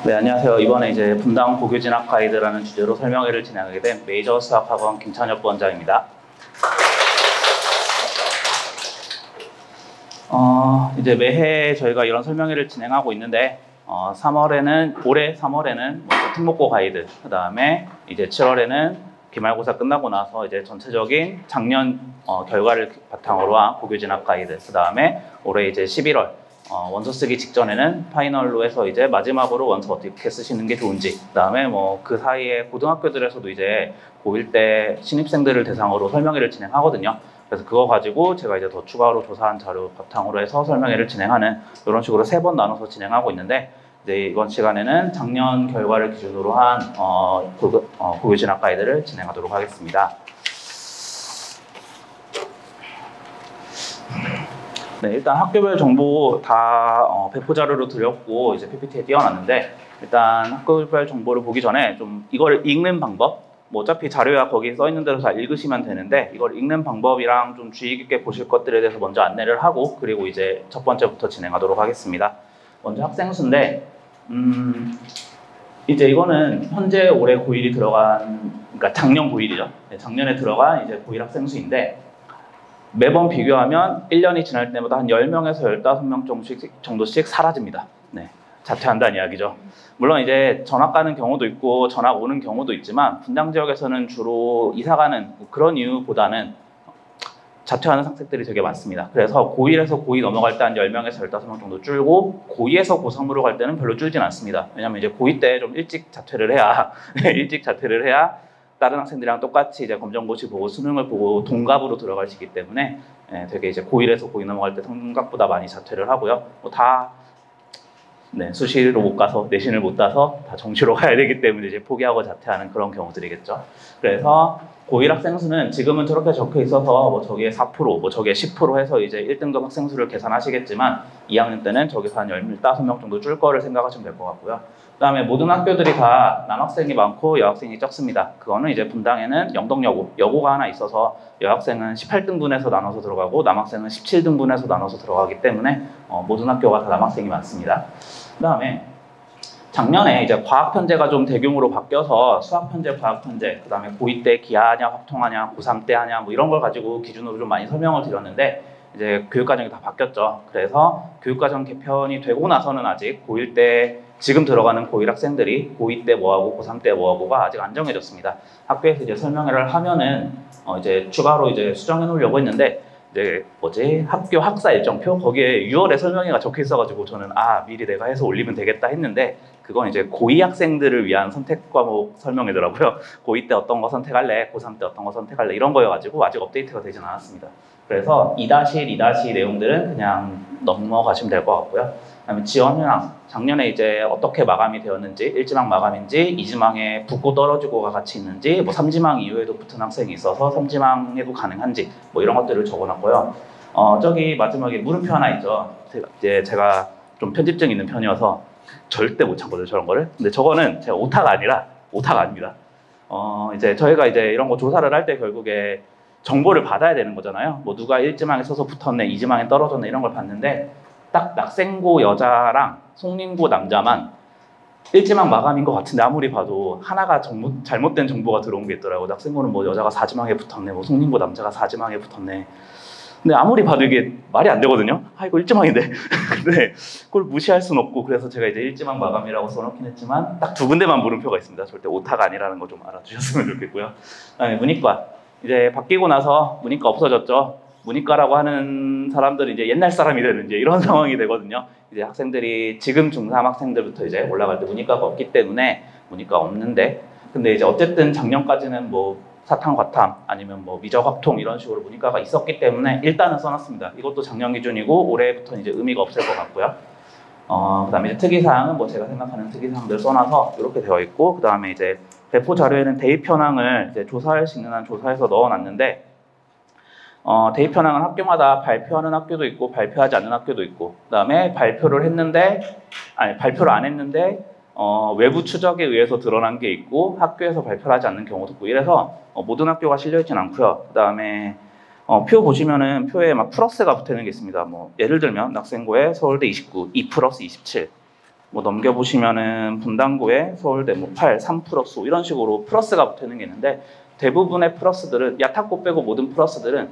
네, 안녕하세요. 이번에 이제 분당 고교 진학 가이드라는 주제로 설명회를 진행하게 된 메이저 수학학원 김찬혁 부원장입니다. 이제 매해 저희가 이런 설명회를 진행하고 있는데, 올해 3월에는 먼저 특목고 가이드, 그 다음에 이제 7월에는 기말고사 끝나고 나서 이제 전체적인 작년 결과를 바탕으로 한 고교 진학 가이드, 그 다음에 올해 이제 11월 원서 쓰기 직전에는 파이널로 해서 이제 마지막으로 원서 어떻게 쓰시는 게 좋은지, 그 다음에 뭐 그 사이에 고등학교들에서도 이제 고1 때 신입생들을 대상으로 설명회를 진행하거든요. 그래서 그거 가지고 제가 이제 더 추가로 조사한 자료 바탕으로 해서 설명회를 진행하는 이런 식으로 3번 나눠서 진행하고 있는데, 이제 이번 시간에는 작년 결과를 기준으로 한 고교 진학 가이드를 진행하도록 하겠습니다. 네, 일단 학교별 정보 다 배포 자료로 드렸고 이제 PPT에 띄워놨는데, 일단 학교별 정보를 보기 전에 좀 이걸 읽는 방법, 뭐 어차피 자료야 거기 써 있는 대로 다 읽으시면 되는데, 이걸 읽는 방법이랑 좀 주의 깊게 보실 것들에 대해서 먼저 안내를 하고, 그리고 이제 첫 번째부터 진행하도록 하겠습니다. 먼저 학생수인데, 이제 이거는 현재 올해 고1이 들어간, 그러니까 작년 고1이죠. 네, 작년에 들어간 이제 고1 학생수인데, 매번 비교하면 1년이 지날 때마다 한 10명에서 15명 정도씩 사라집니다. 네, 자퇴한다는 이야기죠. 물론 이제 전학 가는 경우도 있고 전학 오는 경우도 있지만, 분당 지역에서는 주로 이사 가는 그런 이유보다는 자퇴하는 학생들이 되게 많습니다. 그래서 고1에서 고2 넘어갈 때 한 10명에서 15명 정도 줄고, 고2에서 고3으로 갈 때는 별로 줄진 않습니다. 왜냐면 이제 고2 때 좀 일찍 자퇴를 해야 다른 학생들이랑 똑같이 이제 검정고시 보고 수능을 보고 동갑으로 들어갈 수 있기 때문에 되게 이제 고1에서 고2 넘어갈 때 생각보다 많이 자퇴를 하고요. 뭐 다 수시로 못 가서, 내신을 못 따서 다 정시로 가야 되기 때문에 이제 포기하고 자퇴하는 그런 경우들이겠죠. 그래서 고1 학생 수는 지금은 저렇게 적혀 있어서 뭐 저기에 4%, 뭐 저기에 10% 해서 이제 1등급 학생 수를 계산하시겠지만, 2학년 때는 저기서 한 15명 정도 줄 거를 생각하시면 될 것 같고요. 그 다음에 모든 학교들이 다 남학생이 많고 여학생이 적습니다. 그거는 이제 분당에는 여고가 하나 있어서 여학생은 18등분해서 나눠서 들어가고 남학생은 17등분해서 나눠서 들어가기 때문에 모든 학교가 다 남학생이 많습니다. 그 다음에 작년에 이제 과학 편제가 좀 대규모로 바뀌어서 수학 편제, 과학 편제, 그 다음에 고2 때 기하하냐, 확통하냐, 고3 때 하냐, 뭐 이런 걸 가지고 기준으로 좀 많이 설명을 드렸는데, 이제 교육과정이 다 바뀌었죠. 그래서 교육과정 개편이 되고 나서는 아직 고1 때 지금 들어가는 고1 학생들이 고2 때 뭐하고 고3 때 뭐하고가 아직 안 정해졌습니다. 학교에서 이제 설명회를 하면은 이제 추가로 이제 수정해 놓으려고 했는데, 이제 학교 학사 일정표 거기에 6월에 설명회가 적혀 있어가지고 저는 미리 내가 해서 올리면 되겠다 했는데, 그건 이제 고2 학생들을 위한 선택 과목 설명회더라고요. 고2 때 어떤 거 선택할래, 고3 때 어떤 거 선택할래, 이런 거여가지고 아직 업데이트가 되진 않았습니다. 그래서 2-1, 2- 내용들은 그냥 넘어가시면 될 것 같고요. 그다음에 지원 현황, 작년에 이제 어떻게 마감이 되었는지, 1지망 마감인지, 2지망에 붙고 떨어지고가 같이 있는지, 뭐 3지망 이후에도 붙은 학생이 있어서 3지망에도 가능한지, 뭐 이런 것들을 적어놨고요. 저기 마지막에 물음표 하나 있죠. 제가 좀 편집증 있는 편이어서 절대 못 참거든요, 저런 거를. 근데 저거는 제가 오타가 아닙니다. 이제 저희가 이제 이런 거 조사를 할 때 결국에 정보를 받아야 되는 거잖아요. 뭐 누가 1지망에 써서 붙었네, 2지망에 떨어졌네, 이런 걸 봤는데, 딱 낙생고 여자랑 송림고 남자만 1지망 마감인 것 같은데, 아무리 봐도 하나가 잘못된 정보가 들어온 게 있더라고요. 낙생고는 뭐 여자가 4지망에 붙었네, 뭐 송림고 남자가 4지망에 붙었네. 근데 아무리 봐도 이게 말이 안 되거든요. 이거 1지망인데. 근데 그걸 무시할 순 없고, 그래서 제가 이제 1지망 마감이라고 써놓긴 했지만 딱 2군데만 물음표가 있습니다. 절대 오타가 아니라는 거 좀 알아주셨으면 좋겠고요. 그다음에 문이과. 이제 바뀌고 나서 문이과 없어졌죠. 문이과라고 하는 사람들이 이제 옛날 사람이 되는 이제 이런 상황이 되거든요. 이제 학생들이 지금 중3 학생들부터 이제 올라갈 때 문이과가 없기 때문에 문이과 없는데, 근데 이제 어쨌든 작년까지는 뭐 사탐, 과탐 아니면 뭐 미적, 확통 이런 식으로 문이과가 있었기 때문에 일단은 써놨습니다. 이것도 작년 기준이고 올해부터는 이제 의미가 없을 것 같고요. 그다음에 이제 특이사항은 뭐 제가 생각하는 특이사항들 써놔서 이렇게 되어 있고, 그다음에 이제 배포 자료에는 대입 현황을 이제 조사할 수 있는 한 조사해서 넣어놨는데, 대입 현황은 학교마다 발표하는 학교도 있고 발표하지 않는 학교도 있고, 그다음에 발표를 안 했는데 외부 추적에 의해서 드러난 게 있고, 학교에서 발표를 하지 않는 경우도 있고, 이래서 모든 학교가 실려있진 않고요. 그다음에 표 보시면은 표에 막 플러스가 붙어 있는 게 있습니다. 뭐 예를 들면 낙생고에 서울대 29, 2 플러스 27, 뭐 넘겨보시면은 분당구에 서울대 뭐 8, 3+5 이런 식으로 플러스가 붙어있는 게 있는데 대부분의 플러스들은 야탁고 빼고 모든 플러스들은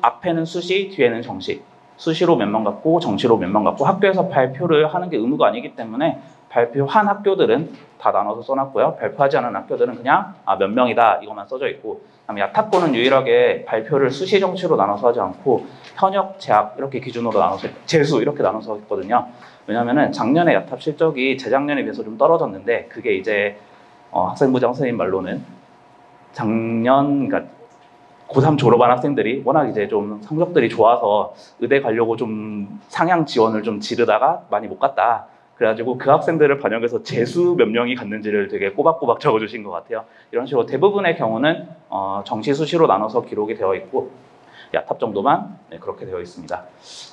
앞에는 수시, 뒤에는 정시. 수시로 몇 명 갖고 정시로 몇 명 갖고 학교에서 발표를 하는 게 의무가 아니기 때문에 발표한 학교들은 다 나눠서 써놨고요. 발표하지 않은 학교들은 그냥 몇 명이다 이것만 써져 있고 그다음에 야탁고는 유일하게 발표를 수시, 정시로 나눠서 하지 않고 현역, 재학 이렇게 기준으로 나눠서 재수 이렇게 나눠서 했거든요. 왜냐면은 작년에 야탑 실적이 재작년에 비해서 좀 떨어졌는데 그게 이제 학생부장 선생님 말로는 작년 그러니까 고3 졸업한 학생들이 워낙 이제 좀 성적들이 좋아서 의대 가려고 좀 상향 지원을 좀 지르다가 많이 못 갔다. 그래가지고 그 학생들을 반영해서 재수 몇 명이 갔는지를 되게 꼬박꼬박 적어주신 것 같아요. 이런 식으로 대부분의 경우는 정시 수시로 나눠서 기록이 되어 있고 야탑 정도만 그렇게 되어 있습니다.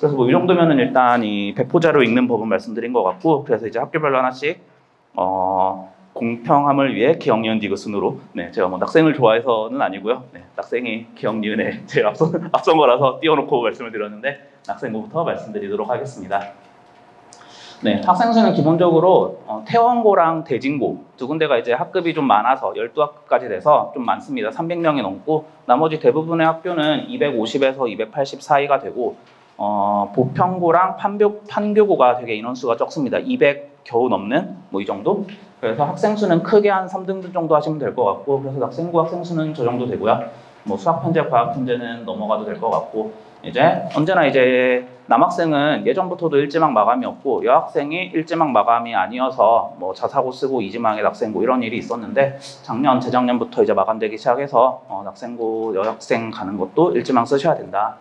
그래서 뭐 이 정도면은 일단 이 배포자료 읽는 법은 말씀드린 것 같고 그래서 이제 학교별로 하나씩 공평함을 위해 기억, 니은, 디귿 순으로 제가 뭐 낙생을 좋아해서는 아니고요. 낙생이 기억, 니은에 제일 앞선 거라서 띄워놓고 말씀을 드렸는데 낙생부부터 말씀드리도록 하겠습니다. 학생수는 기본적으로 태원고랑 대진고 두 군데가 이제 학급이 좀 많아서 12학급까지 돼서 좀 많습니다. 300명이 넘고 나머지 대부분의 학교는 250에서 280 사이가 되고 보편고랑 판교고가 되게 인원수가 적습니다. 200 겨우 넘는 뭐 이 정도? 그래서 학생수는 크게 한 3등분 정도 하시면 될 것 같고 그래서 낙생고 학생수는 저 정도 되고요. 뭐 수학 편제, 과학 편제는 넘어가도 될 것 같고 이제 언제나 이제 남학생은 예전부터도 일지망 마감이었고 여학생이 일지망 마감이 아니어서 뭐 자사고 쓰고 이지망에 낙생고 이런 일이 있었는데 작년, 재작년부터 이제 마감되기 시작해서 낙생고 여학생 가는 것도 일지망 쓰셔야 된다.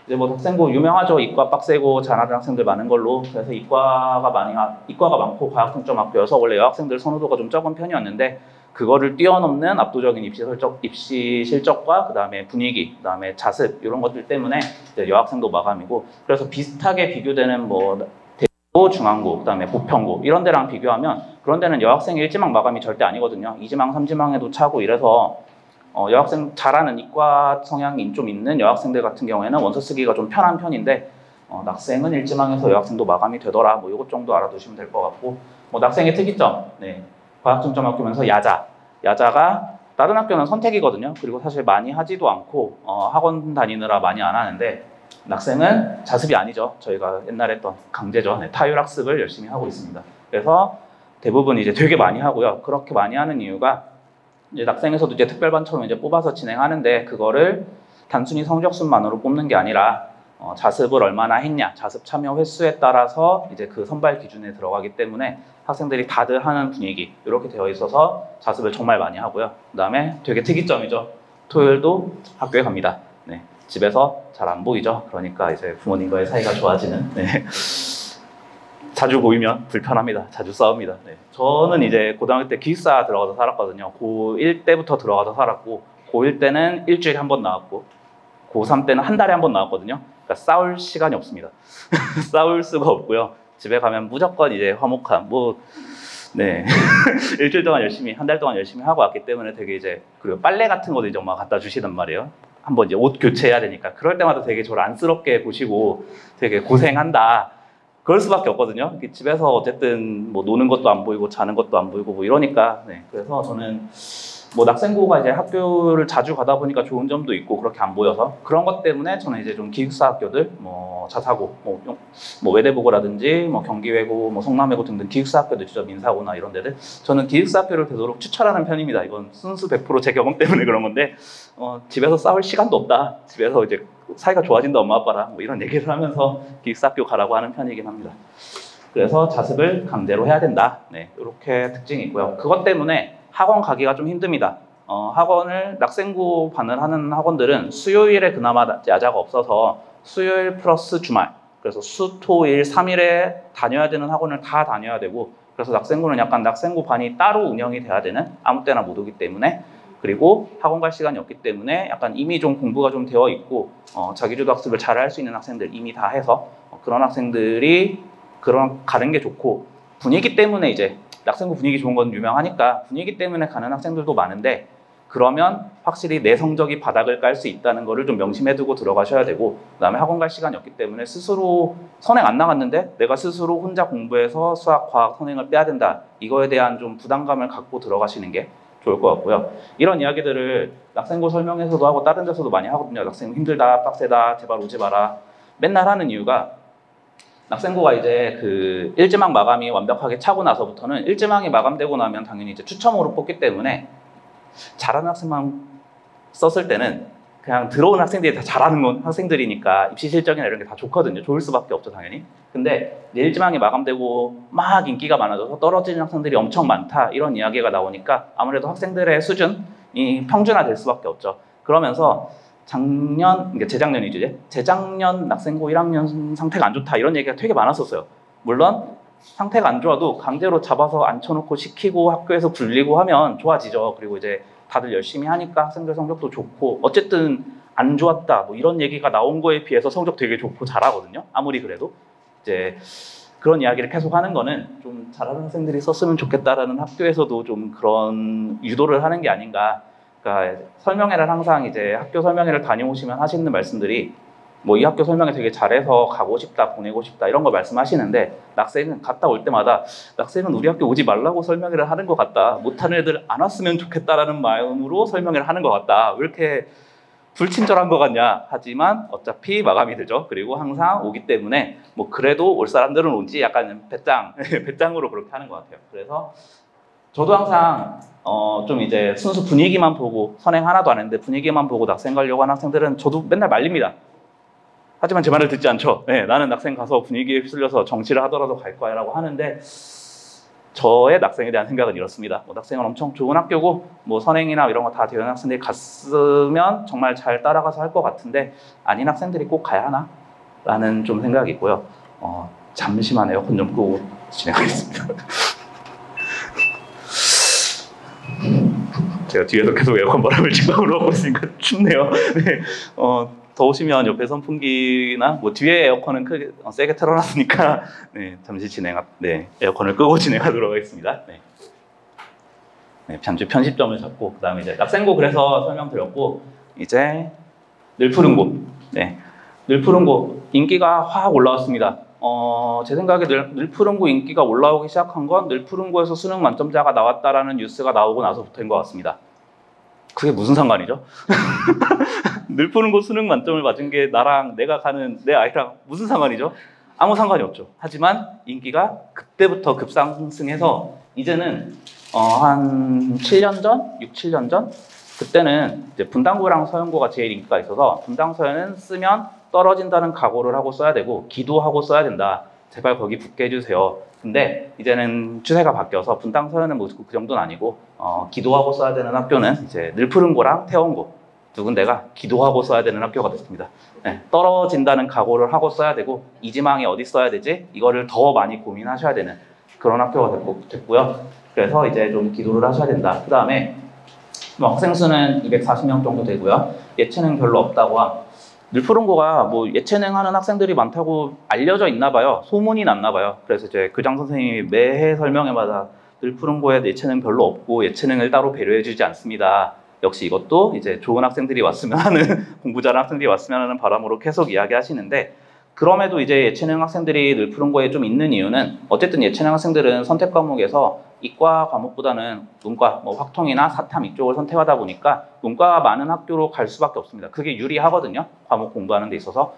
이제 뭐 낙생고 유명하죠. 이과 빡세고 잘하는 학생들 많은 걸로. 그래서 이과가 많고 과학 중점 학교여서 원래 여학생들 선호도가 좀 적은 편이었는데 그거를 뛰어넘는 압도적인 입시 실적과 그다음에 분위기, 그다음에 자습 이런 것들 때문에 이제 여학생도 마감이고 그래서 비슷하게 비교되는 뭐 대고, 중앙고, 그다음에 보편고 이런 데랑 비교하면 그런 데는 여학생 일지망 마감이 절대 아니거든요. 이지망, 삼지망에도 차고 이래서 여학생 잘하는 이과 성향이 좀 있는 여학생들 같은 경우에는 원서 쓰기가 좀 편한 편인데 낙생은 일지망에서 여학생도 마감이 되더라. 뭐 이것 정도 알아두시면 될 것 같고 뭐 낙생의 특이점, 과학 중점 학교면서 야자가 다른 학교는 선택이거든요. 그리고 사실 많이 하지도 않고 학원 다니느라 많이 안 하는데 낙생은 자습이 아니죠. 저희가 옛날에 했던 강제죠. 타율학습을 열심히 하고 있습니다. 그래서 대부분 이제 되게 많이 하고요. 그렇게 많이 하는 이유가 이제 낙생에서도 이제 특별반처럼 이제 뽑아서 진행하는데 그거를 단순히 성적순만으로 뽑는 게 아니라 자습을 얼마나 했냐, 자습 참여 횟수에 따라서 이제 그 선발 기준에 들어가기 때문에 학생들이 다들 하는 분위기 이렇게 되어 있어서 자습을 정말 많이 하고요. 그 다음에 되게 특이점이죠. 토요일도 학교에 갑니다. 집에서 잘 안 보이죠. 그러니까 이제 부모님과의 사이가 좋아지는. 자주 보이면 불편합니다. 자주 싸웁니다. 저는 이제 고등학교 때 기숙사 들어가서 살았거든요. 고1 때부터 들어가서 살았고 고1 때는 일주일에 한 번 나왔고 고3 때는 한 달에 한 번 나왔거든요. 그러니까 싸울 시간이 없습니다. 싸울 수가 없고요. 집에 가면 무조건 이제 화목함, 일주일 동안 열심히, 한 달 동안 열심히 하고 왔기 때문에 되게 이제, 그리고 빨래 같은 것도 이제 엄마가 갖다 주시단 말이에요. 한번 이제 옷 교체해야 되니까. 그럴 때마다 되게 저를 안쓰럽게 보시고 되게 고생한다. 그럴 수밖에 없거든요. 집에서 어쨌든 뭐 노는 것도 안 보이고 자는 것도 안 보이고 뭐 이러니까. 그래서 저는 뭐 낙생고가 이제 학교를 자주 가다 보니까 좋은 점도 있고 그렇게 안 보여서 그런 것 때문에 저는 이제 좀 기숙사 학교들 뭐 자사고 뭐 외대보고라든지 뭐 경기외고 뭐 성남외고 등등 기숙사 학교들 진짜 민사고나 이런 데들 저는 기숙사 학교를 되도록 추천하는 편입니다. 이건 순수 100% 제 경험 때문에 그런 건데 집에서 싸울 시간도 없다. 집에서 이제 사이가 좋아진다 엄마 아빠랑 뭐 이런 얘기를 하면서 기숙사 학교 가라고 하는 편이긴 합니다. 그래서 자습을 강제로 해야 된다. 이렇게 특징이 있고요. 그것 때문에 학원 가기가 좀 힘듭니다. 학원을 낙생고 반을 하는 학원들은 수요일에 그나마 야자가 없어서 수요일 플러스 주말 그래서 수, 토, 일, 3일에 다녀야 되는 학원을 다 다녀야 되고 그래서 낙생고는 약간 낙생고 반이 따로 운영이 돼야 되는 아무 때나 못 오기 때문에 그리고 학원 갈 시간이 없기 때문에 약간 이미 좀 공부가 좀 되어 있고 자기주도 학습을 잘 할 수 있는 학생들 이미 다 해서 그런 학생들이 가는 게 좋고 분위기 때문에 이제 낙생고 분위기 좋은 건 유명하니까 분위기 때문에 가는 학생들도 많은데 그러면 확실히 내 성적이 바닥을 깔 수 있다는 거를 좀 명심해두고 들어가셔야 되고, 그다음에 학원 갈 시간이 없기 때문에 스스로 선행 안 나갔는데 내가 스스로 혼자 공부해서 수학, 과학 선행을 빼야 된다, 이거에 대한 좀 부담감을 갖고 들어가시는 게 좋을 것 같고요. 이런 이야기들을 낙생고 설명에서도 하고 다른 데서도 많이 하거든요. 낙생 힘들다, 빡세다, 제발 오지 마라. 맨날 하는 이유가 낙생고가 이제 그 1지망 마감이 완벽하게 차고 나서부터는 1지망이 마감되고 나면 당연히 이제 추첨으로 뽑기 때문에 잘하는 학생만 썼을 때는 그냥 들어온 학생들이 다 잘하는 학생들이니까 입시 실적이나 이런 게 다 좋거든요. 좋을 수밖에 없죠, 당연히. 근데 1지망이 마감되고 막 인기가 많아져서 떨어지는 학생들이 엄청 많다, 이런 이야기가 나오니까 아무래도 학생들의 수준이 평준화될 수밖에 없죠. 그러면서 그러니까 재작년이죠. 재작년 낙생고 1학년 상태가 안 좋다, 이런 얘기가 되게 많았었어요. 물론 상태가 안 좋아도 강제로 잡아서 앉혀놓고 시키고 학교에서 굴리고 하면 좋아지죠. 그리고 이제 다들 열심히 하니까 학생들 성적도 좋고, 어쨌든 안 좋았다 뭐 이런 얘기가 나온 거에 비해서 성적 되게 좋고 잘하거든요. 아무리 그래도 이제 그런 이야기를 계속 하는 거는 좀 잘하는 학생들이 썼으면 좋겠다라는 학교에서도 좀 그런 유도를 하는 게 아닌가. 그러니까 설명회를 항상 이제 학교 설명회를 다녀오시면 하시는 말씀들이 뭐 이 학교 설명회 되게 잘해서 가고 싶다, 보내고 싶다, 이런 거 말씀하시는데, 낙생은 갔다 올 때마다 낙생은 우리 학교 오지 말라고 설명회를 하는 것 같다, 못하는 애들 안 왔으면 좋겠다라는 마음으로 설명회를 하는 것 같다, 왜 이렇게 불친절한 것 같냐. 하지만 어차피 마감이 되죠. 그리고 항상 오기 때문에 뭐 그래도 올 사람들은 오지, 약간 배짱으로 그렇게 하는 것 같아요. 그래서 저도 항상 좀 이제 순수 분위기만 보고, 선행 하나도 안 했는데 분위기만 보고 낙생 가려고 하는 학생들은 저도 맨날 말립니다. 하지만 제 말을 듣지 않죠. 네, 나는 낙생 가서 분위기에 휩쓸려서 정치를 하더라도 갈 거야 라고 하는데, 저의 낙생에 대한 생각은 이렇습니다. 뭐 낙생은 엄청 좋은 학교고 뭐 선행이나 이런 거 다 되는 학생들이 갔으면 정말 잘 따라가서 할 것 같은데, 아닌 학생들이 꼭 가야 하나? 라는 좀 생각이 있고요. 잠시만 에어컨 좀 끄고 진행하겠습니다. 제가 뒤에서 계속 에어컨 바람을 직방으로 하고 있으니까 춥네요. 네, 더우시면 옆에 선풍기나 뭐 뒤에 에어컨은 크게 세게 틀어놨으니까 네, 잠시 에어컨을 끄고 진행하도록 하겠습니다. 네. 네, 편집점을 잡고 그다음에 이제 낙생고 그래서 설명드렸고, 이제 늘푸른고. 네, 늘푸른고 인기가 확 올라왔습니다. 제 생각에 늘푸른고 인기가 올라오기 시작한 건 늘푸른고에서 수능 만점자가 나왔다라는 뉴스가 나오고 나서부터인 것 같습니다. 그게 무슨 상관이죠? 늘푸른고 수능 만점을 맞은 게 나랑 내가 가는 내 아이랑 무슨 상관이죠? 아무 상관이 없죠. 하지만 인기가 그때부터 급상승해서 이제는 한 7년 전? 6, 7년 전? 그때는 이제 분당고랑 서영고가 제일 인기가 있어서 분당서연은 쓰면 떨어진다는 각오를 하고 써야 되고 기도하고 써야 된다, 제발 거기 붙게 해주세요. 근데 이제는 추세가 바뀌어서 분당서연은 뭐 그 정도는 아니고 기도하고 써야 되는 학교는 이제 늘푸른고랑 태원고 두 군데가 기도하고 써야 되는 학교가 됐습니다. 네, 떨어진다는 각오를 하고 써야 되고, 이지망이 어디 써야 되지? 이거를 더 많이 고민하셔야 되는 그런 학교가 됐고요. 그래서 이제 좀 기도를 하셔야 된다. 그 다음에 뭐 학생 수는 240명 정도 되고요. 예체능 별로 없다고 늘푸른고가 뭐 예체능 하는 학생들이 많다고 알려져 있나 봐요. 소문이 났나 봐요. 그래서 이제 교장 선생님이 매해 설명회마다 늘푸른고에 예체능 별로 없고 예체능을 따로 배려해 주지 않습니다. 역시 이것도 이제 좋은 학생들이 왔으면 하는, 공부 잘하는 학생들이 왔으면 하는 바람으로 계속 이야기하시는데, 그럼에도 이제 예체능 학생들이 늘푸른고에 좀 있는 이유는, 어쨌든 예체능 학생들은 선택 과목에서 이과 과목보다는 문과, 뭐 확통이나 사탐 이쪽을 선택하다 보니까 문과가 많은 학교로 갈 수밖에 없습니다. 그게 유리하거든요, 과목 공부하는 데 있어서.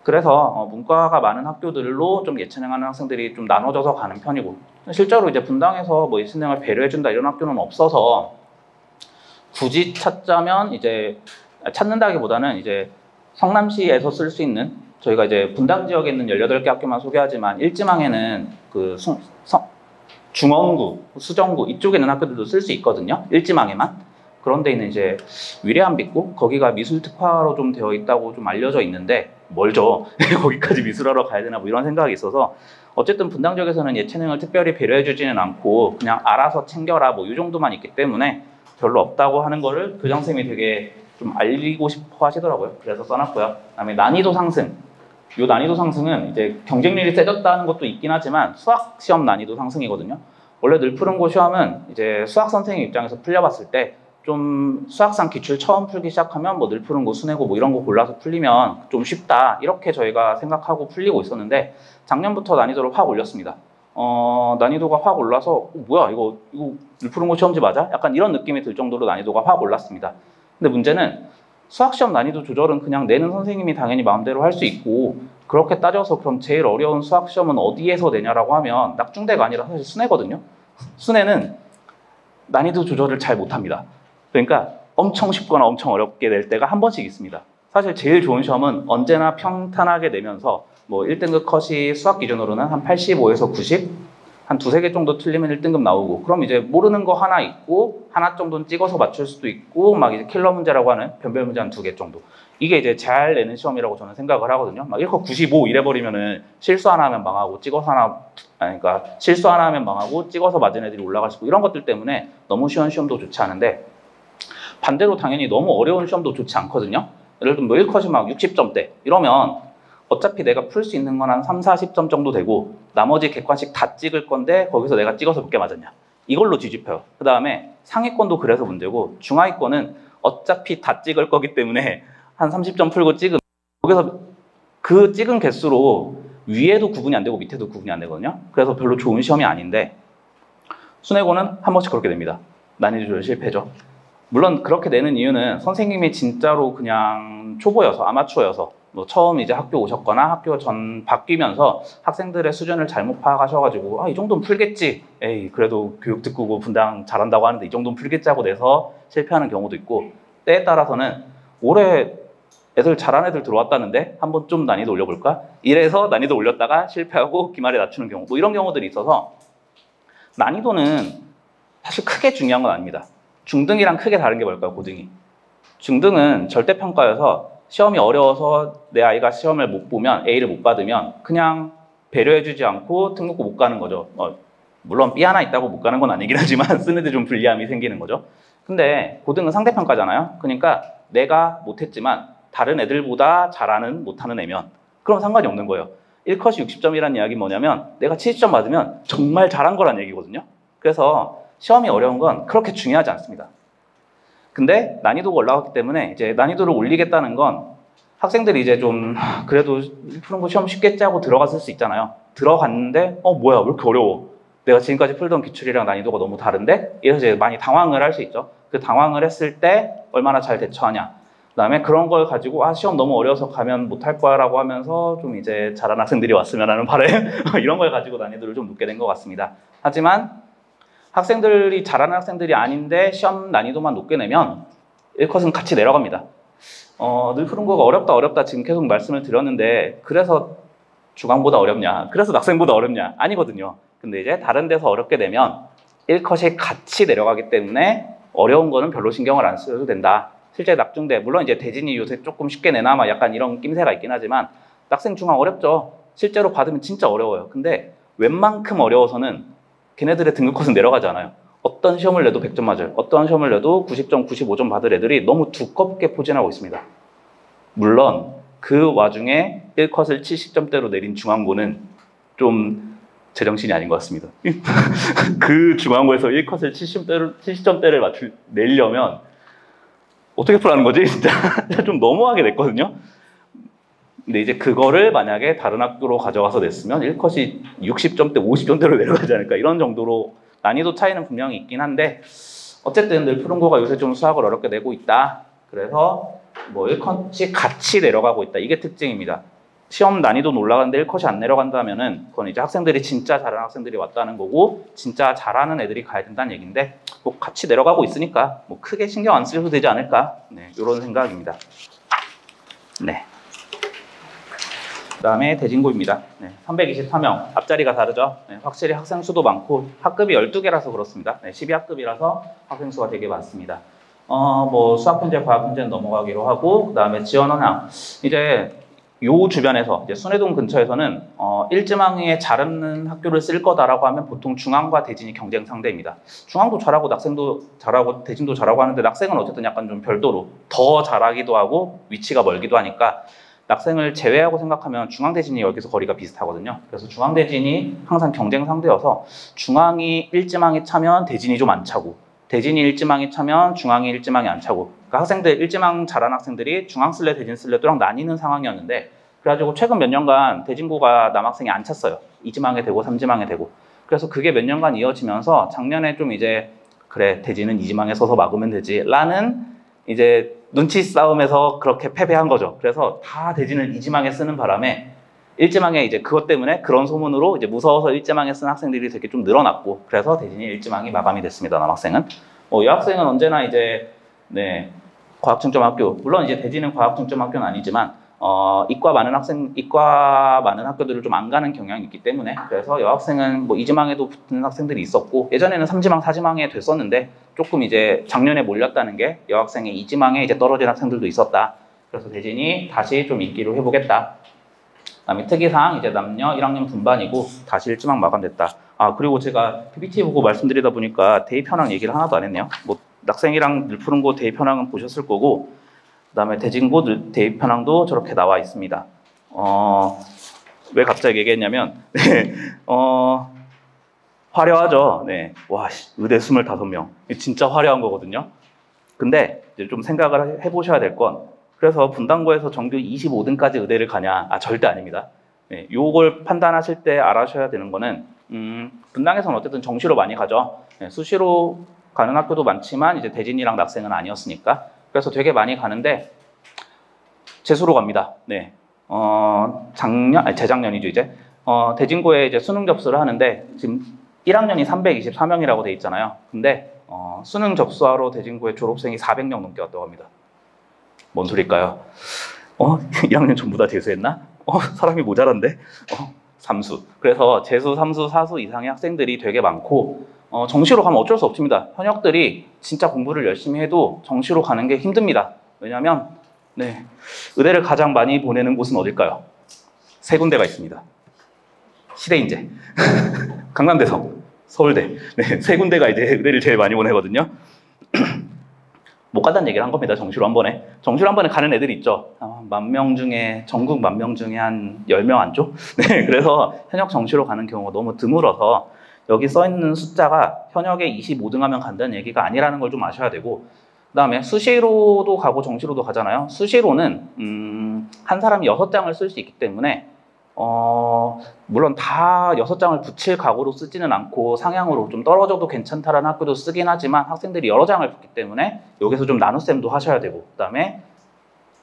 그래서 문과가 많은 학교들로 좀 예체능하는 학생들이 좀 나눠져서 가는 편이고, 실제로 이제 분당에서 뭐 예체능을 배려해준다 이런 학교는 없어서 굳이 찾자면 이제 찾는다기보다는 이제 성남시에서 쓸 수 있는, 저희가 이제 분당 지역에 있는 18개 학교만 소개하지만 1지망에는 그 중원구, 수정구 이쪽에 있는 학교들도 쓸 수 있거든요. 1지망에만. 그런데 있는 이제 위례안빛고 거기가 미술 특화로 좀 되어 있다고 좀 알려져 있는데 멀죠. 거기까지 미술하러 가야 되나 뭐 이런 생각이 있어서, 어쨌든 분당 지역에서는 예체능을 특별히 배려해 주지는 않고 그냥 알아서 챙겨라 뭐 이 정도만 있기 때문에 별로 없다고 하는 거를 교장선생님이 되게 좀 알리고 싶어 하시더라고요. 그래서 써놨고요. 그다음에 난이도 상승. 이 난이도 상승은 이제 경쟁률이 세졌다는 것도 있긴 하지만 수학 시험 난이도 상승이거든요. 원래 늘푸른고 시험은 이제 수학 선생님 입장에서 풀려봤을 때 좀 수학상 기출 처음 풀기 시작하면 뭐 늘 푸는 거 수내고 뭐 이런 거 골라서 풀리면 좀 쉽다 이렇게 저희가 생각하고 풀리고 있었는데 작년부터 난이도를 확 올렸습니다. 난이도가 확 올라서 뭐야 이거 늘 푸는 거 시험지 맞아? 약간 이런 느낌이 들 정도로 난이도가 확 올랐습니다. 근데 문제는 수학시험 난이도 조절은 그냥 내는 선생님이 당연히 마음대로 할 수 있고 그렇게 따져서 그럼 제일 어려운 수학시험은 어디에서 내냐라고 하면 낙중대가 아니라 사실 수내거든요. 수내는 난이도 조절을 잘 못합니다. 그러니까 엄청 쉽거나 엄청 어렵게 낼 때가 한 번씩 있습니다. 사실 제일 좋은 시험은 언제나 평탄하게 내면서 뭐 1등급 컷이 수학 기준으로는 한 85에서 90, 한 두세 개 정도 틀리면 1등급 나오고 그럼 이제 모르는 거 하나 있고 하나 정도는 찍어서 맞출 수도 있고 막 이제 킬러 문제라고 하는 변별 문제 한 두 개 정도 이게 이제 잘 내는 시험이라고 저는 생각을 하거든요. 막 1컷 95 이래버리면은 실수 하나 하면 망하고 찍어서 하나 그러니까 실수 하나 하면 망하고 찍어서 맞은 애들이 올라갈 수 있고 이런 것들 때문에 너무 쉬운 시험도 좋지 않은데 반대로 당연히 너무 어려운 시험도 좋지 않거든요. 예를 들면 뭐 1컷이 막 60점대 이러면 어차피 내가 풀 수 있는 건 한 3, 40점 정도 되고 나머지 객관식 다 찍을 건데 거기서 내가 찍어서 몇 개 맞았냐 이걸로 뒤집혀요. 그 다음에 상위권도 그래서 문제고 중하위권은 어차피 다 찍을 거기 때문에 한 30점 풀고 찍으면 거기서 그 찍은 개수로 위에도 구분이 안 되고 밑에도 구분이 안 되거든요. 그래서 별로 좋은 시험이 아닌데 수뇌고는 한 번씩 그렇게 됩니다. 난이도 조절 실패죠. 물론 그렇게 내는 이유는 선생님이 진짜로 그냥 초보여서 아마추어여서 뭐 처음 이제 학교 오셨거나 학교 전 바뀌면서 학생들의 수준을 잘못 파악하셔가지고 아, 이 정도는 풀겠지. 에이 그래도 교육 듣고 분당 잘한다고 하는데 이 정도는 풀겠지 하고 내서 실패하는 경우도 있고 때에 따라서는 올해 애들 잘하는 애들 들어왔다는데 한번 좀 난이도 올려볼까? 이래서 난이도 올렸다가 실패하고 기말에 낮추는 경우 뭐 이런 경우들이 있어서 난이도는 사실 크게 중요한 건 아닙니다. 중등이랑 크게 다른 게 뭘까요? 고등이. 중등은 절대평가여서 시험이 어려워서 내 아이가 시험을 못 보면 A를 못 받으면 그냥 배려해주지 않고 특목고 못 가는 거죠. 물론 B 하나 있다고 못 가는 건 아니긴 하지만 쓰는 데 좀 불리함이 생기는 거죠. 근데 고등은 상대평가잖아요. 그러니까 내가 못했지만 다른 애들보다 잘하는 못하는 애면 그럼 상관이 없는 거예요. 1컷이 60점이라는 이야기는 뭐냐면 내가 70점 받으면 정말 잘한 거란 얘기거든요. 그래서 시험이 어려운 건 그렇게 중요하지 않습니다. 근데 난이도가 올라갔기 때문에 이제 난이도를 올리겠다는 건 학생들이 이제 좀 그래도 푸는 거 시험 쉽겠지 하고 들어갔을 수 있잖아요. 들어갔는데 뭐야 왜 이렇게 어려워? 내가 지금까지 풀던 기출이랑 난이도가 너무 다른데? 이래서 이제 많이 당황을 할 수 있죠. 그 당황을 했을 때 얼마나 잘 대처하냐. 그다음에 그런 걸 가지고 시험 너무 어려워서 가면 못할 거야 라고 하면서 좀 이제 잘하는 학생들이 왔으면 하는 바람 이런 걸 가지고 난이도를 좀 높게 된 것 같습니다. 하지만 학생들이 잘하는 학생들이 아닌데 시험 난이도만 높게 내면 1컷은 같이 내려갑니다. 늘 푸는 거가 어렵다 지금 계속 말씀을 드렸는데 그래서 중앙보다 어렵냐 그래서 낙생보다 어렵냐 아니거든요. 근데 이제 다른 데서 어렵게 되면 1컷이 같이 내려가기 때문에 어려운 거는 별로 신경을 안 써도 된다. 실제 낙중대 물론 이제 대진이 요새 조금 쉽게 내나 막 약간 이런 낌새가 있긴 하지만 낙생 중앙 어렵죠. 실제로 받으면 진짜 어려워요. 근데 웬만큼 어려워서는 걔네들의 등급컷은 내려가지 않아요. 어떤 시험을 내도 100점 맞아요. 어떤 시험을 내도 90점, 95점 받을 애들이 너무 두껍게 포진하고 있습니다. 물론 그 와중에 1컷을 70점대로 내린 중앙고는 좀 제정신이 아닌 것 같습니다. 그 중앙고에서 1컷을 70점대를 내려면 어떻게 풀라는 거지? 진짜 좀 너무하게 냈거든요. 근데 이제 그거를 만약에 다른 학교로 가져가서 냈으면 1컷이 60점대, 50점대로 내려가지 않을까 이런 정도로 난이도 차이는 분명히 있긴 한데 어쨌든 늘 푸른 거가 요새 좀 수학을 어렵게 내고 있다. 그래서 뭐 1컷이 같이 내려가고 있다. 이게 특징입니다. 시험 난이도는 올라가는데 1컷이 안 내려간다면은 그건 이제 학생들이 진짜 잘하는 학생들이 왔다는 거고 진짜 잘하는 애들이 가야 된다는 얘기인데 뭐 같이 내려가고 있으니까 뭐 크게 신경 안 쓰셔도 되지 않을까. 네, 이런 생각입니다. 네. 그 다음에 대진고입니다. 네, 324명, 앞자리가 다르죠. 네, 확실히 학생 수도 많고 학급이 12개라서 그렇습니다. 네, 12학급이라서 학생 수가 되게 많습니다. 뭐 수학 편제, 과학 편제는 넘어가기로 하고 그 다음에 지원 원항 이제 요 주변에서 이제 순회동 근처에서는 1지망에 잘하는 학교를 쓸 거다라고 하면 보통 중앙과 대진이 경쟁 상대입니다. 중앙도 잘하고 낙생도 잘하고 대진도 잘하고 하는데 낙생은 어쨌든 약간 좀 별도로 더 잘하기도 하고 위치가 멀기도 하니까 낙생을 제외하고 생각하면 중앙대진이 여기서 거리가 비슷하거든요. 그래서 중앙대진이 항상 경쟁 상대여서 중앙이 1지망에 차면 대진이 좀 안 차고 대진이 일지망이 차면 중앙이 일지망이 안 차고, 그러니까 학생들 일지망 잘하는 학생들이 중앙 쓸래 대진 쓸래 또랑 나뉘는 상황이었는데, 그래가지고 최근 몇 년간 대진고가 남학생이 안 찼어요. 2지망에 되고 3지망에 되고. 그래서 그게 몇 년간 이어지면서 작년에 좀 이제 그래 대진은 2지망에 서서 막으면 되지 라는 이제 눈치 싸움에서 그렇게 패배한 거죠. 그래서 다 대진을 2지망에 쓰는 바람에 1지망에 이제 그것 때문에 그런 소문으로 이제 무서워서 1지망에 쓴 학생들이 되게 좀 늘어났고, 그래서 대진이 1지망이 마감이 됐습니다. 남학생은. 여학생은 언제나 이제 네 과학 중점 학교, 물론 이제 대진은 과학 중점 학교는 아니지만 이과 많은 학교들을 좀 안 가는 경향이 있기 때문에, 그래서 여학생은 뭐 2지망에도 붙는 학생들이 있었고, 예전에는 3지망, 4지망에 됐었는데 조금 이제 작년에 몰렸다는 게 여학생의 2지망에 이제 떨어진 학생들도 있었다. 그래서 대진이 다시 좀 인기를 해보겠다. 그다음에 특이사항 이제 남녀 1학년 분반이고 다시 1지망 마감됐다. 그리고 제가 PPT 보고 말씀드리다 보니까 대입 현황 얘기를 하나도 안 했네요. 뭐 낙생이랑 늘푸른고 대입 현황은 보셨을 거고, 그다음에 대진고 대입 현황도 저렇게 나와 있습니다. 왜 갑자기 얘기했냐면 화려하죠. 네. 와, 의대 25명. 진짜 화려한 거거든요. 근데 이제 좀 생각을 해보셔야 될 건, 그래서 분당고에서 정규 25등까지 의대를 가냐? 절대 아닙니다. 네, 요걸 판단하실 때 알아셔야 되는 거는 분당에서는 어쨌든 정시로 많이 가죠. 네, 수시로 가는 학교도 많지만 이제 대진이랑 낙생은 아니었으니까. 그래서 되게 많이 가는데 재수로 갑니다. 네. 재작년이죠, 이제. 대진고에 이제 수능 접수를 하는데 지금 1학년이 324명이라고 돼 있잖아요. 근데 수능 접수하러 대진고에 졸업생이 400명 넘게 왔다고 합니다. 뭔 소릴까요? 1학년 전부 다 재수했나? 사람이 모자란데? 삼수. 그래서 재수, 삼수, 사수 이상의 학생들이 되게 많고, 정시로 가면 어쩔 수 없습니다. 현역들이 진짜 공부를 열심히 해도 정시로 가는 게 힘듭니다. 왜냐하면 네, 의대를 가장 많이 보내는 곳은 어딜까요? 3군데가 있습니다. 시대인재, 강남대성, 서울대. 네, 3군데가 이제 의대를 제일 많이 보내거든요. 못 간다는 얘기를 한 겁니다. 정시로 한 번에. 정시로 한 번에 가는 애들이 있죠. 전국 10,000명 중에 한 10명 안쪽? 네, 그래서 현역 정시로 가는 경우가 너무 드물어서 여기 써 있는 숫자가 현역에 25등 하면 간다는 얘기가 아니라는 걸 좀 아셔야 되고, 그 다음에 수시로도 가고 정시로도 가잖아요. 수시로는 한 사람이 6장을 쓸 수 있기 때문에 물론 다 6장을 붙일 각오로 쓰지는 않고 상향으로 좀 떨어져도 괜찮다라는 학교도 쓰긴 하지만 학생들이 여러 장을 붙기 때문에 여기서 좀 나눗셈도 하셔야 되고, 그 다음에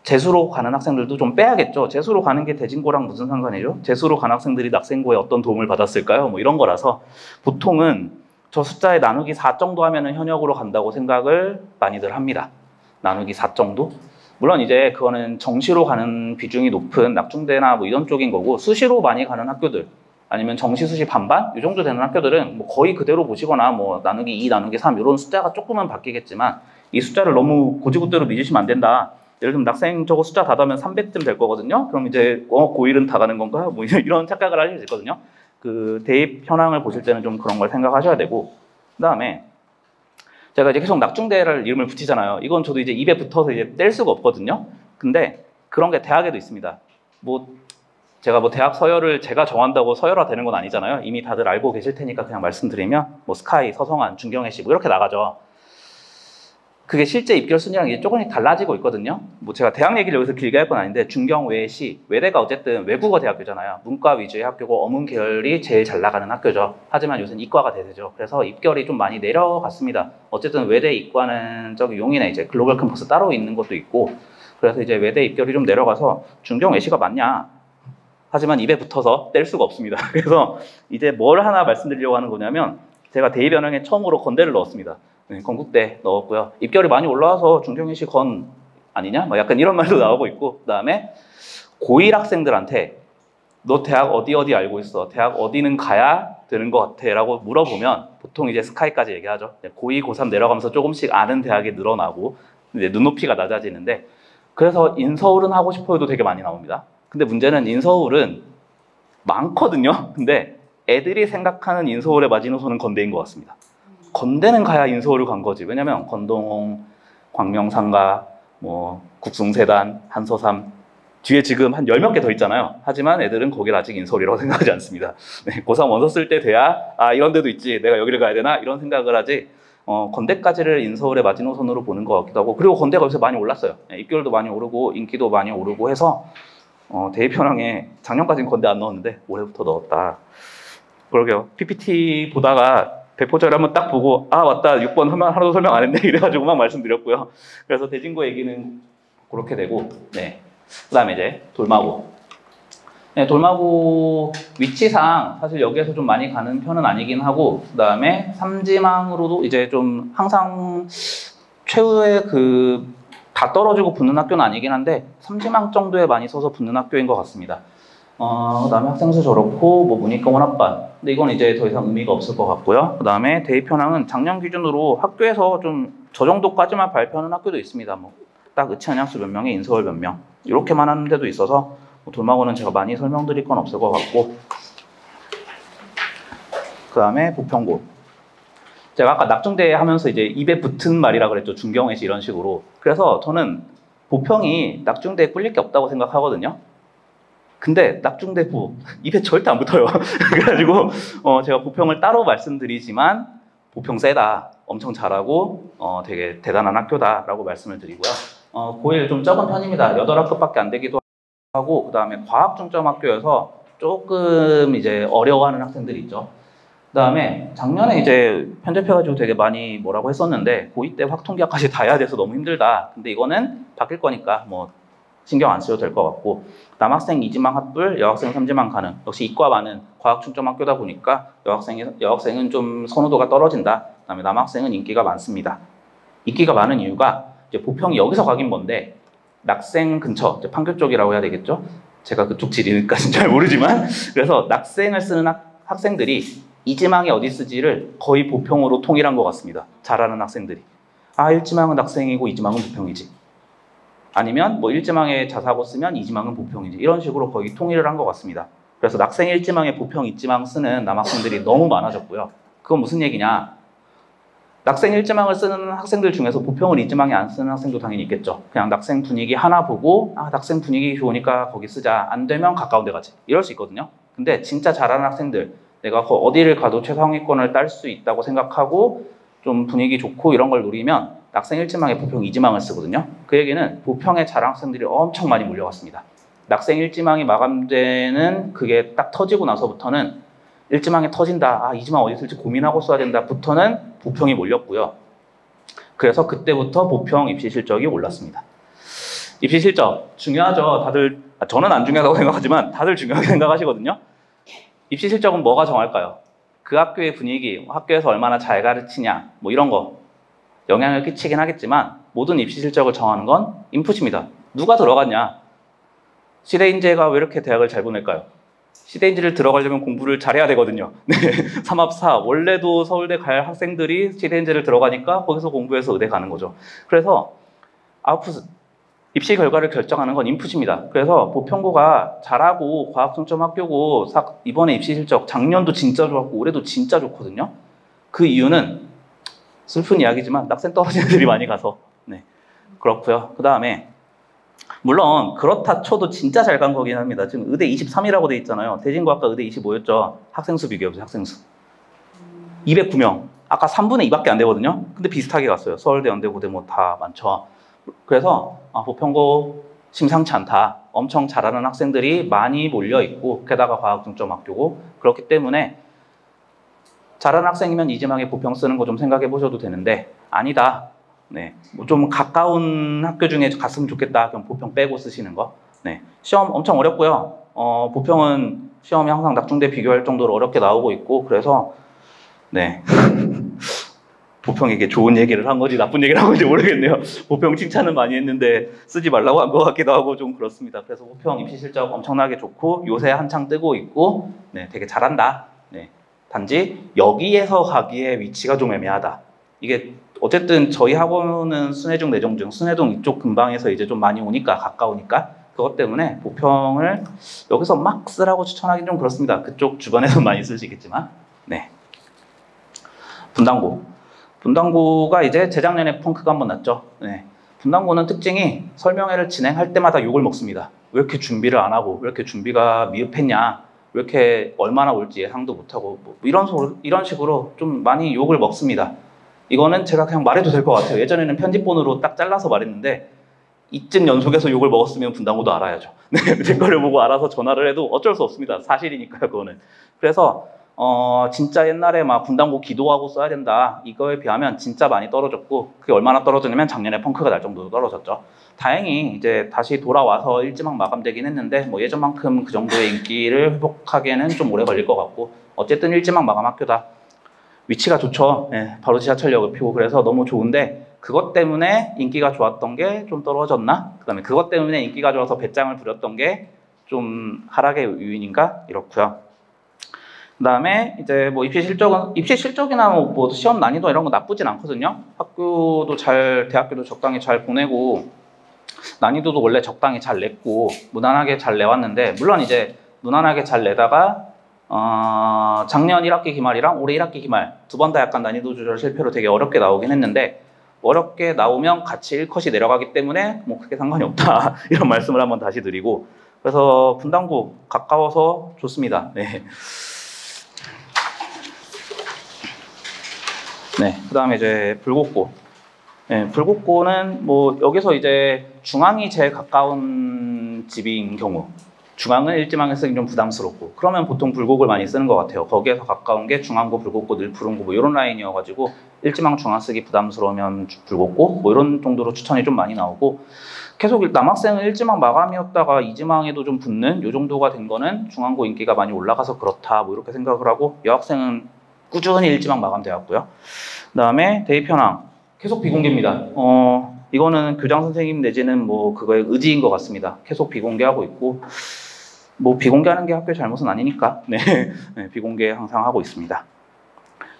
재수로 가는 학생들도 좀 빼야겠죠. 재수로 가는 게 대진고랑 무슨 상관이죠? 재수로 간 학생들이 낙생고에 어떤 도움을 받았을까요? 뭐 이런 거라서 보통은 저 숫자에 나누기 4 정도 하면은 현역으로 간다고 생각을 많이들 합니다. 나누기 4 정도? 물론 이제 그거는 정시로 가는 비중이 높은 낙중대나 뭐 이런 쪽인 거고, 수시로 많이 가는 학교들 아니면 정시 수시 반반 이 정도 되는 학교들은 뭐 거의 그대로 보시거나 뭐 나누기 2, 나누기 3 이런 숫자가 조금은 바뀌겠지만 이 숫자를 너무 고지고대로 믿으시면 안 된다. 예를 들면 낙생 저거 숫자 다 더하면 300쯤 될 거거든요. 그럼 이제 고1은 다 가는 건가? 뭐 이런 착각을 하실 수 있거든요. 그 대입 현황을 보실 때는 좀 그런 걸 생각하셔야 되고, 그 다음에 제가 이제 계속 낙중대를 이름을 붙이잖아요. 이건 저도 이제 입에 붙어서 이제 뗄 수가 없거든요. 근데 그런 게 대학에도 있습니다. 제가 대학 서열을 제가 정한다고 서열화 되는 건 아니잖아요. 이미 다들 알고 계실 테니까 그냥 말씀드리면 스카이, 서성한, 중경외시 이렇게 나가죠. 그게 실제 입결 순위랑 이제 조금씩 달라지고 있거든요. 제가 대학 얘기를 여기서 길게 할 건 아닌데 중경외시, 외대가 어쨌든 외국어 대학교잖아요. 문과 위주의 학교고 어문 계열이 제일 잘 나가는 학교죠. 하지만 요새는 이과가 대세죠. 그래서 입결이 좀 많이 내려갔습니다. 어쨌든 외대 이과는 저기 용인에 이제 글로벌 캠퍼스 따로 있는 것도 있고, 그래서 이제 외대 입결이 좀 내려가서 중경외시가 맞냐? 하지만 입에 붙어서 뗄 수가 없습니다. 그래서 이제 뭘 하나 말씀드리려고 하는 거냐면, 제가 대입 현황에 처음으로 건대를 넣었습니다. 네, 건국대 넣었고요. 입결이 많이 올라와서 중경외시 건 아니냐? 약간 이런 말도 나오고 있고, 그 다음에 고1 학생들한테 너 대학 어디 알고 있어? 대학 어디는 가야 되는 것 같아? 라고 물어보면 보통 이제 스카이까지 얘기하죠. 고2, 고3 내려가면서 조금씩 아는 대학이 늘어나고 이제 눈높이가 낮아지는데, 그래서 인서울은 하고 싶어도 되게 많이 나옵니다. 근데 문제는 인서울은 많거든요. 근데 애들이 생각하는 인서울의 마지노선은 건대인 것 같습니다. 건대는 가야 인서울을 간 거지. 왜냐면 건동홍, 광명상가, 국숭세단, 한서삼 뒤에 지금 한 10몇 개 더 있잖아요. 하지만 애들은 거길 아직 인서울이라고 생각하지 않습니다. 네, 고3 원서 쓸 때 돼야 이런 데도 있지, 내가 여기를 가야 되나? 이런 생각을 하지. 건대까지를 인서울의 마지노선으로 보는 것 같기도 하고, 그리고 건대가 요새 많이 올랐어요. 입결도 많이 오르고 인기도 많이 오르고 해서 대입현황에 작년까지는 건대 안 넣었는데 올해부터 넣었다. 그러게요. PPT 보다가 배포자를 한번 딱 보고 아 맞다 6번 하나도 설명 안 했네 이래가지고 막 말씀드렸고요. 그래서 대진고 얘기는 그렇게 되고, 네. 그 다음에 이제 돌마고. 네, 돌마고 위치상 사실 여기에서 좀 많이 가는 편은 아니긴 하고, 그 다음에 삼지망으로도 이제 좀 항상 최후의 다 떨어지고 붙는 학교는 아니긴 한데 삼지망 정도에 많이 써서 붙는 학교인 것 같습니다. 그 다음에 학생수 저렇고 뭐 문이과 원합반, 근데 이건 이제 더 이상 의미가 없을 것 같고요. 그 다음에 대입 현황은 작년 기준으로 학교에서 좀 저 정도까지만 발표하는 학교도 있습니다. 뭐 딱 의치한양수 몇 명에 인서울 몇 명 이렇게만 하는 데도 있어서 돌마고는 제가 많이 설명드릴 건 없을 것 같고, 그 다음에 부평고. 제가 아까 낙중대 하면서 이제 입에 붙은 말이라 그랬죠. 중경외시 이런 식으로. 그래서 저는 보평이 낙중대에 꿀릴 게 없다고 생각하거든요. 근데 낙중대부 입에 절대 안 붙어요. 그래가지고 제가 보평을 따로 말씀드리지만 보평 세다, 엄청 잘하고 되게 대단한 학교다라고 말씀을 드리고요. 고1 좀 적은 편입니다. 8학급밖에 안 되기도 하고, 그 다음에 과학 중점 학교여서 조금 이제 어려워하는 학생들이 있죠. 그 다음에 작년에 이제 편집해가지고 되게 많이 뭐라고 했었는데 고2 때 확통계학까지 다 해야 돼서 너무 힘들다. 근데 이거는 바뀔 거니까 뭐 신경 안 써도 될 것 같고, 남학생 2지망 합불, 여학생 3지망 가능. 역시 이과 많은 과학 중점 학교다 보니까 여학생은 좀 선호도가 떨어진다. 그다음에 남학생은 인기가 많습니다. 인기가 많은 이유가 이제 보평이 여기서 가긴 뭔데 낙생 근처, 이제 판교 쪽이라고 해야 되겠죠? 제가 그쪽 지리까지는 잘 모르지만, 그래서 낙생을 쓰는 학생들이 2지망이 어디 쓰지를 거의 보평으로 통일한 것 같습니다. 잘하는 학생들이. 아, 1지망은 낙생이고 2지망은 보평이지. 아니면 뭐 1지망에 자사고 쓰면 2지망은 보평이지. 이런 식으로 거의 통일을 한 것 같습니다. 그래서 낙생 1지망에 보평 2지망 쓰는 남학생들이 너무 많아졌고요. 그건 무슨 얘기냐? 낙생 1지망을 쓰는 학생들 중에서 보평을 2지망에 안 쓰는 학생도 당연히 있겠죠. 그냥 낙생 분위기 하나 보고 아 낙생 분위기 좋으니까 거기 쓰자. 안 되면 가까운 데 가지. 이럴 수 있거든요. 근데 진짜 잘하는 학생들, 내가 어디를 가도 최상위권을 딸 수 있다고 생각하고 좀 분위기 좋고 이런 걸 노리면 낙생 1지망에 보평 2지망을 쓰거든요. 그 얘기는 보평에 잘한 학생들이 엄청 많이 몰려갔습니다. 낙생 1지망이 마감되는 그게 딱 터지고 나서부터는 1지망에 터진다. 아 2지망 어디 쓸지 고민하고 써야 된다. 부터는 보평이 몰렸고요. 그래서 그때부터 보평 입시 실적이 올랐습니다. 입시 실적 중요하죠. 다들 저는 안 중요하다고 생각하지만 다들 중요하게 생각하시거든요. 입시 실적은 뭐가 정할까요? 그 학교의 분위기, 학교에서 얼마나 잘 가르치냐 뭐 이런 거 영향을 끼치긴 하겠지만 모든 입시 실적을 정하는 건 인풋입니다. 누가 들어갔냐? 시대인재가 왜 이렇게 대학을 잘 보낼까요? 시대인재를 들어가려면 공부를 잘해야 되거든요. 네, 3합4 원래도 서울대 갈 학생들이 시대인재를 들어가니까 거기서 공부해서 의대 가는 거죠. 그래서 아웃풋, 입시 결과를 결정하는 건 인풋입니다. 그래서 보평고가 잘하고 과학중점 학교고 이번에 입시 실적 작년도 진짜 좋았고 올해도 진짜 좋거든요. 그 이유는 슬픈 이야기지만 낙생 떨어지는 애들이 많이 가서. 네, 그렇고요. 그 다음에 물론 그렇다 쳐도 진짜 잘 간 거긴 합니다. 지금 의대 23이라고 돼 있잖아요. 대진고학과 의대 25였죠. 학생수 비교해보세요. 학생수 209명. 아까 3분의 2밖에 안 되거든요. 근데 비슷하게 갔어요. 서울대, 연대, 고대 뭐 다 많죠. 그래서 보평고 심상치 않다. 엄청 잘하는 학생들이 많이 몰려있고 게다가 과학중점 학교고 그렇기 때문에 잘하는 학생이면 2지망에 보평 쓰는 거 좀 생각해 보셔도 되는데 아니다. 네, 뭐 좀 가까운 학교 중에 갔으면 좋겠다. 그럼 보평 빼고 쓰시는 거. 네, 시험 엄청 어렵고요. 보평은 시험이 항상 낙중대 비교할 정도로 어렵게 나오고 있고 그래서 네. 보평에게 좋은 얘기를 한 건지 나쁜 얘기를 한 건지 모르겠네요. 보평 칭찬은 많이 했는데 쓰지 말라고 한 것 같기도 하고 좀 그렇습니다. 그래서 보평 입시 실적 엄청나게 좋고 요새 한창 뜨고 있고 네, 되게 잘한다. 네, 단지 여기에서 가기에 위치가 좀 애매하다. 이게 어쨌든 저희 학원은 순회중, 내정중, 순회동 이쪽 근방에서 이제 좀 많이 오니까 가까우니까 그것 때문에 보평을 여기서 막 쓰라고 추천하기는 좀 그렇습니다. 그쪽 주변에서 많이 쓰시겠지만 네. 분당고가 이제 재작년에 펑크가 한번 났죠. 네. 분당고는 특징이 설명회를 진행할 때마다 욕을 먹습니다. 왜 이렇게 준비를 안 하고 왜 이렇게 준비가 미흡했냐 왜 이렇게 얼마나 올지 예상도 못하고 뭐 이런 식으로 좀 많이 욕을 먹습니다. 이거는 제가 그냥 말해도 될 것 같아요. 예전에는 편집본으로 딱 잘라서 말했는데 이쯤 연속해서 욕을 먹었으면 분당고도 알아야죠. 네, 제 거를 보고 알아서 전화를 해도 어쩔 수 없습니다. 사실이니까요, 그거는. 그래서 진짜 옛날에 막 분당고 기도하고 써야 된다 이거에 비하면 진짜 많이 떨어졌고, 그게 얼마나 떨어졌냐면 작년에 펑크가 날 정도로 떨어졌죠. 다행히 이제 다시 돌아와서 일지망 마감되긴 했는데 뭐 예전만큼 그 정도의 인기를 회복하기에는 좀 오래 걸릴 것 같고, 어쨌든 일지망 마감 학교다. 위치가 좋죠. 네, 바로 지하철역 옆이고 그래서 너무 좋은데, 그것 때문에 인기가 좋았던 게 좀 떨어졌나? 그 다음에 그것 때문에 인기가 좋아서 배짱을 부렸던 게 좀 하락의 요인인가? 이렇고요. 그 다음에 이제 뭐 입시 실적이나 뭐 시험 난이도 이런 거 나쁘진 않거든요. 학교도 대학교도 적당히 잘 보내고, 난이도도 원래 적당히 잘 냈고, 무난하게 잘 내왔는데, 물론 이제 무난하게 잘 내다가 작년 1학기 기말이랑 올해 1학기 기말 두 번 다 약간 난이도 조절 실패로 되게 어렵게 나오긴 했는데, 어렵게 나오면 같이 1컷이 내려가기 때문에 뭐 크게 상관이 없다 이런 말씀을 한번 다시 드리고, 그래서 분당고 가까워서 좋습니다. 네. 네, 그 다음에 이제 불곡고. 네, 불곡고는 뭐 여기서 이제 중앙이 제일 가까운 집인 경우, 중앙은 일지망에 쓰기 좀 부담스럽고, 그러면 보통 불곡을 많이 쓰는 것 같아요. 거기에서 가까운 게 중앙고, 불곡고, 늘푸른고 뭐 이런 라인이어가지고 일지망 중앙 쓰기 부담스러우면 불곡고 뭐 이런 정도로 추천이 좀 많이 나오고, 계속 남학생은 일지망 마감이었다가 이지망에도 좀 붙는 요 정도가 된 거는 중앙고 인기가 많이 올라가서 그렇다 뭐 이렇게 생각을 하고, 여학생은 꾸준히 일지망 마감되었고요. 그 다음에 대입현황 계속 비공개입니다. 이거는 교장 선생님 내지는 뭐 그거의 의지인 것 같습니다. 계속 비공개하고 있고, 뭐 비공개하는 게 학교의 잘못은 아니니까 네, 네, 비공개 항상 하고 있습니다.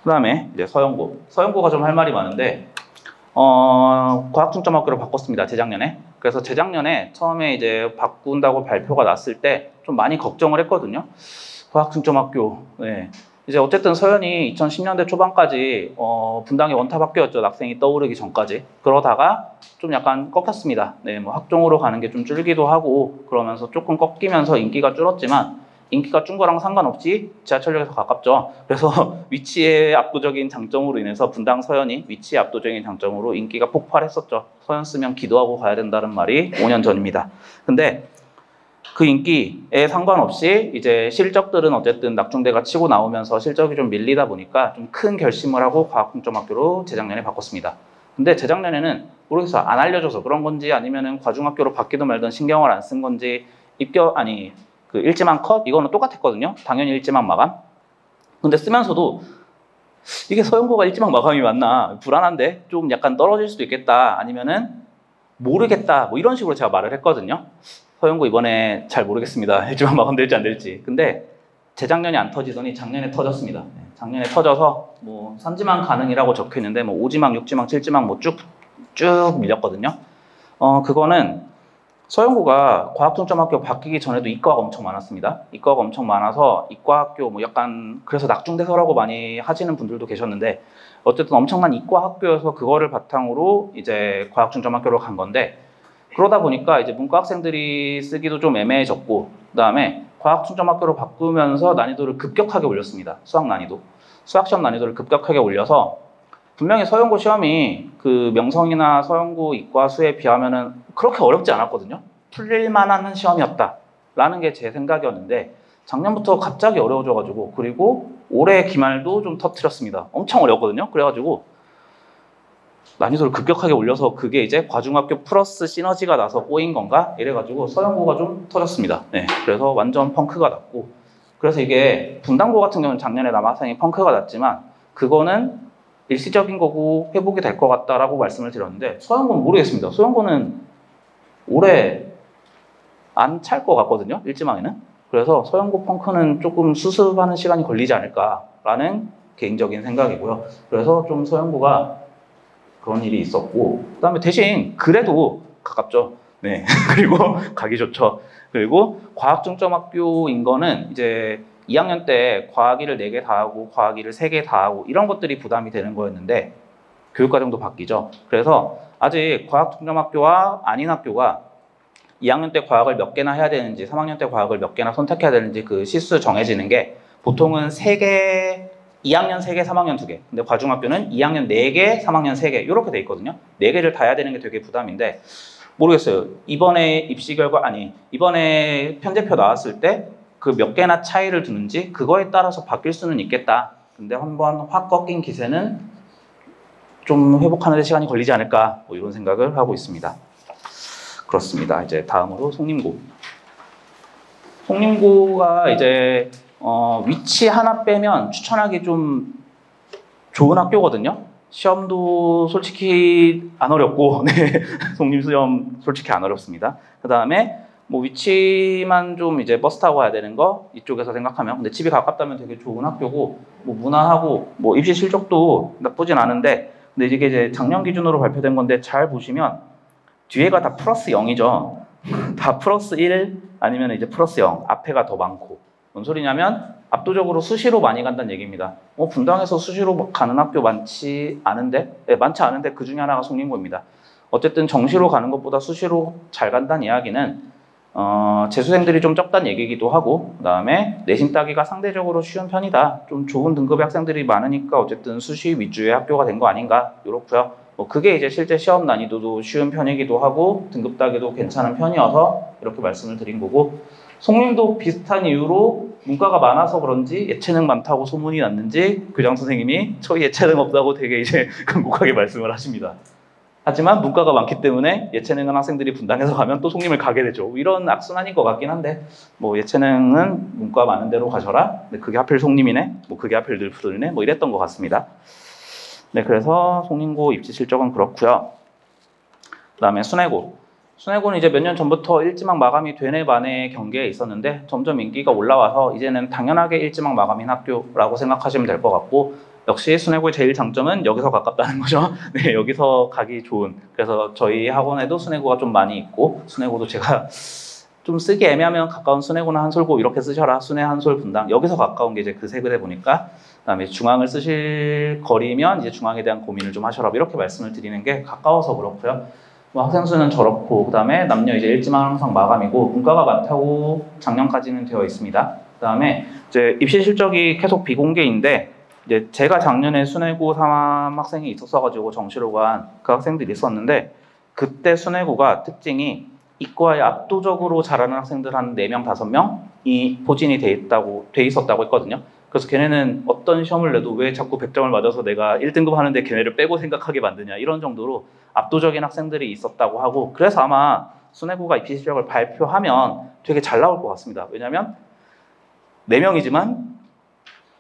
그 다음에 이제 서영고가 좀 할 말이 많은데, 과학중점학교로 바꿨습니다. 재작년에. 그래서 재작년에 처음에 이제 바꾼다고 발표가 났을 때 좀 많이 걱정을 했거든요. 과학중점학교. 네. 이제 어쨌든 서현이 2010년대 초반까지 분당의 원탑 학교였죠. 학생이 떠오르기 전까지. 그러다가 좀 약간 꺾였습니다. 네, 뭐 학종으로 가는 게 좀 줄기도 하고 그러면서 조금 꺾이면서 인기가 줄었지만, 인기가 준 거랑 상관없이 지하철역에서 가깝죠. 그래서 위치의 압도적인 장점으로 인해서 분당 서현이 위치의 압도적인 장점으로 인기가 폭발했었죠. 서현 쓰면 기도하고 가야 된다는 말이 5년 전입니다. 근데 그 인기에 상관없이 이제 실적들은 어쨌든 낙중대가 치고 나오면서 실적이 좀 밀리다 보니까 좀 큰 결심을 하고 과학중점학교로 재작년에 바꿨습니다. 근데 재작년에는 모르겠어요. 안 알려줘서 그런 건지 아니면은 과중학교로 바뀌든 말든 신경을 안 쓴 건지, 그 일지망 컷 이거는 똑같았거든요. 당연히 일지망 마감. 근데 쓰면서도 이게 서영고가 일지망 마감이 맞나, 불안한데 좀 약간 떨어질 수도 있겠다, 아니면은 모르겠다 뭐 이런 식으로 제가 말을 했거든요. 서영고 이번에 잘 모르겠습니다. 일지망 마감될지 안 될지. 근데 재작년에 안 터지더니 작년에 터졌습니다. 작년에 터져서 뭐 3지망 가능이라고 적혀 있는데 뭐 5지망, 6지망, 7지망 뭐 쭉 밀렸거든요. 그거는 서영고가 과학중점학교 바뀌기 전에도 이과가 엄청 많았습니다. 이과가 엄청 많아서 이과학교 뭐 약간 그래서 낙중대서라고 많이 하시는 분들도 계셨는데, 어쨌든 엄청난 이과학교여서 그거를 바탕으로 이제 과학중점학교로 간 건데, 그러다 보니까 이제 문과 학생들이 쓰기도 좀 애매해졌고, 그 다음에 과학중점학교로 바꾸면서 난이도를 급격하게 올렸습니다. 수학 난이도. 수학시험 난이도를 급격하게 올려서 분명히 서영고 시험이 그 명성이나 서영고 이과 수에 비하면은 그렇게 어렵지 않았거든요. 풀릴만한 시험이었다라는 게 제 생각이었는데, 작년부터 갑자기 어려워져가지고, 그리고 올해 기말도 좀 터뜨렸습니다. 엄청 어려웠거든요. 그래가지고 난이도를 급격하게 올려서 그게 이제 과중학교 플러스 시너지가 나서 꼬인 건가? 이래가지고 서영고가 좀 터졌습니다. 네, 그래서 완전 펑크가 났고, 그래서 이게 분당고 같은 경우는 작년에 남학생이 펑크가 났지만 그거는 일시적인 거고 회복이 될 것 같다라고 말씀을 드렸는데, 서영고는 모르겠습니다. 서영고는 올해 안 찰 것 같거든요. 일지망에는. 그래서 서영고 펑크는 조금 수습하는 시간이 걸리지 않을까라는 개인적인 생각이고요. 그래서 좀 서영고가 그런 일이 있었고, 그 다음에 대신 그래도 가깝죠. 네. 그리고 가기 좋죠. 그리고 과학중점학교인 거는 이제 2학년 때 과학일을 4개 다 하고 과학일을 3개 다 하고 이런 것들이 부담이 되는 거였는데, 교육과정도 바뀌죠. 그래서 아직 과학중점학교와 아닌 학교가 2학년 때 과학을 몇 개나 해야 되는지, 3학년 때 과학을 몇 개나 선택해야 되는지 그 시수 정해지는 게 보통은 3개 2학년 3개, 3학년 2개. 근데 과중학교는 2학년 4개, 3학년 3개 이렇게 돼 있거든요. 4개를 다 해야 되는 게 되게 부담인데 모르겠어요. 이번에 입시 결과 이번에 편제표 나왔을 때 그 몇 개나 차이를 두는지 그거에 따라서 바뀔 수는 있겠다. 근데 한번 확 꺾인 기세는 좀 회복하는 데 시간이 걸리지 않을까 뭐 이런 생각을 하고 있습니다. 그렇습니다. 이제 다음으로 송림고. 송림고가 이제 위치 하나 빼면 추천하기 좀 좋은 학교거든요. 시험도 솔직히 안 어렵고, 네. 송림수험 솔직히 안 어렵습니다. 그 다음에 뭐 위치만 좀 이제 버스 타고 가야 되는 거 이쪽에서 생각하면, 근데 집이 가깝다면 되게 좋은 학교고, 뭐 무난하고, 뭐 입시 실적도 나쁘진 않은데, 근데 이게 이제 작년 기준으로 발표된 건데 잘 보시면 뒤에가 다 플러스 0이죠. 다 플러스 1 아니면 이제 플러스 0, 앞에가 더 많고. 뭔 소리냐면 압도적으로 수시로 많이 간다는 얘기입니다. 분당에서 수시로 가는 학교 많지 않은데 그 중에 하나가 송림고입니다. 어쨌든 정시로 가는 것보다 수시로 잘 간다는 이야기는 재수생들이 좀 적다는 얘기이기도 하고, 그 다음에 내신 따기가 상대적으로 쉬운 편이다. 좀 좋은 등급의 학생들이 많으니까 어쨌든 수시 위주의 학교가 된 거 아닌가, 이렇고요. 뭐 그게 이제 실제 시험 난이도도 쉬운 편이기도 하고 등급 따기도 괜찮은 편이어서 이렇게 말씀을 드린 거고, 송림도 비슷한 이유로 문과가 많아서 그런지 예체능 많다고 소문이 났는지 교장 선생님이 저희 예체능 없다고 되게 이제 강곡하게 말씀을 하십니다. 하지만 문과가 많기 때문에 예체능은 학생들이 분당에서 가면 또 송림을 가게 되죠. 이런 악순환인 것 같긴 한데, 뭐 예체능은 문과 많은 데로 가셔라. 근데 그게 하필 송림이네. 뭐 그게 하필 늘푸들이네. 뭐 이랬던 것 같습니다. 네, 그래서 송림고 입시 실적은 그렇고요. 그다음에 순회고. 순회고는 이제 몇 년 전부터 일지망 마감이 되네 마네 경계에 있었는데 점점 인기가 올라와서 이제는 당연하게 일지망 마감인 학교라고 생각하시면 될 것 같고, 역시 순회고의 제일 장점은 여기서 가깝다는 거죠. 네, 여기서 가기 좋은. 그래서 저희 학원에도 순회고가 좀 많이 있고, 순회고도 제가 좀 쓰기 애매하면 가까운 순회고나 한솔고 이렇게 쓰셔라. 순회, 한솔, 분당. 여기서 가까운 게 이제 그 세 군데 보니까, 그다음에 중앙을 쓰실 거리면 이제 중앙에 대한 고민을 좀 하셔라. 이렇게 말씀을 드리는 게 가까워서 그렇고요. 뭐 학생 수는 저렇고, 그다음에 남녀 이제 일지망 항상 마감이고, 문과가 많다고 작년까지는 되어 있습니다. 그다음에 이제 입시 실적이 계속 비공개인데, 이제 제가 작년에 순회고 3 학생이 있었어가지고 정시로 간 그 학생들이 있었는데, 그때 순회고가 특징이 이과에 압도적으로 잘하는 학생들 한 4명, 5명이 포진이 돼 있었다고 했거든요. 그래서 걔네는 어떤 시험을 내도 왜 자꾸 100점을 맞아서 내가 1등급 하는데 걔네를 빼고 생각하게 만드냐, 이런 정도로 압도적인 학생들이 있었다고 하고, 그래서 아마 순회고가 입시 실적을 발표하면 되게 잘 나올 것 같습니다. 왜냐하면 4명이지만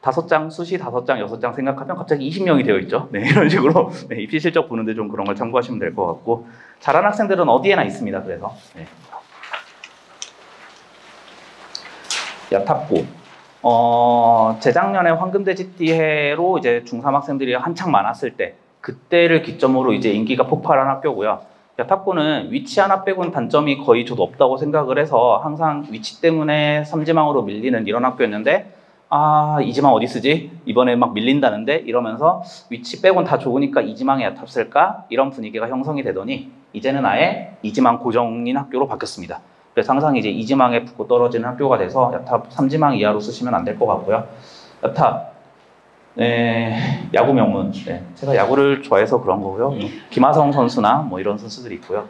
5장, 수시 5장, 6장 생각하면 갑자기 20명이 되어 있죠. 네, 이런 식으로 네, 입시 실적 보는데 좀 그런 걸 참고하시면 될 것 같고, 잘하는 학생들은 어디에나 있습니다. 그래서 네. 야탑고. 재작년에 황금돼지띠해로 이제 중3 학생들이 한창 많았을 때, 그때를 기점으로 이제 인기가 폭발한 학교고요. 야탑고는 위치 하나 빼고는 단점이 거의 저도 없다고 생각을 해서 항상 위치 때문에 삼지망으로 밀리는 이런 학교였는데, 이지망 어디 쓰지? 이번에 막 밀린다는데? 이러면서 위치 빼곤 다 좋으니까 이지망에 야탑 쓸까? 이런 분위기가 형성이 되더니 이제는 아예 이지망 고정인 학교로 바뀌었습니다. 그래서 항상 이제 이지망에 붙고 떨어지는 학교가 돼서 야탑 3지망 이하로 쓰시면 안 될 것 같고요. 야탑, 네, 야구 명문. 네, 제가 야구를 좋아해서 그런 거고요. 김하성 선수나 뭐 이런 선수들이 있고요.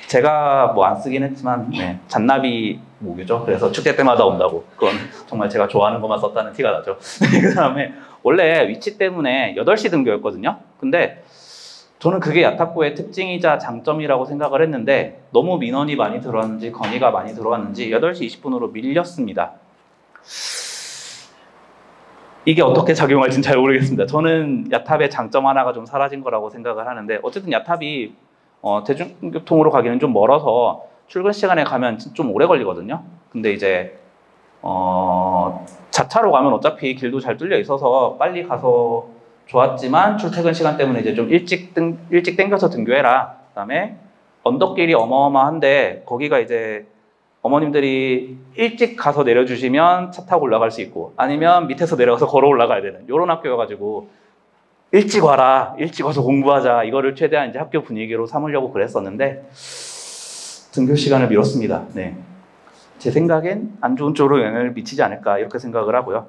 제가 뭐 안 쓰긴 했지만 네, 잔나비 모교죠. 그래서 축제 때마다 온다고. 그건 정말 제가 좋아하는 것만 썼다는 티가 나죠. 그 다음에 원래 위치 때문에 8시 등교였거든요. 근데 저는 그게 야탑고의 특징이자 장점이라고 생각을 했는데, 너무 민원이 많이 들어왔는지 건의가 많이 들어왔는지 8시 20분으로 밀렸습니다. 이게 어떻게 작용할지는 잘 모르겠습니다. 저는 야탑의 장점 하나가 좀 사라진 거라고 생각을 하는데, 어쨌든 야탑이 대중교통으로 가기는 좀 멀어서 출근 시간에 가면 좀 오래 걸리거든요. 근데 이제 자차로 가면 어차피 길도 잘 뚫려 있어서 빨리 가서 좋았지만, 출퇴근 시간 때문에 이제 좀 일찍 땡겨서 등교해라. 그다음에 언덕길이 어마어마한데 거기가 이제 어머님들이 일찍 가서 내려주시면 차 타고 올라갈 수 있고, 아니면 밑에서 내려가서 걸어 올라가야 되는 이런 학교여가지고 일찍 와라, 일찍 와서 공부하자, 이거를 최대한 이제 학교 분위기로 삼으려고 그랬었는데 등교 시간을 미뤘습니다. 네, 제 생각엔 안 좋은 쪽으로 영향을 미치지 않을까 이렇게 생각을 하고요.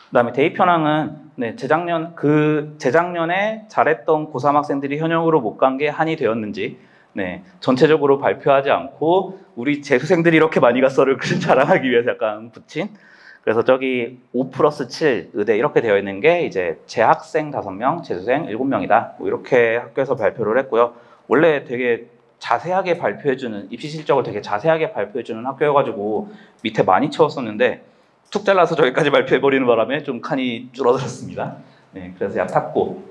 그다음에 대입 현황은 네, 재작년에 잘했던 고3 학생들이 현역으로 못 간 게 한이 되었는지 네, 전체적으로 발표하지 않고 우리 재수생들이 이렇게 많이 갔어를 자랑하기 위해서 약간 붙인 그래서 저기 5+7 의대 이렇게 되어 있는 게 이제 재학생 5명, 재수생 7명이다. 뭐 이렇게 학교에서 발표를 했고요. 원래 되게 자세하게 발표해주는 입시 실적을 되게 자세하게 발표해주는 학교여가지고 밑에 많이 채웠었는데 툭 잘라서 저기까지 발표해버리는 바람에 좀 칸이 줄어들었습니다. 네, 그래서 얕았고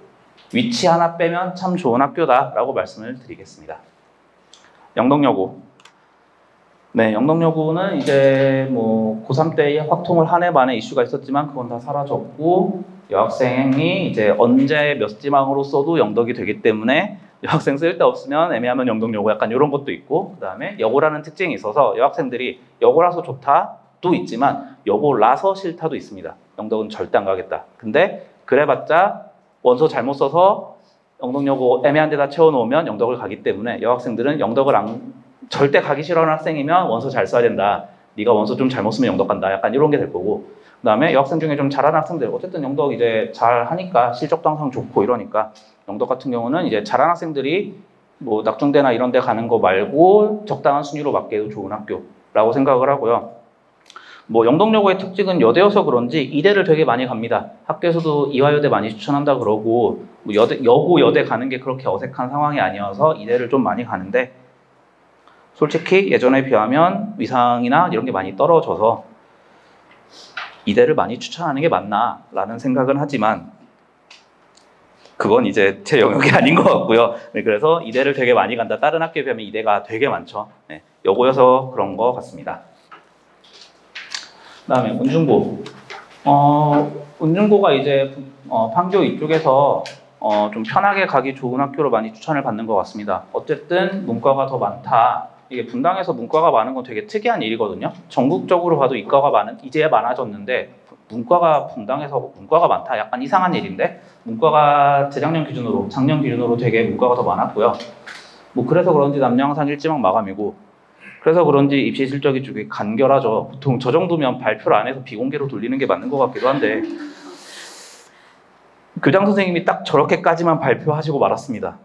위치 하나 빼면 참 좋은 학교다라고 말씀을 드리겠습니다. 영덕여고. 네, 영덕여고는 이제 뭐 고3 때 확통을 한 해 만에 이슈가 있었지만 그건 다 사라졌고 여학생이 이제 언제 몇 지망으로 써도 영덕이 되기 때문에 여학생 쓸 데 없으면 애매하면 영덕여고 약간 이런 것도 있고 그 다음에 여고라는 특징이 있어서 여학생들이 여고라서 좋다도 있지만 여고라서 싫다도 있습니다. 영덕은 절대 안 가겠다. 근데 그래봤자 원서 잘못 써서 영덕여고 애매한 데다 채워놓으면 영덕을 가기 때문에 여학생들은 영덕을 절대 가기 싫어하는 학생이면 원서 잘 써야 된다. 네가 원서 좀 잘못 쓰면 영덕 간다. 약간 이런 게 될 거고 그 다음에 여학생 중에 좀 잘하는 학생들 어쨌든 영덕 이제 잘 하니까 실적도 항상 좋고 이러니까 영덕 같은 경우는 이제 잘하는 학생들이 뭐 낙중대나 이런 데 가는 거 말고 적당한 순위로 맞게도 좋은 학교라고 생각을 하고요. 뭐 영덕여고의 특징은 여대여서 그런지 이대를 되게 많이 갑니다. 학교에서도 이화여대 많이 추천한다 그러고 뭐 여고 여대 가는 게 그렇게 어색한 상황이 아니어서 이대를 좀 많이 가는데 솔직히 예전에 비하면 위상이나 이런 게 많이 떨어져서 이대를 많이 추천하는 게 맞나 라는 생각은 하지만 그건 이제 제 영역이 아닌 것 같고요. 네, 그래서 이대를 되게 많이 간다. 다른 학교에 비하면 이대가 되게 많죠. 네, 여고여서 그런 것 같습니다. 그 다음에 운중고. 운중고가 이제 판교 이쪽에서 좀 편하게 가기 좋은 학교로 많이 추천을 받는 것 같습니다. 어쨌든 문과가 더 많다. 이게 분당에서 문과가 많은 건 되게 특이한 일이거든요. 전국적으로 봐도 이과가 이제 많아졌는데 문과가 분당에서 문과가 많다. 약간 이상한 일인데 문과가 재작년 기준으로 작년 기준으로 되게 문과가 더 많았고요. 뭐 그래서 그런지 남녀항상 일지망 마감이고 그래서 그런지 입시 실적이 좀 간결하죠. 보통 저 정도면 발표를 안 해서 비공개로 돌리는 게 맞는 것 같기도 한데 교장 선생님이 딱 저렇게까지만 발표하시고 말았습니다.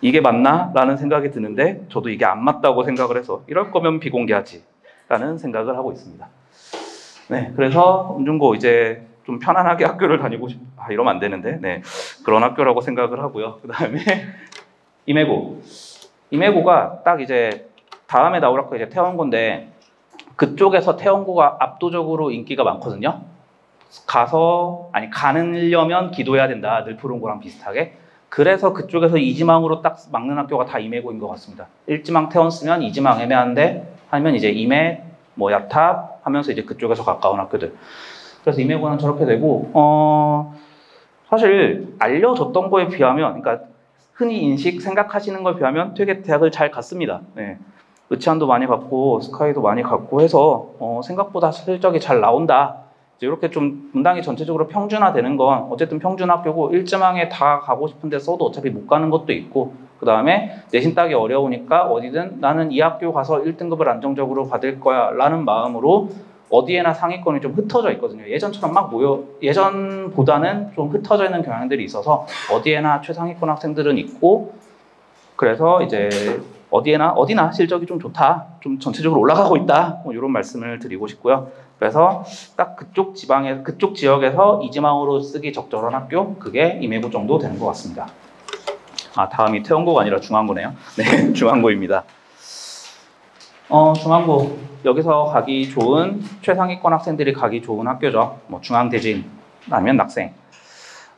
이게 맞나? 라는 생각이 드는데 저도 이게 안 맞다고 생각을 해서 이럴 거면 비공개하지 라는 생각을 하고 있습니다. 네, 그래서 운중고 이제 좀 편안하게 학교를 다니고 이러면 안 되는데 네, 그런 학교라고 생각을 하고요. 그 다음에 임해고가 딱 이제 다음에 나올 학교가 이제 태원고인데 그쪽에서 태원고가 압도적으로 인기가 많거든요. 가려면 기도해야 된다. 늘푸른고랑 비슷하게. 그래서 그쪽에서 이지망으로 딱 막는 학교가 다 임해고인 것 같습니다. 1지망 태원 쓰면 2지망 애매한데 하면 이제 임해, 뭐 야탑 하면서 이제 그쪽에서 가까운 학교들. 그래서 임해고는 저렇게 되고 사실 알려졌던 거에 비하면 그러니까 흔히 생각하시는 거에 비하면 되게 대학을 잘 갔습니다. 네. 의치안도 많이 갔고 스카이도 많이 갔고 해서 생각보다 실적이 잘 나온다. 이렇게 좀 분당이 전체적으로 평준화되는 건 어쨌든 평준 학교고 1지망에 다 가고 싶은데 써도 어차피 못 가는 것도 있고 그 다음에 내신 따기 어려우니까 어디든 나는 이 학교 가서 1등급을 안정적으로 받을 거야 라는 마음으로 어디에나 상위권이 좀 흩어져 있거든요. 예전처럼 예전보다는 좀 흩어져 있는 경향들이 있어서 어디에나 최상위권 학생들은 있고 그래서 이제 어디나 실적이 좀 좋다, 좀 전체적으로 올라가고 있다, 뭐 이런 말씀을 드리고 싶고요. 그래서 딱 그쪽 지역에서 이지망으로 쓰기 적절한 학교, 그게 임해고 정도 되는 것 같습니다. 다음이 태원고가 아니라 중앙고네요. 네, 중앙고입니다. 중앙고 여기서 가기 좋은 최상위권 학생들이 가기 좋은 학교죠. 뭐 중앙대진 아니면 낙생.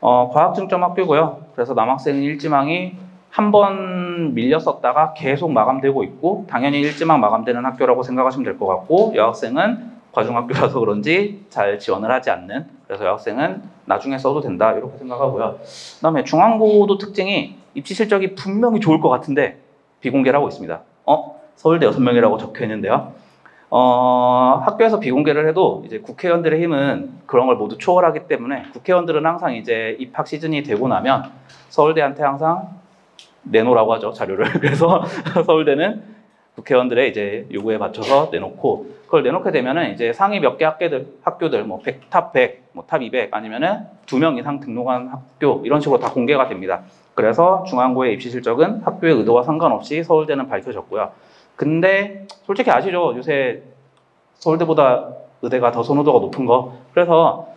과학증점 학교고요. 그래서 남학생 1지망이 한 번 밀렸었다가 계속 마감되고 있고 당연히 1지망 마감되는 학교라고 생각하시면 될 것 같고 여학생은 과중학교라서 그런지 잘 지원을 하지 않는 그래서 여학생은 나중에 써도 된다 이렇게 생각하고요. 그 다음에 중앙고도 특징이 입시 실적이 분명히 좋을 것 같은데 비공개를 하고 있습니다. 서울대 6명이라고 적혀 있는데요. 학교에서 비공개를 해도 이제 국회의원들의 힘은 그런 걸 모두 초월하기 때문에 국회의원들은 항상 이제 입학 시즌이 되고 나면 서울대한테 항상 내놓으라고 하죠, 자료를. 그래서 서울대는 국회의원들의 이제 요구에 맞춰서 내놓고 그걸 내놓게 되면은 이제 상위 몇 개 학교들 뭐 탑 100, 뭐 탑 200 아니면은 2명 이상 등록한 학교 이런 식으로 다 공개가 됩니다. 그래서 중앙고의 입시 실적은 학교의 의도와 상관없이 서울대는 밝혀졌고요. 근데 솔직히 아시죠? 요새 서울대보다 의대가 더 선호도가 높은 거. 그래서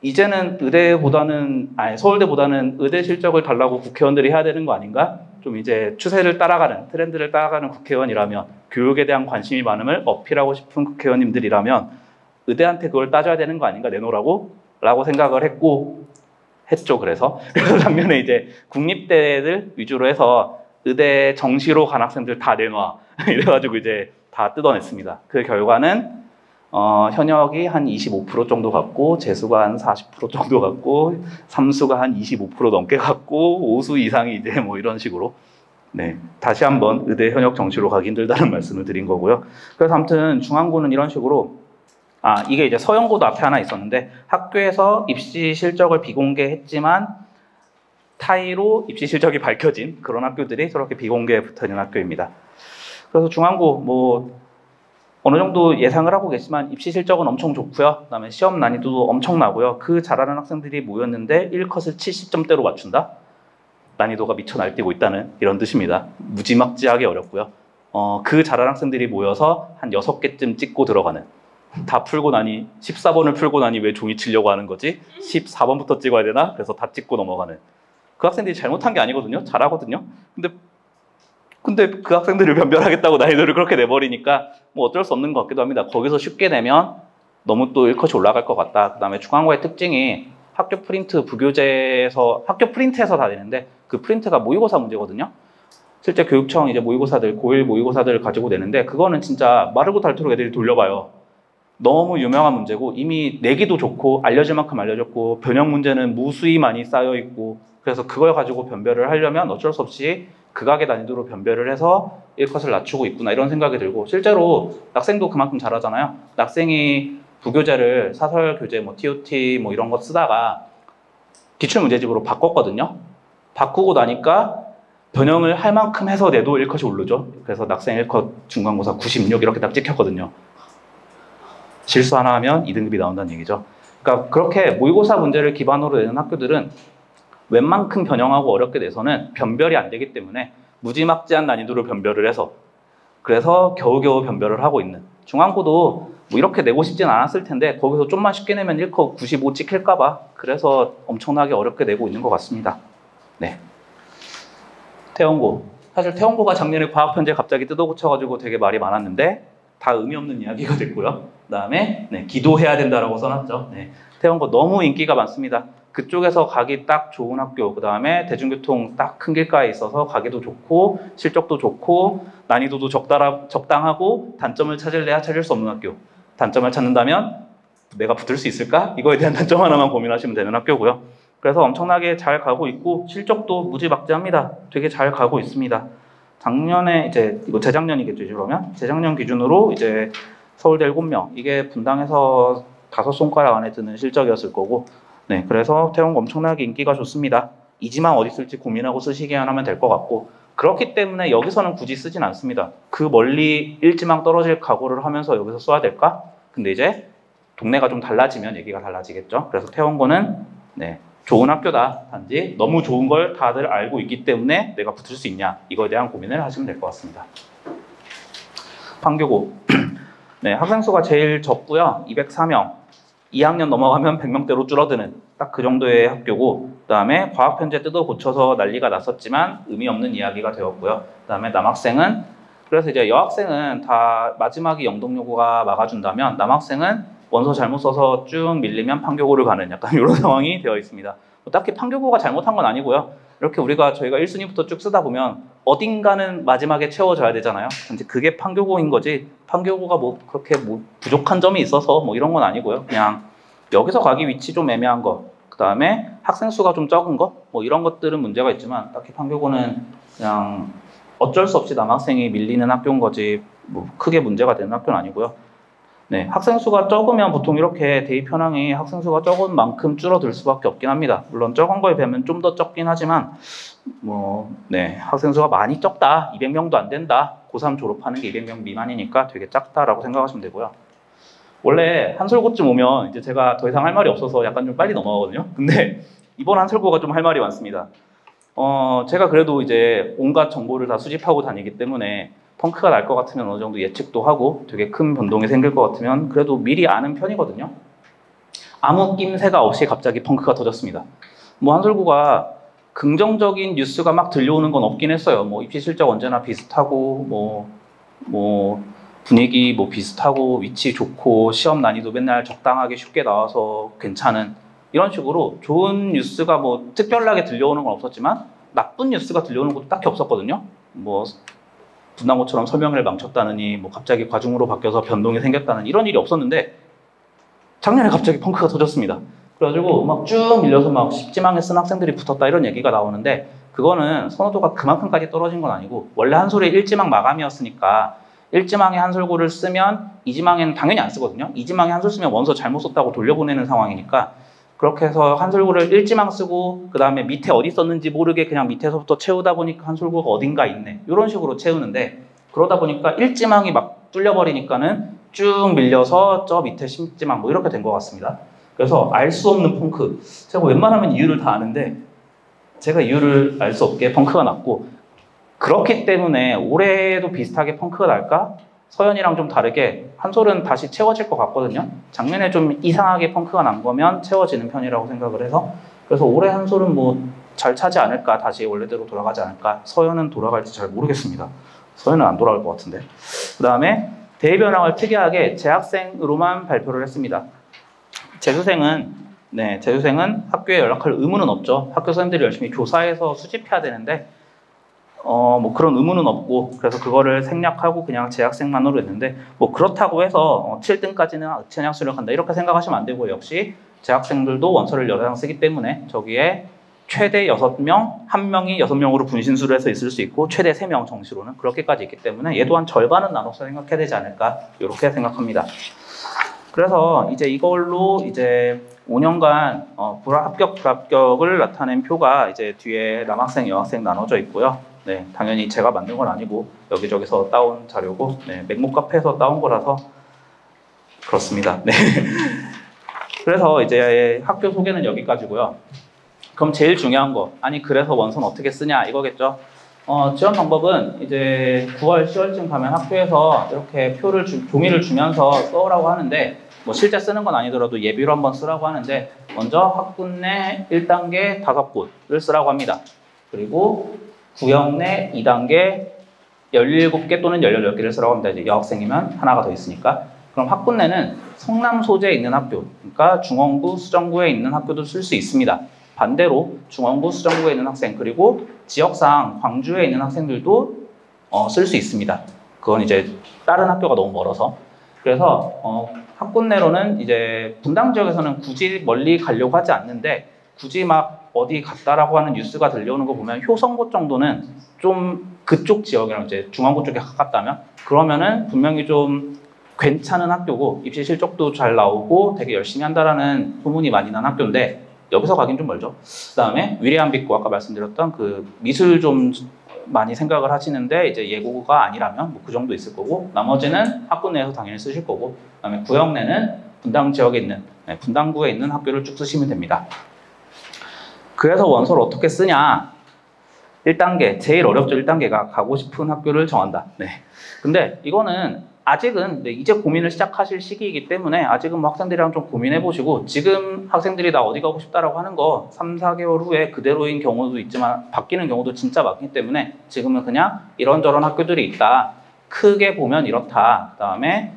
이제는 서울대보다는 의대 실적을 달라고 국회의원들이 해야 되는 거 아닌가? 좀 이제 추세를 따라가는, 트렌드를 따라가는 국회의원이라면, 교육에 대한 관심이 많음을 어필하고 싶은 국회의원님들이라면 의대한테 그걸 따져야 되는 거 아닌가 내놓으라고? 라고 생각을 했죠. 그래서 작년에 이제 국립대들 위주로 해서 의대 정시로 간 학생들 다 내놔. 이래가지고 이제 다 뜯어냈습니다. 그 결과는 현역이 한 25% 정도 갔고, 재수가 한 40% 정도 갔고, 삼수가 한 25% 넘게 갔고, 오수 이상이 이제 뭐 이런 식으로. 네. 다시 한번 의대 현역 정시로 가기 힘들다는 말씀을 드린 거고요. 그래서 아무튼 중앙고는 이런 식으로, 이게 이제 서영고도 앞에 하나 있었는데, 학교에서 입시 실적을 비공개했지만, 타이로 입시 실적이 밝혀진 그런 학교들이 저렇게 비공개에 붙어 있는 학교입니다. 그래서 중앙고, 어느 정도 예상을 하고 계시지만 입시 실적은 엄청 좋고요. 그다음에 시험 난이도도 엄청나고요. 그 잘하는 학생들이 모였는데 1컷을 70점대로 맞춘다? 난이도가 미쳐 날뛰고 있다는 이런 뜻입니다. 무지막지하게 어렵고요. 그 잘하는 학생들이 모여서 한 6개쯤 찍고 들어가는. 다 풀고 나니 14번을 풀고 나니 왜 종이 치려고 하는 거지? 14번부터 찍어야 되나? 그래서 다 찍고 넘어가는. 그 학생들이 잘못한 게 아니거든요. 잘하거든요. 근데 그 학생들을 변별하겠다고 난이도를 그렇게 내버리니까 뭐 어쩔 수 없는 것 같기도 합니다. 거기서 쉽게 내면 너무 또 1컷이 올라갈 것 같다. 그 다음에 중앙고의 특징이 학교 프린트에서 다 되는데 그 프린트가 모의고사 문제거든요. 실제 교육청 이제 모의고사들, 고1 모의고사들을 가지고 내는데 그거는 진짜 마르고 닳도록 애들이 돌려봐요. 너무 유명한 문제고 이미 내기도 좋고 알려질 만큼 알려졌고 변형 문제는 무수히 많이 쌓여있고 그래서 그걸 가지고 변별을 하려면 어쩔 수 없이 극악의 난이도로 변별을 해서 1컷을 낮추고 있구나 이런 생각이 들고 실제로 낙생도 그만큼 잘하잖아요. 낙생이 부교재를 사설 교재 뭐 TOT 뭐 이런 거 쓰다가 기출문제집으로 바꿨거든요. 바꾸고 나니까 변형을 할 만큼 해서 내도 1컷이 오르죠. 그래서 낙생 1컷 중간고사 96 이렇게 딱 찍혔거든요. 실수 하나 하면 2등급이 나온다는 얘기죠. 그러니까 그렇게 모의고사 문제를 기반으로 내는 학교들은 웬만큼 변형하고 어렵게 내서는 변별이 안 되기 때문에 무지막지한 난이도로 변별을 해서 그래서 겨우겨우 변별을 하고 있는 중앙고도 뭐 이렇게 내고 싶진 않았을 텐데 거기서 좀만 쉽게 내면 1컷 95 찍힐까 봐 그래서 엄청나게 어렵게 내고 있는 것 같습니다. 네. 태원고. 사실 태원고가 작년에 과학편제 갑자기 뜯어고쳐가지고 되게 말이 많았는데 다 의미 없는 이야기가 됐고요. 그 다음에 기도해야 된다라고 써놨죠. 네. 태원고 너무 인기가 많습니다. 그쪽에서 가기 딱 좋은 학교, 그 다음에 대중교통 딱 큰 길가에 있어서 가기도 좋고 실적도 좋고 난이도도 적당하고 단점을 찾을래야 찾을 수 없는 학교. 단점을 찾는다면 내가 붙을 수 있을까? 이거에 대한 단점 하나만 고민하시면 되는 학교고요. 그래서 엄청나게 잘 가고 있고 실적도 무지막지합니다. 되게 잘 가고 있습니다. 작년에 이제 이거 재작년이겠죠, 그러면 재작년 기준으로 이제 서울대 7명 이게 분당에서 5손가락 안에 드는 실적이었을 거고. 네, 그래서 태원고 엄청나게 인기가 좋습니다. 이지망 어디 쓸지 고민하고 쓰시기만 하면 될 것 같고 그렇기 때문에 여기서는 굳이 쓰진 않습니다. 그 멀리 1지망 떨어질 각오를 하면서 여기서 써야 될까? 근데 이제 동네가 좀 달라지면 얘기가 달라지겠죠. 그래서 태원고는 좋은 학교다. 단지 너무 좋은 걸 다들 알고 있기 때문에 내가 붙을 수 있냐 이거에 대한 고민을 하시면 될 것 같습니다. 판교고. 네, 학생 수가 제일 적고요. 204명. 2학년 넘어가면 100명대로 줄어드는 딱 그 정도의 학교고 그 다음에 과학편제 뜯어 고쳐서 난리가 났었지만 의미 없는 이야기가 되었고요. 그 다음에 남학생은 그래서 이제 여학생은 다 마지막에 영동여고가 막아준다면 남학생은 원서 잘못 써서 쭉 밀리면 판교고를 가는 약간 이런 상황이 되어 있습니다. 딱히 판교고가 잘못한 건 아니고요. 이렇게 저희가 1순위부터 쭉 쓰다 보면 어딘가는 마지막에 채워져야 되잖아요. 근데 그게 판교고인 거지 판교고가 그렇게 부족한 점이 있어서 이런 건 아니고요. 그냥 여기서 가기 위치 좀 애매한 거, 그 다음에 학생 수가 좀 적은 거, 이런 것들은 문제가 있지만 딱히 판교고는 그냥 어쩔 수 없이 남학생이 밀리는 학교인 거지 크게 문제가 되는 학교는 아니고요. 네, 학생 수가 적으면 보통 이렇게 대입 현황이 학생 수가 적은 만큼 줄어들 수밖에 없긴 합니다. 물론 적은 거에 비하면 좀 더 적긴 하지만 네, 학생 수가 많이 적다, 200명도 안 된다, 고3 졸업하는 게 200명 미만이니까 되게 작다라고 생각하시면 되고요. 원래 한솔고쯤 오면 이제 제가 더 이상 할 말이 없어서 약간 좀 빨리 넘어가거든요. 근데 이번 한솔고가 좀 할 말이 많습니다. 제가 그래도 이제 온갖 정보를 다 수집하고 다니기 때문에 펑크가 날 것 같으면 어느 정도 예측도 하고 되게 큰 변동이 생길 것 같으면 그래도 미리 아는 편이거든요. 아무 낌새가 없이 갑자기 펑크가 터졌습니다. 한솔고가 긍정적인 뉴스가 막 들려오는 건 없긴 했어요. 입시 실적 언제나 비슷하고 분위기 비슷하고 위치 좋고 시험 난이도 맨날 적당하게 쉽게 나와서 괜찮은 이런 식으로 좋은 뉴스가 특별하게 들려오는 건 없었지만 나쁜 뉴스가 들려오는 것도 딱히 없었거든요. 분당고처럼 설명을 망쳤다느니 갑자기 과중으로 바뀌어서 변동이 생겼다는 이런 일이 없었는데 작년에 갑자기 펑크가 터졌습니다. 그래가지고 막 쭉 밀려서 막 10지망에 쓴 학생들이 붙었다 이런 얘기가 나오는데 그거는 선호도가 그만큼까지 떨어진 건 아니고 원래 한솔의 1지망 마감이었으니까 1지망에 한솔고를 쓰면 2지망에는 당연히 안 쓰거든요. 2지망에 한솔 쓰면 원서 잘못 썼다고 돌려보내는 상황이니까 그렇게 해서 한솔고를 1지망 쓰고 그 다음에 밑에 어디 썼는지 모르게 그냥 밑에서부터 채우다 보니까 한솔고가 어딘가 있네 이런 식으로 채우는데 그러다 보니까 1지망이 막 뚫려버리니까는 쭉 밀려서 저 밑에 10지망 이렇게 된 것 같습니다. 그래서 알 수 없는 펑크, 제가 웬만하면 이유를 다 아는데 제가 이유를 알 수 없게 펑크가 났고 그렇기 때문에 올해도 비슷하게 펑크가 날까? 서연이랑 좀 다르게 한솔은 다시 채워질 것 같거든요. 작년에 좀 이상하게 펑크가 난 거면 채워지는 편이라고 생각을 해서 그래서 올해 한솔은 잘 차지 않을까, 다시 원래대로 돌아가지 않을까. 서연은 돌아갈지 잘 모르겠습니다. 서연은 안 돌아갈 것 같은데. 그 다음에 대입 현황을 특이하게 재학생으로만 발표를 했습니다. 재수생은 학교에 연락할 의무는 없죠. 학교 선생님들이 열심히 교사해서 수집해야 되는데 그런 의무는 없고 그래서 그거를 생략하고 그냥 재학생만으로 했는데 그렇다고 해서 7등까지는 전향 수력한다 이렇게 생각하시면 안 되고 역시 재학생들도 원서를 여러 장 쓰기 때문에 저기에 최대 6명, 1명이 6명으로 분신술을 해서 있을 수 있고 최대 3명 정시로는 그렇게까지 있기 때문에 얘도 한 절반은 나눠서 생각해야 되지 않을까 이렇게 생각합니다. 그래서 이제 이걸로 이제 5년간 합격, 불합격을 나타낸 표가 이제 뒤에 남학생, 여학생 나눠져 있고요. 네, 당연히 제가 만든 건 아니고 여기저기서 따온 자료고 맹목 카페에서 따온 거라서 그렇습니다. 네. 그래서 이제 학교 소개는 여기까지고요. 그럼 제일 중요한 거, 그래서 원서는 어떻게 쓰냐 이거겠죠. 지원 방법은 이제 9월, 10월쯤 가면 학교에서 이렇게 종이를 주면서 써라고 하는데 실제 쓰는 건 아니더라도 예비로 한번 쓰라고 하는데 먼저 학군 내 1단계 5곳을 쓰라고 합니다. 그리고 구역 내 2단계 17개 또는 18개를 쓰라고 합니다. 이제 여학생이면 하나가 더 있으니까. 그럼 학군 내는 성남 소재에 있는 학교, 그러니까 중원구, 수정구에 있는 학교도 쓸 수 있습니다. 반대로 중원구, 수정구에 있는 학생 그리고 지역상 광주에 있는 학생들도 쓸 수 있습니다. 그건 이제 다른 학교가 너무 멀어서. 그래서 학군 내로는 이제 분당 지역에서는 굳이 멀리 가려고 하지 않는데 굳이 막 어디 갔다라고 하는 뉴스가 들려오는 거 보면 효성고 정도는 좀 그쪽 지역이랑 이제 중앙고 쪽에 가깝다면 그러면은 분명히 좀 괜찮은 학교고 입시 실적도 잘 나오고 되게 열심히 한다라는 소문이 많이 난 학교인데 여기서 가긴 좀 멀죠. 그 다음에 위례안빛고 아까 말씀드렸던 그 미술 좀 많이 생각을 하시는데 이제 예고가 아니라면 그 정도 있을 거고 나머지는 학군 내에서 당연히 쓰실 거고 그 다음에 구역 내는 분당 지역에 있는 분당구에 있는 학교를 쭉 쓰시면 됩니다. 그래서 원서를 어떻게 쓰냐 1단계 제일 어렵죠. 1단계가 가고 싶은 학교를 정한다. 근데 이거는 아직은 이제 고민을 시작하실 시기이기 때문에 아직은 학생들이랑 좀 고민해 보시고 지금 학생들이 나 어디 가고 싶다라고 하는 거 3, 4개월 후에 그대로인 경우도 있지만 바뀌는 경우도 진짜 많기 때문에 지금은 그냥 이런저런 학교들이 있다. 크게 보면 이렇다. 그다음에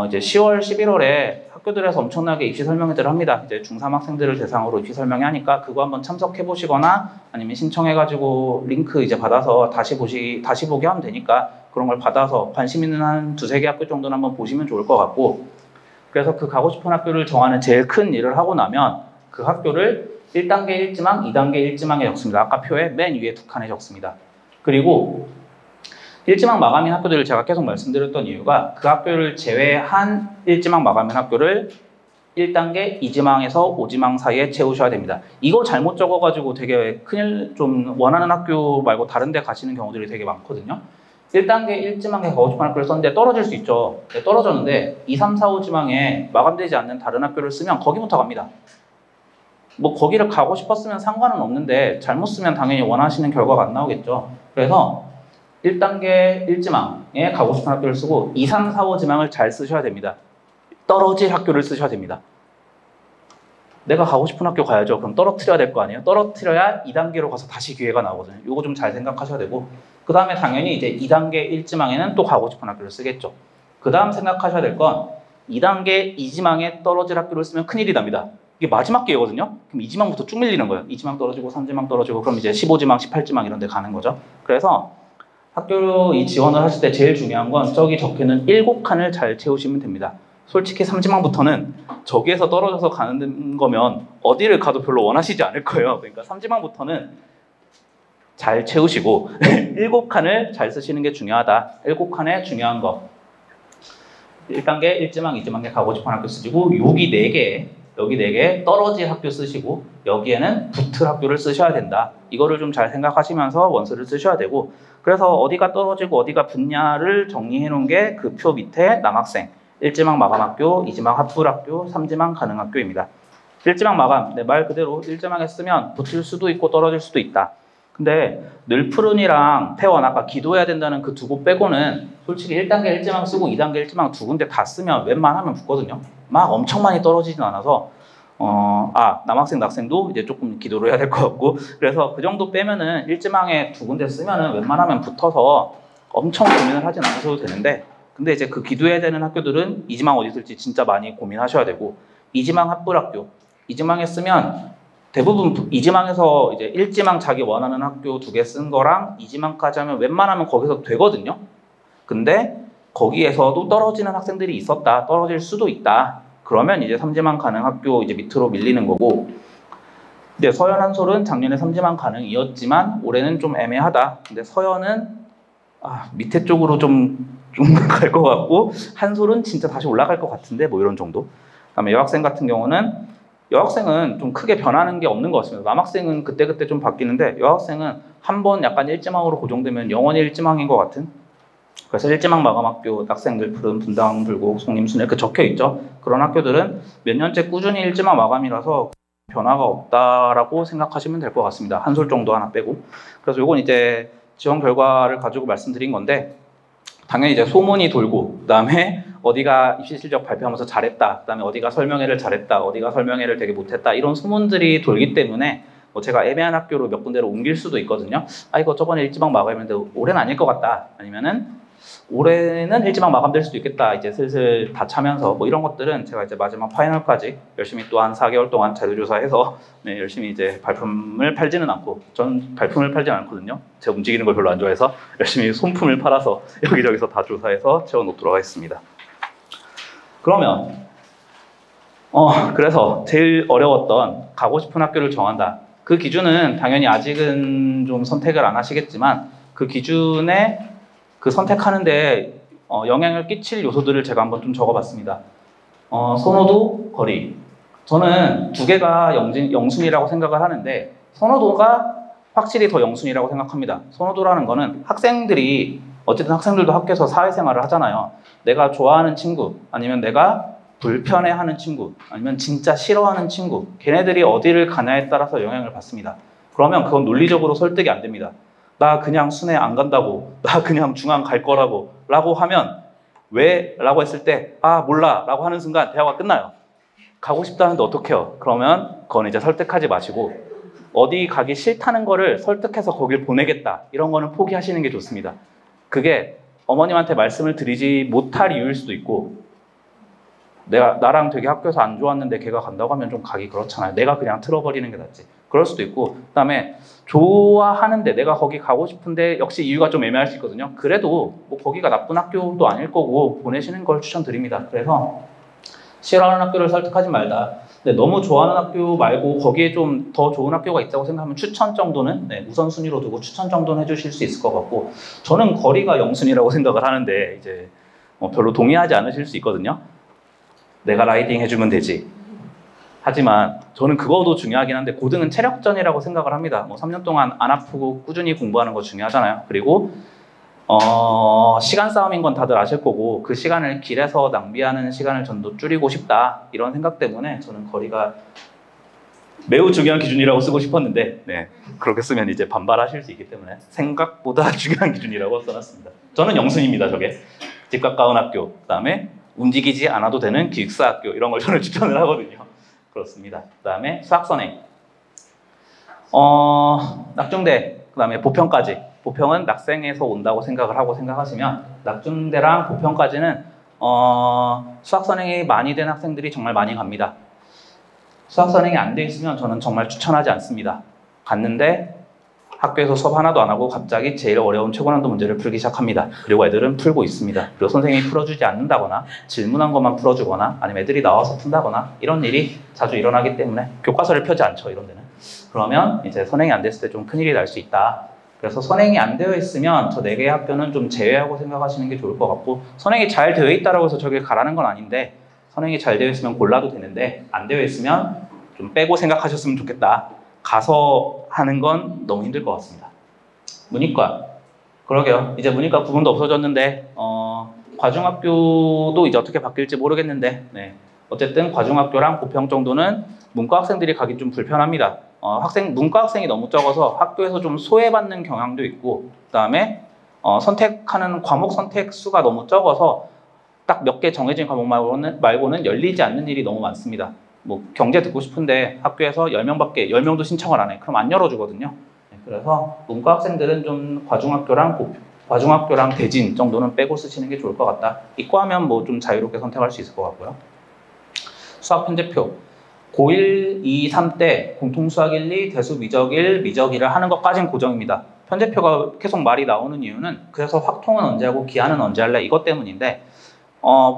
이제 10월, 11월에 학교들에서 엄청나게 입시 설명회들을 합니다. 이제 중3 학생들을 대상으로 입시 설명회 하니까 그거 한번 참석해 보시거나 아니면 신청해가지고 링크 이제 받아서 다시 보게 하면 되니까 그런 걸 받아서 관심 있는 한 2, 3개 학교 정도는 한번 보시면 좋을 것 같고 그래서 그 가고 싶은 학교를 정하는 제일 큰 일을 하고 나면 그 학교를 1단계 1지망, 2단계 1지망에 적습니다. 아까 표에 맨 위에 2칸에 적습니다. 그리고 일지망 마감인 학교들을 제가 계속 말씀드렸던 이유가 그 학교를 제외한 일지망 마감인 학교를 1단계 2지망에서 5지망 사이에 채우셔야 됩니다. 이거 잘못 적어가지고 되게 큰일, 좀 원하는 학교 말고 다른 데 가시는 경우들이 되게 많거든요. 1단계 1지망에 가고 싶은 학교를 썼는데 떨어질 수 있죠. 네, 떨어졌는데 2, 3, 4, 5지망에 마감되지 않는 다른 학교를 쓰면 거기부터 갑니다. 뭐 거기를 가고 싶었으면 상관은 없는데 잘못 쓰면 당연히 원하시는 결과가 안 나오겠죠. 그래서 1단계 1지망에 가고 싶은 학교를 쓰고 2, 3, 4, 5지망을 잘 쓰셔야 됩니다. 떨어질 학교를 쓰셔야 됩니다. 내가 가고 싶은 학교 가야죠. 그럼 떨어뜨려야 될 거 아니에요? 떨어뜨려야 2단계로 가서 다시 기회가 나오거든요. 이거 좀 잘 생각하셔야 되고, 그 다음에 당연히 이제 2단계 1지망에는 또 가고 싶은 학교를 쓰겠죠. 그 다음 생각하셔야 될 건 2단계 2지망에 떨어질 학교를 쓰면 큰일이 납니다. 이게 마지막 기회거든요. 그럼 2지망부터 쭉 밀리는 거예요. 2지망 떨어지고 3지망 떨어지고 그럼 이제 15지망, 18지망 이런 데 가는 거죠. 그래서 학교 이 지원을 하실 때 제일 중요한 건 저기 적혀있는 7칸을 잘 채우시면 됩니다. 솔직히 3지망부터는 저기에서 떨어져서 가는 거면 어디를 가도 별로 원하시지 않을 거예요. 그러니까 3지망부터는 잘 채우시고 7칸을 잘 쓰시는 게 중요하다. 7칸에 중요한 거. 1단계 1지망, 2지망에 가고 싶은 학교 쓰시고 여기 4개, 여기 4개 떨어질 학교 쓰시고 여기에는 붙을 학교를 쓰셔야 된다. 이거를 좀 잘 생각하시면서 원서를 쓰셔야 되고, 그래서 어디가 떨어지고 어디가 붙냐를 정리해 놓은 게 그 표 밑에 남학생 1지망 마감학교, 2지망 합불학교, 3지망 가능학교입니다. 1지망 마감, 네, 말 그대로 1지망에 쓰면 붙을 수도 있고 떨어질 수도 있다. 근데 늘푸른이랑 태원 아까 기도해야 된다는 그 두 곳 빼고는 솔직히 1단계 1지망 쓰고 2단계 1지망 두 군데 다 쓰면 웬만하면 붙거든요. 막 엄청 많이 떨어지진 않아서 남학생, 낙생도 이제 조금 기도를 해야 될 것 같고, 그래서 그 정도 빼면은 1지망에 두 군데 쓰면은 웬만하면 붙어서 엄청 고민을 하진 않으셔도 되는데, 근데 이제 그 기도해야 되는 학교들은 2지망 어디 쓸지 진짜 많이 고민하셔야 되고, 2지망 합불학교, 2지망에 쓰면 대부분 2지망에서 이제 1지망 자기 원하는 학교 2개 쓴 거랑 2지망까지 하면 웬만하면 거기서 되거든요. 근데 거기에서도 떨어지는 학생들이 있었다, 떨어질 수도 있다. 그러면 이제 3지망 가능 학교 이제 밑으로 밀리는 거고, 근데 서연 한솔은 작년에 3지망 가능이었지만 올해는 좀 애매하다. 근데 서연은 밑에 쪽으로 좀 갈 것 같고, 한솔은 진짜 다시 올라갈 것 같은데 뭐 이런 정도. 그다음에 여학생 같은 경우는 여학생은 좀 크게 변하는 게 없는 것 같습니다. 남학생은 그때그때 좀 바뀌는데 여학생은 한 번 약간 1지망으로 고정되면 영원히 1지망인 것 같은. 그래서 1지망 마감학교, 학생들 푸른, 분당, 불곡, 송림, 순회 그 적혀있죠. 그런 학교들은 몇 년째 꾸준히 1지망 마감이라서 변화가 없다라고 생각하시면 될 것 같습니다. 한솔 정도 하나 빼고. 그래서 이건 이제 지원 결과를 가지고 말씀드린 건데, 당연히 이제 소문이 돌고, 그 다음에 어디가 입시 실적 발표하면서 잘했다, 그 다음에 어디가 설명회를 잘했다, 어디가 설명회를 되게 못했다, 이런 소문들이 돌기 때문에 뭐 제가 애매한 학교로 몇 군데로 옮길 수도 있거든요. 이거 저번에 1지망 마감했는데 올해는 아닐 것 같다, 아니면은 올해는 1지망 마감될 수도 있겠다, 이제 슬슬 다 차면서 뭐 이런 것들은 제가 이제 마지막 파이널까지 열심히 또 한 4개월 동안 자료조사해서 열심히 이제 발품을 팔지는 않고, 전 발품을 팔지는 않거든요. 제가 움직이는 걸 별로 안 좋아해서 열심히 손품을 팔아서 여기저기서 다 조사해서 채워놓도록 하겠습니다. 그러면 그래서 제일 어려웠던 가고 싶은 학교를 정한다. 그 기준은 당연히 아직은 좀 선택을 안 하시겠지만 그 기준에 그 선택하는데 영향을 끼칠 요소들을 제가 한번 좀 적어봤습니다. 선호도, 거리. 저는 두 개가 영순이라고 생각을 하는데 선호도가 확실히 더 영순이라고 생각합니다. 선호도라는 거는 학생들이 어쨌든 학생들도 학교에서 사회생활을 하잖아요. 내가 좋아하는 친구, 아니면 내가 불편해하는 친구, 아니면 진짜 싫어하는 친구, 걔네들이 어디를 가냐에 따라서 영향을 받습니다. 그러면 그건 논리적으로 설득이 안 됩니다. 나 그냥 순회 안 간다고, 나 그냥 중앙 갈 거라고 라고 하면 왜? 라고 했을 때 몰라 라고 하는 순간 대화가 끝나요. 가고 싶다는데 어떡해요? 그러면 그건 이제 설득하지 마시고 어디 가기 싫다는 거를 설득해서 거길 보내겠다, 이런 거는 포기하시는 게 좋습니다. 그게 어머님한테 말씀을 드리지 못할 이유일 수도 있고, 나랑 되게 학교에서 안 좋았는데 걔가 간다고 하면 좀 가기 그렇잖아요. 내가 그냥 틀어버리는 게 낫지. 그럴 수도 있고, 그 다음에 좋아하는데 내가 거기 가고 싶은데 역시 이유가 좀 애매할 수 있거든요. 그래도 뭐 거기가 나쁜 학교도 아닐 거고 보내시는 걸 추천드립니다. 그래서 싫어하는 학교를 설득하지 말다. 근데 너무 좋아하는 학교 말고 거기에 좀 더 좋은 학교가 있다고 생각하면 추천 정도는 우선순위로 두고 추천 정도는 해주실 수 있을 것 같고 저는 거리가 영순위라고 생각을 하는데 이제 별로 동의하지 않으실 수 있거든요. 내가 라이딩 해주면 되지. 하지만 저는 그거도 중요하긴 한데 고등은 체력전이라고 생각을 합니다. 3년 동안 안 아프고 꾸준히 공부하는 거 중요하잖아요. 그리고 시간 싸움인 건 다들 아실 거고 그 시간을 길에서 낭비하는 시간을 좀 더 줄이고 싶다 이런 생각 때문에 저는 거리가 매우 중요한 기준이라고 쓰고 싶었는데 그렇게 쓰면 이제 반발하실 수 있기 때문에 생각보다 중요한 기준이라고 써놨습니다. 저는 영순입니다. 저게 집 가까운 학교, 그 다음에 움직이지 않아도 되는 기숙사 학교 이런 걸 저는 추천을 하거든요. 그렇습니다. 그 다음에 수학선행, 낙중대, 그 다음에 보평까지. 보평은 낙생에서 온다고 생각하시면 낙중대랑 보평까지는 수학선행이 많이 된 학생들이 정말 많이 갑니다. 수학선행이 안 돼 있으면 저는 정말 추천하지 않습니다. 갔는데 학교에서 수업 하나도 안 하고 갑자기 제일 어려운 최고난도 문제를 풀기 시작합니다. 그리고 애들은 풀고 있습니다. 그리고 선생님이 풀어주지 않는다거나 질문한 것만 풀어주거나 아니면 애들이 나와서 푼다거나 이런 일이 자주 일어나기 때문에 교과서를 펴지 않죠. 이런 데는. 그러면 이제 선행이 안 됐을 때 좀 큰일이 날 수 있다. 그래서 선행이 안 되어 있으면 저 4개의 학교는 좀 제외하고 생각하시는 게 좋을 것 같고 선행이 잘 되어 있다고 해서 저길 가라는 건 아닌데 선행이 잘 되어 있으면 골라도 되는데 안 되어 있으면 좀 빼고 생각하셨으면 좋겠다. 가서 하는 건 너무 힘들 것 같습니다. 문이과. 그러게요. 이제 문이과 구분도 없어졌는데 과중학교도 이제 어떻게 바뀔지 모르겠는데 어쨌든 과중학교랑 보평 정도는 문과 학생들이 가기 좀 불편합니다. 문과 학생이 너무 적어서 학교에서 좀 소외받는 경향도 있고 그 다음에 선택하는 과목 선택 수가 너무 적어서 딱 몇 개 정해진 과목 말고는 열리지 않는 일이 너무 많습니다. 경제 듣고 싶은데 학교에서 10명밖에 10명도 신청을 안 해. 그럼 안 열어주거든요. 그래서 문과 학생들은 좀 과중학교랑 대진 정도는 빼고 쓰시는 게 좋을 것 같다. 이과하면 좀 자유롭게 선택할 수 있을 것 같고요. 수학 편제표. 고1, 2, 3 때 공통수학 1, 2, 대수 미적 1, 미적 2를 하는 것까지는 고정입니다. 편제표가 계속 말이 나오는 이유는 그래서 확통은 언제 하고 기하는 언제 할래? 이것 때문인데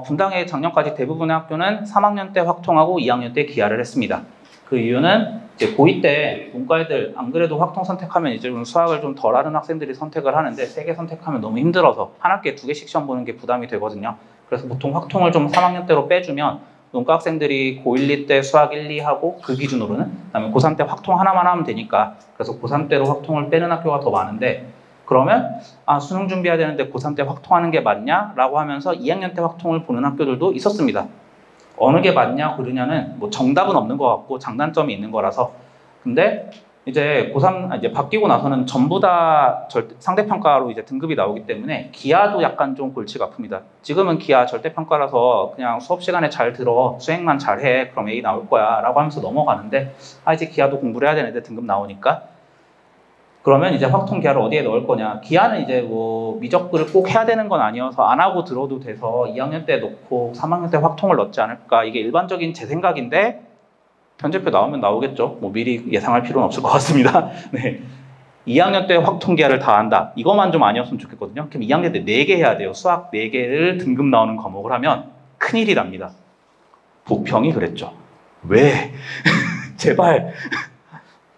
분당의 작년까지 대부분의 학교는 3학년 때 확통하고 2학년 때 기하를 했습니다. 그 이유는 이제 고2 때 문과 애들 안 그래도 확통 선택하면 이제 수학을 좀 덜 하는 학생들이 선택을 하는데 3개 선택하면 너무 힘들어서 한 학기에 2개씩 시험 보는 게 부담이 되거든요. 그래서 보통 확통을 좀 3학년 때로 빼주면 문과 학생들이 고1, 2 때 수학 1, 2 하고 그 기준으로는 그다음에 고3 때 확통 하나만 하면 되니까 그래서 고3 때로 확통을 빼는 학교가 더 많은데 그러면 수능 준비해야 되는데 고3 때 확통하는 게 맞냐? 라고 하면서 2학년 때 확통을 보는 학교들도 있었습니다. 어느 게 맞냐 고르냐는 정답은 없는 것 같고 장단점이 있는 거라서 근데 이제 고3 이제 바뀌고 나서는 전부 다 상대평가로 이제 등급이 나오기 때문에 기하도 약간 좀 골치가 아픕니다. 지금은 기하 절대평가라서 그냥 수업 시간에 잘 들어 수행만 잘해 그럼 A 나올 거야 라고 하면서 넘어가는데 이제 기하도 공부를 해야 되는데 등급 나오니까 그러면 이제 확통 기하를 어디에 넣을 거냐. 기하는 이제 미적글을 꼭 해야 되는 건 아니어서 안 하고 들어도 돼서 2학년 때 넣고 3학년 때 확통을 넣지 않을까. 이게 일반적인 제 생각인데 편제표 나오면 나오겠죠. 미리 예상할 필요는 없을 것 같습니다. 네. 2학년 때 확통 기하를 다 한다. 이것만 좀 아니었으면 좋겠거든요. 그럼 2학년 때 4개 해야 돼요. 수학 4개를 등급 나오는 과목을 하면 큰일이 납니다. 보평이 그랬죠. 왜? 제발.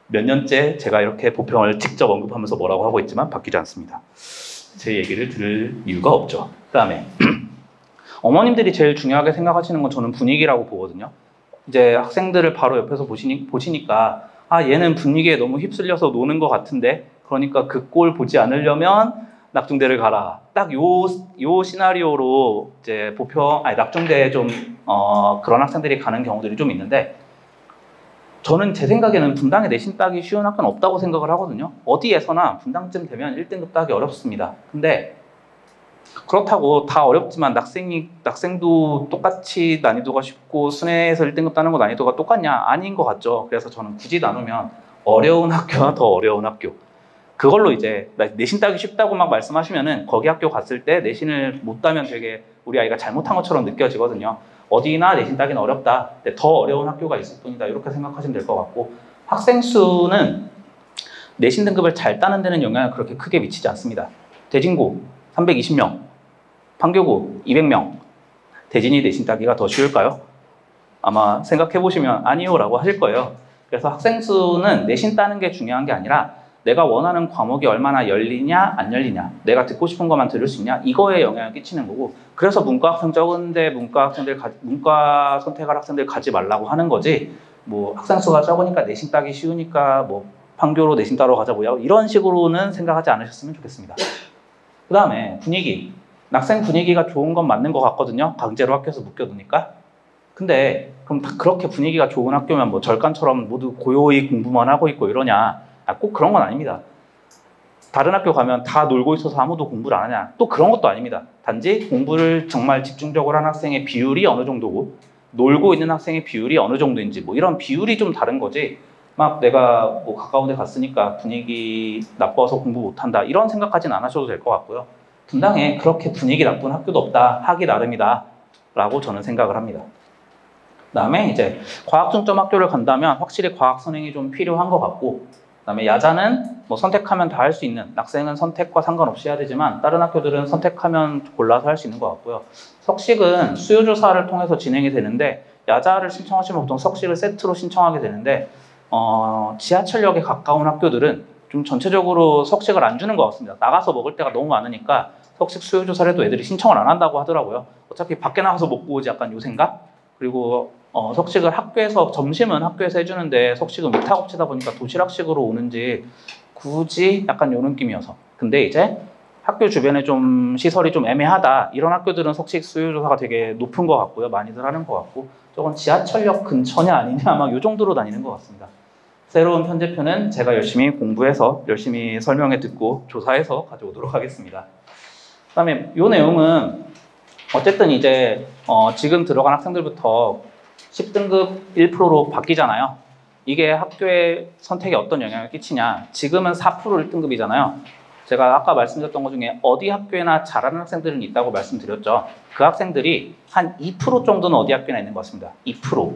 몇 년째 제가 이렇게 보평을 직접 언급하면서 뭐라고 하고 있지만 바뀌지 않습니다. 제 얘기를 들을 이유가 없죠. 그 다음에 어머님들이 제일 중요하게 생각하시는 건 저는 분위기라고 보거든요. 이제 학생들을 바로 옆에서 보시니까 얘는 분위기에 너무 휩쓸려서 노는 것 같은데 그러니까 그 꼴 보지 않으려면 낙중대를 가라. 딱 요 시나리오로 이제 낙중대에 좀 그런 학생들이 가는 경우들이 좀 있는데 저는 제 생각에는 분당에 내신 따기 쉬운 학교는 없다고 생각을 하거든요. 어디에서나 분당쯤 되면 1등급 따기 어렵습니다. 근데 그렇다고 다 어렵지만 낙생도 똑같이 난이도가 쉽고 순회에서 1등급 따는 거 난이도가 똑같냐? 아닌 것 같죠. 그래서 저는 굳이 나누면 어려운 학교와 더 어려운 학교. 그걸로 이제 내신 따기 쉽다고 막 말씀하시면은 거기 학교 갔을 때 내신을 못 따면 되게 우리 아이가 잘못한 것처럼 느껴지거든요. 어디나 내신 따기는 어렵다. 근데 더 어려운 학교가 있을 뿐이다. 이렇게 생각하시면 될 것 같고 학생 수는 내신 등급을 잘 따는 데는 영향을 그렇게 크게 미치지 않습니다. 대진고 320명, 판교고 200명. 대진이 내신 따기가 더 쉬울까요? 아마 생각해 보시면 아니요라고 하실 거예요. 그래서 학생 수는 내신 따는 게 중요한 게 아니라 내가 원하는 과목이 얼마나 열리냐 안 열리냐, 내가 듣고 싶은 것만 들을 수 있냐, 이거에 영향을 끼치는 거고, 그래서 문과 학생 적은데 문과 선택할 학생들 가지 말라고 하는 거지, 뭐 학생 수가 적으니까 내신 따기 쉬우니까 뭐 판교로 내신 따러 가자 뭐야, 이런 식으로는 생각하지 않으셨으면 좋겠습니다. 그 다음에 분위기, 학생 분위기가 좋은 건 맞는 것 같거든요. 강제로 학교에서 묶여두니까. 근데 그럼 그렇게 분위기가 좋은 학교면 뭐 절간처럼 모두 고요히 공부만 하고 있고 이러냐? 꼭 그런 건 아닙니다. 다른 학교 가면 다 놀고 있어서 아무도 공부를 안 하냐? 또 그런 것도 아닙니다. 단지 공부를 정말 집중적으로 하는 학생의 비율이 어느 정도고 놀고 있는 학생의 비율이 어느 정도인지, 뭐 이런 비율이 좀 다른 거지, 막 내가 뭐 가까운 데 갔으니까 분위기 나빠서 공부 못한다 이런 생각까지는 안 하셔도 될 것 같고요. 분당에 그렇게 분위기 나쁜 학교도 없다, 하기 나름이다 라고 저는 생각을 합니다. 그 다음에 이제 과학 중점 학교를 간다면 확실히 과학 선행이 좀 필요한 것 같고, 그 다음에 야자는 뭐 선택하면 다 할 수 있는, 학생은 선택과 상관없이 해야 되지만 다른 학교들은 선택하면 골라서 할 수 있는 것 같고요. 석식은 수요조사를 통해서 진행이 되는데, 야자를 신청하시면 보통 석식을 세트로 신청하게 되는데, 지하철역에 가까운 학교들은 좀 전체적으로 석식을 안 주는 것 같습니다. 나가서 먹을 때가 너무 많으니까 석식 수요조사를 해도 애들이 신청을 안 한다고 하더라고요. 어차피 밖에 나가서 먹고 오지, 약간 요 생각? 그리고 석식을 학교에서, 점심은 학교에서 해주는데 석식은 위탁업체다 보니까 도시락식으로 오는지 굳이 약간 요 느낌이어서. 근데 이제 학교 주변에 좀 시설이 좀 애매하다, 이런 학교들은 석식 수요조사가 되게 높은 것 같고요. 많이들 하는 것 같고, 저건 지하철역 근처냐 아니냐 막 요 정도로 다니는 것 같습니다. 새로운 편제표는 제가 열심히 공부해서 열심히 설명해 듣고 조사해서 가져오도록 하겠습니다. 그 다음에 요 내용은 어쨌든 이제 지금 들어간 학생들부터 10등급 1%로 바뀌잖아요. 이게 학교의 선택에 어떤 영향을 끼치냐. 지금은 4% 1등급이잖아요. 제가 아까 말씀드렸던 것 중에 어디 학교에나 잘하는 학생들은 있다고 말씀드렸죠. 그 학생들이 한 2% 정도는 어디 학교나 있는 것 같습니다. 2%.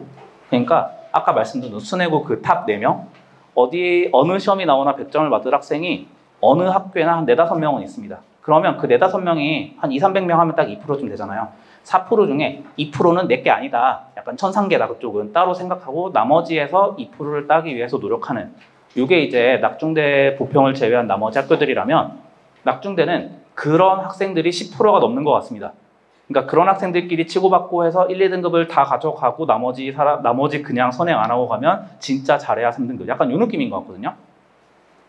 그러니까 아까 말씀드린 수뇌고 그 탑 4명, 어느 시험이 나오나 100점을 받을 학생이 어느 학교에나 한 4, 5명은 있습니다. 그러면 그 4, 5명이 한 2, 300명 하면 딱 2%쯤 되잖아요. 4% 중에 2%는 내게 아니다, 약간 천상계다, 그쪽은 따로 생각하고 나머지에서 2%를 따기 위해서 노력하는, 이게 이제 낙중대 보평을 제외한 나머지 학교들이라면, 낙중대는 그런 학생들이 10%가 넘는 것 같습니다. 그러니까 그런 학생들끼리 치고받고 해서 1, 2등급을 다 가져가고 나머지 그냥 선행 안 하고 가면 진짜 잘해야 3등급, 약간 이 느낌인 것 같거든요.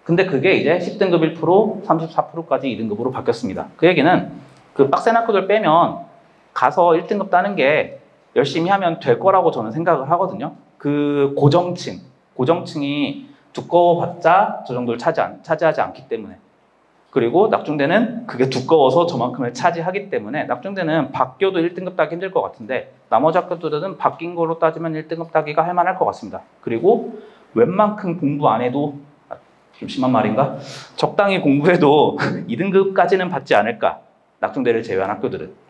근데 그게 이제 10등급 1%, 34%까지 2등급으로 바뀌었습니다. 그 얘기는 그 빡센 학교들 빼면 가서 1등급 따는 게 열심히 하면 될 거라고 저는 생각을 하거든요. 그 고정층이 두꺼워봤자 저 정도를 차지하지 않기 때문에. 그리고 낙중대는 그게 두꺼워서 저만큼을 차지하기 때문에, 낙중대는 바뀌어도 1등급 따기 힘들 것 같은데 나머지 학교들은 바뀐 거로 따지면 1등급 따기가 할 만할 것 같습니다. 그리고 웬만큼 공부 안 해도, 좀 심한 말인가? 적당히 공부해도 2등급까지는 받지 않을까, 낙중대를 제외한 학교들은.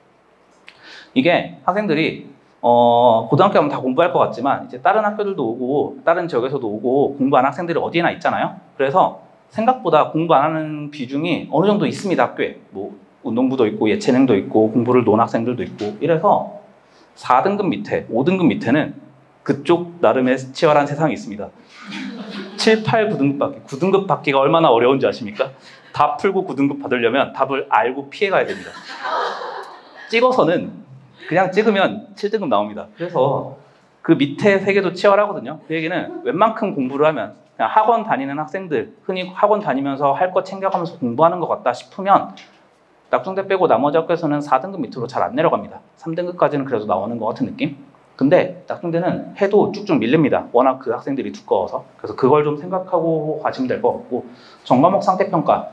이게 학생들이 고등학교 가면 다 공부할 것 같지만 이제 다른 학교들도 오고 다른 지역에서도 오고 공부하는 학생들이 어디나 있잖아요. 그래서 생각보다 공부 안 하는 비중이 어느 정도 있습니다, 학교에. 뭐 운동부도 있고 예체능도 있고 공부를 놓은 학생들도 있고, 이래서 4등급 밑에, 5등급 밑에는 그쪽 나름의 치열한 세상이 있습니다. 7, 8, 9등급 받기. 9등급 받기가 얼마나 어려운지 아십니까? 다 풀고 9등급 받으려면 답을 알고 피해가야 됩니다. 찍어서는 그냥 찍으면 7등급 나옵니다. 그래서 그 밑에 세계도 치열하거든요. 그 얘기는 웬만큼 공부를 하면, 그냥 학원 다니는 학생들, 흔히 학원 다니면서 할 거 챙겨가면서 공부하는 것 같다 싶으면 낙중대 빼고 나머지 학교에서는 4등급 밑으로 잘 안 내려갑니다. 3등급까지는 그래도 나오는 것 같은 느낌? 근데 낙중대는 해도 쭉쭉 밀립니다. 워낙 그 학생들이 두꺼워서. 그래서 그걸 좀 생각하고 가시면 될 것 같고, 전과목 상대평가.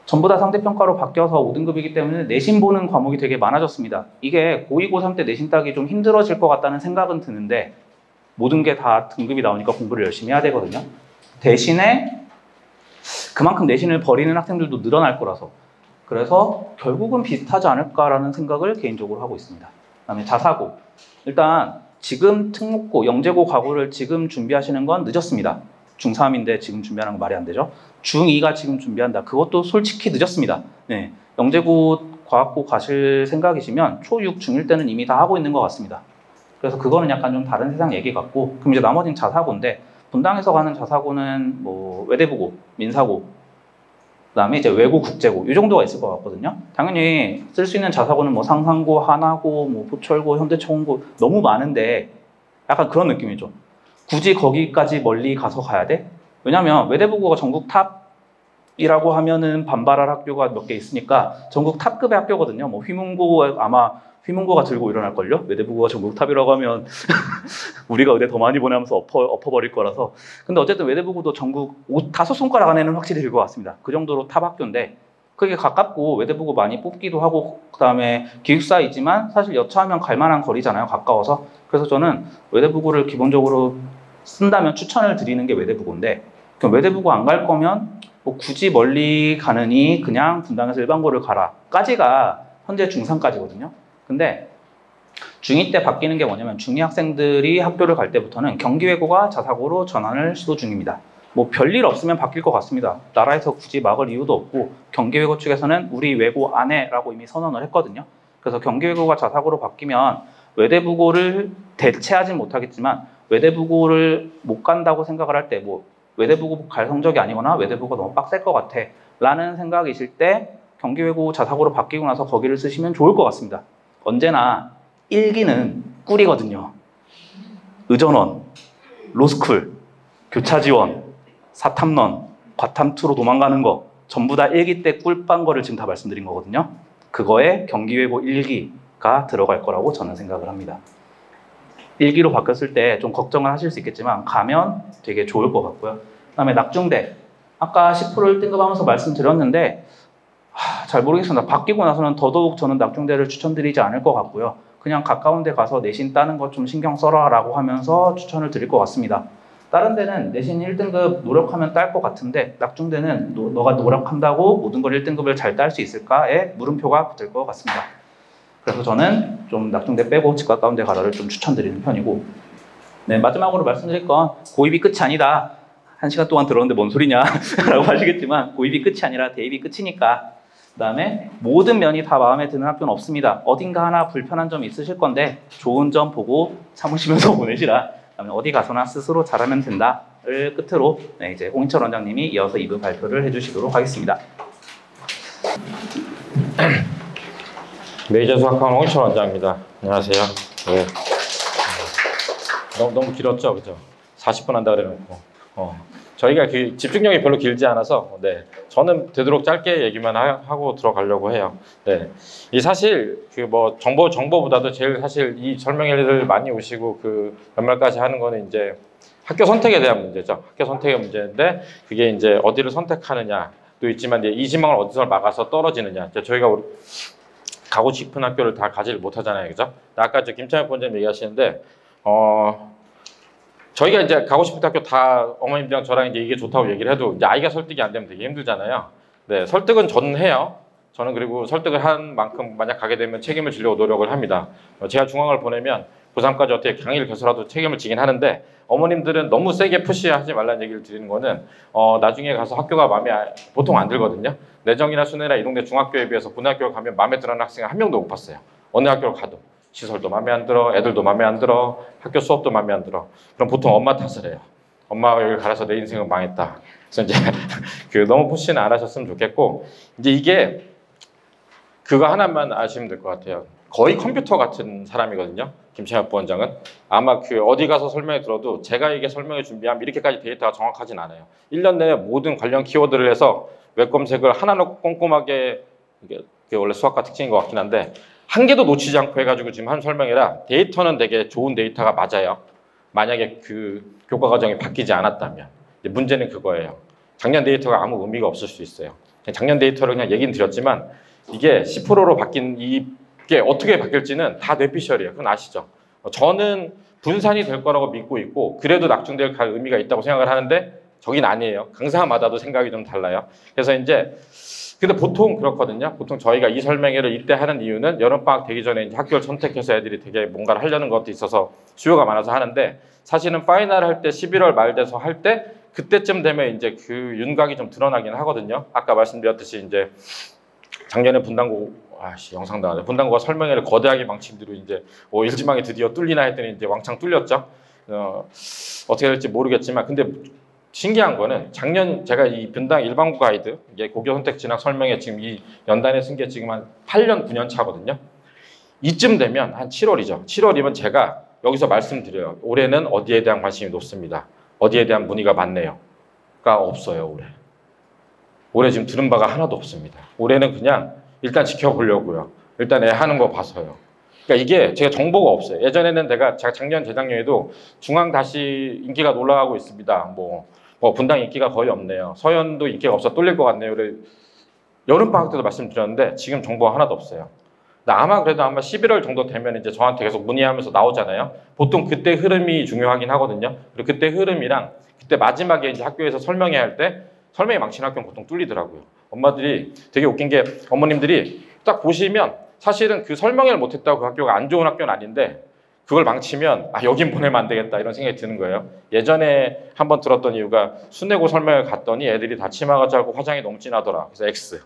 전부 다 상대평가로 바뀌어서 5등급이기 때문에 내신 보는 과목이 되게 많아졌습니다. 이게 고2, 고3 때 내신 따기 좀 힘들어질 것 같다는 생각은 드는데, 모든 게 다 등급이 나오니까 공부를 열심히 해야 되거든요. 대신에 그만큼 내신을 버리는 학생들도 늘어날 거라서, 그래서 결국은 비슷하지 않을까라는 생각을 개인적으로 하고 있습니다. 그다음에 자사고. 일단 지금 특목고, 영재고 과고를 지금 준비하시는 건 늦었습니다. 중3인데 지금 준비하는 건 말이 안 되죠. 중2가 지금 준비한다. 그것도 솔직히 늦었습니다. 네. 영재고 과학고 가실 생각이시면 초6, 중1 때는 이미 다 하고 있는 것 같습니다. 그래서 그거는 약간 좀 다른 세상 얘기 같고, 그럼 이제 나머지는 자사고인데, 분당에서 가는 자사고는 뭐 외대부고, 민사고, 그다음에 이제 외고, 국제고 이 정도가 있을 것 같거든요. 당연히 쓸 수 있는 자사고는 뭐 상산고, 하나고, 뭐 보철고, 현대초공고 너무 많은데 약간 그런 느낌이죠. 굳이 거기까지 멀리 가서 가야 돼? 왜냐면 외대부고가 전국 탑이라고 하면은 반발할 학교가 몇 개 있으니까 전국 탑급의 학교거든요. 뭐 휘문고 아마 휘문고가 들고 일어날걸요? 외대부고가 전국 탑이라고 하면 우리가 의대 더 많이 보내면서 엎어버릴 거라서. 근데 어쨌든 외대부고도 전국 5손가락 안에는 확실히 들 것 같습니다. 그 정도로 탑 학교인데 그게 가깝고 외대부고 많이 뽑기도 하고 그다음에 기숙사이지만 사실 여차하면 갈 만한 거리잖아요. 가까워서. 그래서 저는 외대부고를 기본적으로 쓴다면 추천을 드리는 게 외대부고인데, 그럼 외대부고 안 갈 거면 뭐 굳이 멀리 가느니 그냥 분당에서 일반고를 가라 까지가 현재 중3까지거든요. 근데 중2 때 바뀌는 게 뭐냐면 중2 학생들이 학교를 갈 때부터는 경기외고가 자사고로 전환을 시도 중입니다. 뭐 별일 없으면 바뀔 것 같습니다. 나라에서 굳이 막을 이유도 없고 경기외고 측에서는 우리 외고 안에라고 이미 선언을 했거든요. 그래서 경기외고가 자사고로 바뀌면 외대부고를 대체하진 못하겠지만 외대부고를 못 간다고 생각을 할 때 뭐 외대부고 갈 성적이 아니거나 외대부고가 너무 빡셀 것 같아 라는 생각이실 때 경기외고 자사고로 바뀌고 나서 거기를 쓰시면 좋을 것 같습니다. 언제나 1기는 꿀이거든요. 의전원, 로스쿨, 교차지원, 사탐런, 과탐투로 도망가는 거 전부 다 1기 때 꿀빵 거를 지금 다 말씀드린 거거든요. 그거에 경기외고 1기가 들어갈 거라고 저는 생각을 합니다. 1기로 바뀌었을 때 좀 걱정을 하실 수 있겠지만 가면 되게 좋을 것 같고요. 그 다음에 낙중대, 아까 10% 1등급 하면서 말씀드렸는데 잘 모르겠습니다. 바뀌고 나서는 더더욱 저는 낙중대를 추천드리지 않을 것 같고요. 그냥 가까운 데 가서 내신 따는 것 좀 신경 써라 라고 하면서 추천을 드릴 것 같습니다. 다른 데는 내신 1등급 노력하면 딸 것 같은데 낙중대는 너가 노력한다고 모든 걸 1등급을 잘 딸 수 있을까에 물음표가 붙을 것 같습니다. 그래서 저는 좀 낙중대 빼고 집 가까운 데 가라를 좀 추천드리는 편이고, 네, 마지막으로 말씀드릴 건 고입이 끝이 아니다. 1시간 동안 들었는데 뭔 소리냐 라고 하시겠지만 고입이 끝이 아니라 대입이 끝이니까. 그 다음에 모든 면이 다 마음에 드는 학교는 없습니다. 어딘가 하나 불편한 점이 있으실 건데 좋은 점 보고 참으시면서 보내시라. 그다음에 어디 가서나 스스로 잘하면 된다를 끝으로 네, 이제 홍인철 원장님이 이어서 2부 발표를 해주시도록 하겠습니다. 메이저 수학학원 홍인철 원장입니다. 안녕하세요. 네. 너무 길었죠, 그죠? 40분 한다 그래놓고. 저희가 집중력이 별로 길지 않아서 네, 저는 되도록 짧게 얘기만 하고 들어가려고 해요. 네, 이 사실 그 뭐 정보보다도 제일 사실 이 설명회를 많이 오시고 그 연말까지 하는 거는 이제 학교 선택에 대한 문제죠. 학교 선택의 문제인데 그게 이제 어디를 선택하느냐도 있지만 이제 이 지망을 어디서 막아서 떨어지느냐. 저희가 가고 싶은 학교를 다 가지를 못하잖아요, 그죠? 아까 김창혁 원장님 얘기하시는데 저희가 이제 가고 싶은 학교 다 어머님들이랑 저랑 이제 이게 좋다고 얘기를 해도 이제 아이가 설득이 안 되면 되게 힘들잖아요. 네, 설득은 저는 해요. 저는 그리고 설득을 한 만큼 만약 가게 되면 책임을 지려고 노력을 합니다. 제가 중앙을 보내면 고3까지 어떻게 강의를 켜서라도 책임을 지긴 하는데 어머님들은 너무 세게 푸시하지 말라는 얘기를 드리는 거는 나중에 가서 학교가 마음에 보통 안 들거든요. 내정이나 순회나 이동네 중학교에 비해서 고등학교 가면 마음에 들어하는 학생은 한 명도 못 봤어요. 어느 학교를 가도. 시설도 마음에 안 들어, 애들도 마음에 안 들어, 학교 수업도 마음에 안 들어. 그럼 보통 엄마 탓을 해요. 엄마가 여기 가라서 내 인생은 망했다. 그래서 이제 너무 푸시는 안 하셨으면 좋겠고, 이제 이게 그거 하나만 아시면 될 것 같아요. 거의 컴퓨터 같은 사람이거든요. 김창엽 부원장은. 아마 어디 가서 설명해 들어도 제가 이게 설명해 준비하면 이렇게까지 데이터가 정확하진 않아요. 1년 내에 모든 관련 키워드를 해서 웹 검색을 하나로 꼼꼼하게, 이게 원래 수학과 특징인 것 같긴 한데 한 개도 놓치지 않고 해가지고 지금 한 설명이라 데이터는 되게 좋은 데이터가 맞아요. 만약에 그 교과 과정이 바뀌지 않았다면. 문제는 그거예요. 작년 데이터가 아무 의미가 없을 수 있어요. 작년 데이터를 그냥 얘기는 드렸지만 이게 10%로 바뀐 이게 어떻게 바뀔지는 다 뇌피셜이에요. 그건 아시죠? 저는 분산이 될 거라고 믿고 있고 그래도 낙중대를 갈 의미가 있다고 생각을 하는데 저긴 아니에요. 강사마다도 생각이 좀 달라요. 그래서 이제 근데 보통 그렇거든요. 보통 저희가 이 설명회를 이때 하는 이유는 여름방학 되기 전에 이제 학교를 선택해서 애들이 되게 뭔가를 하려는 것도 있어서 수요가 많아서 하는데 사실은 파이널 할 때 11월 말 돼서 할 때 그때쯤 되면 이제 그 윤곽이 좀 드러나긴 하거든요. 아까 말씀드렸듯이 이제 작년에 분당고 아씨 영상 나가네. 분당구가 설명회를 거대하게 망친 뒤로 이제 일지망이 드디어 뚫리나 했더니 이제 왕창 뚫렸죠. 어떻게 될지 모르겠지만 근데 신기한 거는 작년 제가 이 분당 일반고 가이드 이게 고교 선택 진학 설명회 지금 이 연단에 쓴 게 지금 한 8년 9년 차거든요. 이쯤 되면 한 7월이죠. 7월이면 제가 여기서 말씀드려요. 올해는 어디에 대한 관심이 높습니다. 어디에 대한 문의가 많네요. 가 없어요. 올해 지금 들은 바가 하나도 없습니다. 올해는 그냥 일단 지켜보려고요. 일단 애 하는 거 봐서요. 그러니까 이게 제가 정보가 없어요. 예전에는 제가 작년 재작년에도 중앙 다시 인기가 올라가고 있습니다. 뭐 분당 인기가 거의 없네요. 서현도 인기가 없어 뚫릴 것 같네요. 여름방학 때도 말씀드렸는데 지금 정보가 하나도 없어요. 아마 11월 정도 되면 이제 저한테 계속 문의하면서 나오잖아요. 보통 그때 흐름이 중요하긴 하거든요. 그리고 그때 흐름이랑 그때 마지막에 이제 학교에서 설명회 할 때 설명회 망친 학교는 보통 뚫리더라고요. 엄마들이 되게 웃긴 게 어머님들이 딱 보시면 사실은 그 설명회를 못했다고 그 학교가 안 좋은 학교는 아닌데 그걸 망치면 여긴 보내면 안 되겠다 이런 생각이 드는 거예요. 예전에 한번 들었던 이유가 순회고 설명회 갔더니 애들이 다 치마가 짧고 화장이 너무 진하더라. 그래서 X.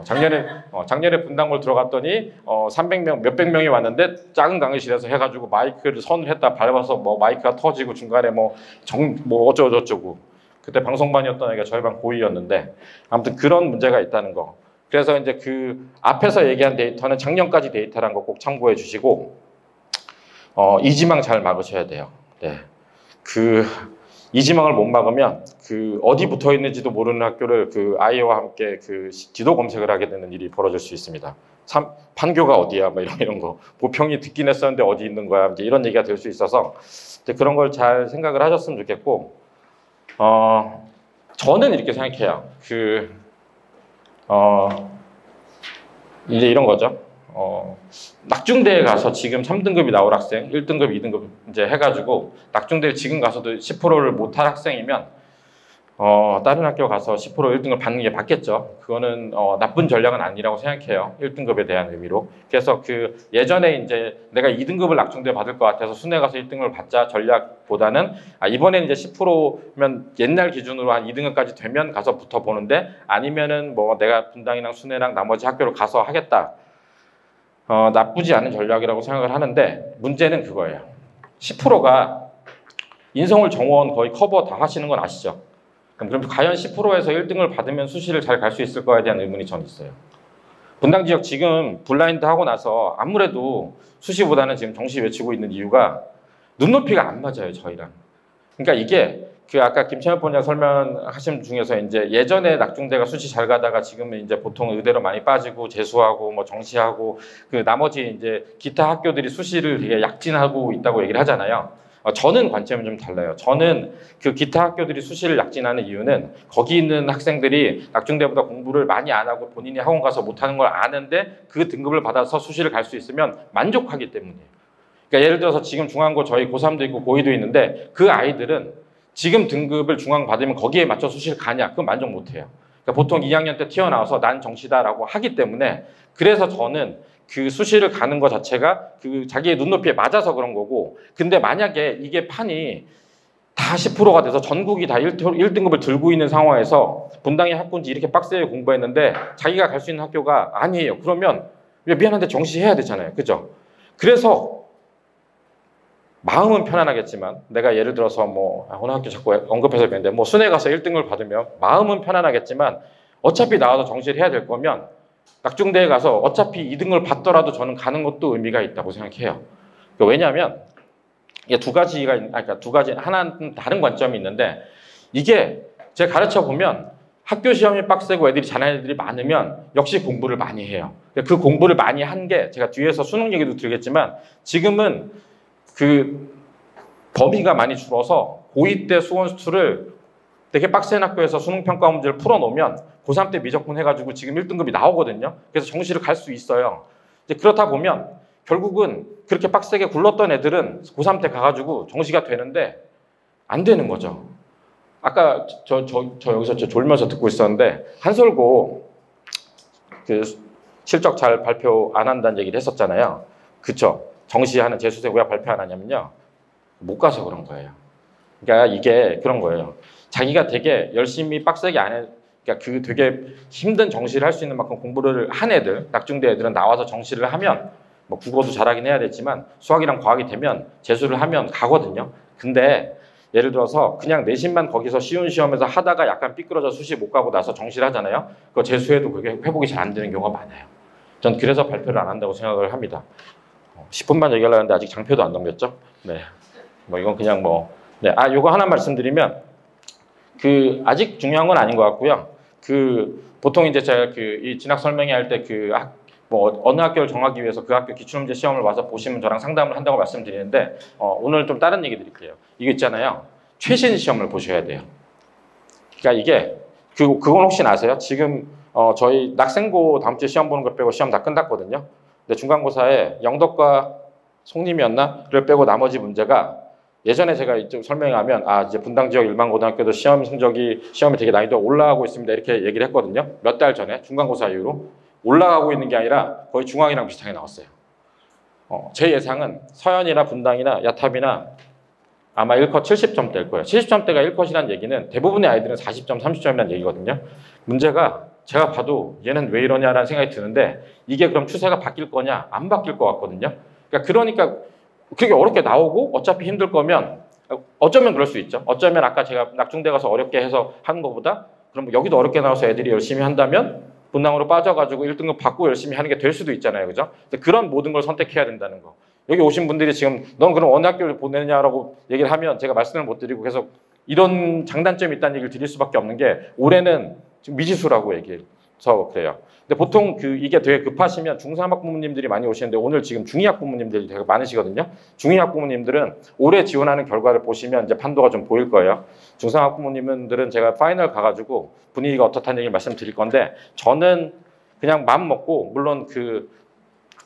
작년에 분당을 들어갔더니 300명 몇백 명이 왔는데 작은 강의실에서 해가지고 마이크를 선을 했다 밟아서 뭐 마이크가 터지고 중간에 뭐 어쩌고저쩌고 그때 방송반이었던 애가 저희 반 고2였는데 아무튼 그런 문제가 있다는 거. 그래서 이제 그 앞에서 얘기한 데이터는 작년까지 데이터라는 거 꼭 참고해 주시고 이지망 잘 막으셔야 돼요. 네. 이지망을 못 막으면 어디 붙어 있는지도 모르는 학교를 아이와 함께 지도 검색을 하게 되는 일이 벌어질 수 있습니다. 판교가 어디야? 뭐 이런 거. 보평이 듣긴 했었는데 어디 있는 거야? 이제 이런 얘기가 될 수 있어서 그런 걸 잘 생각을 하셨으면 좋겠고, 저는 이렇게 생각해요. 이제 이런 거죠. 낙중대에 가서 지금 3등급이 나올 학생, 1등급, 2등급 이제 해가지고 낙중대에 지금 가서도 10%를 못할 학생이면 다른 학교 가서 10% 1등급 받는 게 맞겠죠. 그거는 나쁜 전략은 아니라고 생각해요. 1등급에 대한 의미로. 그래서 예전에 이제 내가 2등급을 낙중대 받을 것 같아서 순회 가서 1등급을 받자 전략보다는 이번에는 이제 10%면 옛날 기준으로 한 2등급까지 되면 가서 붙어보는데 아니면은 뭐 내가 분당이랑 순회랑 나머지 학교로 가서 하겠다. 나쁘지 않은 전략이라고 생각을 하는데 문제는 그거예요. 10%가 인성을 정원 거의 커버 다 하시는 건 아시죠? 그럼 과연 10%에서 1등을 받으면 수시를 잘 갈 수 있을 거에 대한 의문이 전 있어요. 분당 지역 지금 블라인드 하고 나서 아무래도 수시보다는 지금 정시 외치고 있는 이유가 눈높이가 안 맞아요, 저희랑. 그러니까 이게 아까 김찬엽 본장 설명하신 중에서 이제 예전에 낙중대가 수시 잘 가다가 지금은 이제 보통 의대로 많이 빠지고 재수하고 뭐 정시하고 나머지 이제 기타 학교들이 수시를 되게 약진하고 있다고 얘기를 하잖아요. 저는 관점이 좀 달라요. 저는 기타 학교들이 수시를 약진하는 이유는 거기 있는 학생들이 낙중대보다 공부를 많이 안 하고 본인이 학원 가서 못하는 걸 아는데 그 등급을 받아서 수시를 갈 수 있으면 만족하기 때문이에요. 그러니까 예를 들어서 지금 중앙고 저희 고3도 있고 고2도 있는데 그 아이들은 지금 등급을 중앙 받으면 거기에 맞춰 수시를 가냐? 그건 만족 못해요. 그러니까 보통 2학년 때 튀어나와서 난 정시다라고 하기 때문에 그래서 저는 수시를 가는 것 자체가 자기의 눈높이에 맞아서 그런 거고 근데 만약에 이게 판이 다 10%가 돼서 전국이 다 1등급을 들고 있는 상황에서 분당의 학군지 이렇게 빡세게 공부했는데 자기가 갈 수 있는 학교가 아니에요. 그러면 미안한데 정시해야 되잖아요. 그죠? 그래서 마음은 편안하겠지만 내가 예를 들어서 어느 학교 자꾸 언급해서 그랬는데 순회 가서 1등을 받으면 마음은 편안하겠지만 어차피 나와서 정시를 해야 될 거면 낙중대에 가서 어차피 2등을 받더라도 저는 가는 것도 의미가 있다고 생각해요. 왜냐하면 이게 두 가지 하나는 다른 관점이 있는데 이게 제가 가르쳐 보면 학교 시험이 빡세고 애들이 잘하는 애들이 많으면 역시 공부를 많이 해요. 그 공부를 많이 한 게 제가 뒤에서 수능 얘기도 드리겠지만 지금은 범위가 많이 줄어서 고2 때 수원 수투를 되게 빡센 학교에서 수능 평가 문제를 풀어놓으면 고3 때 미적분 해가지고 지금 1등급이 나오거든요. 그래서 정시를 갈 수 있어요. 이제 그렇다 보면 결국은 그렇게 빡세게 굴렀던 애들은 고3 때 가가지고 정시가 되는데 안 되는 거죠. 아까 저 여기서 졸면서 듣고 있었는데 한솔고 실적 잘 발표 안 한다는 얘기를 했었잖아요. 그쵸? 정시하는 재수생 왜 발표 안 하냐면요. 못 가서 그런 거예요. 그러니까 이게 그런 거예요. 자기가 되게 열심히 빡세게 안 해. 그러니까 그 되게 힘든 정시를 할 수 있는 만큼 공부를 한 애들, 낙중대 애들은 나와서 정시를 하면 뭐 국어도 잘하긴 해야 되지만 수학이랑 과학이 되면 재수를 하면 가거든요. 근데 예를 들어서 그냥 내신만 거기서 쉬운 시험에서 하다가 약간 삐뚤어져 수시 못 가고 나서 정시를 하잖아요. 그거 재수해도 그게 회복이 잘 안 되는 경우가 많아요. 전 그래서 발표를 안 한다고 생각을 합니다. 10분만 얘기하려고 했는데 아직 장표도 안 넘겼죠? 네. 뭐 이건 그냥 뭐. 네. 아, 요거 하나 말씀드리면 아직 중요한 건 아닌 것 같고요. 보통 이제 제가 이 진학 설명회 할 때 뭐 어느 학교를 정하기 위해서 그 학교 기출문제 시험을 와서 보시면 저랑 상담을 한다고 말씀드리는데 오늘 좀 다른 얘기 드릴게요. 이거 있잖아요. 최신 시험을 보셔야 돼요. 그러니까 이게 그건 혹시 아세요? 지금 저희 낙생고 다음 주에 시험 보는 거 빼고 시험 다 끝났거든요. 근데 중간고사에 영덕과 송림이었나?를 빼고 나머지 문제가 예전에 제가 이쪽 설명하면 이제 분당 지역 일반 고등학교도 시험이 되게 난이도가 올라가고 있습니다. 이렇게 얘기를 했거든요. 몇 달 전에 중간고사 이후로 올라가고 있는 게 아니라 거의 중앙이랑 비슷하게 나왔어요. 제 예상은 서현이나 분당이나 야탑이나 아마 1컷 70점 될 거예요. 70점대가 1컷이라는 얘기는 대부분의 아이들은 40점, 30점이라는 얘기거든요. 문제가 제가 봐도 얘는 왜 이러냐라는 생각이 드는데 이게 그럼 추세가 바뀔 거냐? 안 바뀔 것 같거든요. 그러니까 그렇게 어렵게 나오고 어차피 힘들 거면 어쩌면 그럴 수 있죠. 어쩌면 아까 제가 낙중대 가서 어렵게 해서 하는 것보다 그럼 여기도 어렵게 나와서 애들이 열심히 한다면 분당으로 빠져가지고 1등급 받고 열심히 하는 게 될 수도 있잖아요. 그죠? 그런 모든 걸 선택해야 된다는 거. 여기 오신 분들이 지금 넌 그럼 어느 학교를 보내냐라고 얘기를 하면 제가 말씀을 못 드리고 계속 이런 장단점이 있다는 얘기를 드릴 수밖에 없는 게 올해는 지금 미지수라고 얘기해서 그래요. 근데 보통 이게 되게 급하시면 중3학 부모님들이 많이 오시는데 오늘 지금 중2학 부모님들이 되게 많으시거든요. 중2학 부모님들은 올해 지원하는 결과를 보시면 이제 판도가 좀 보일 거예요. 중3학 부모님들은 제가 파이널 가가지고 분위기가 어떻다는 얘기를 말씀드릴 건데 저는 그냥 마음 먹고 물론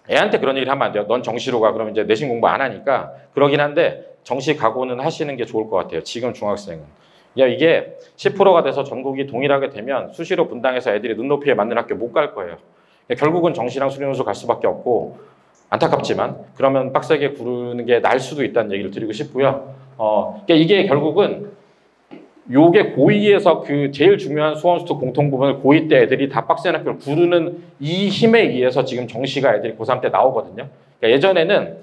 애한테 그런 얘기를 하면 안 돼요. 넌 정시로 가. 그러면 이제 내신 공부 안 하니까 그러긴 한데 정시 각오는 하시는 게 좋을 것 같아요. 지금 중학생은. 이게 10%가 돼서 전국이 동일하게 되면 수시로 분당해서 애들이 눈높이에 맞는 학교 못 갈 거예요. 결국은 정시랑 수련수 갈 수밖에 없고 안타깝지만 그러면 빡세게 구르는 게 나을 수도 있다는 얘기를 드리고 싶고요. 이게 결국은 요게 고2에서 제일 중요한 수원수특 공통 부분을 고2 때 애들이 다 빡센 학교를 구르는 이 힘에 의해서 지금 정시가 애들이 고3 때 나오거든요. 예전에는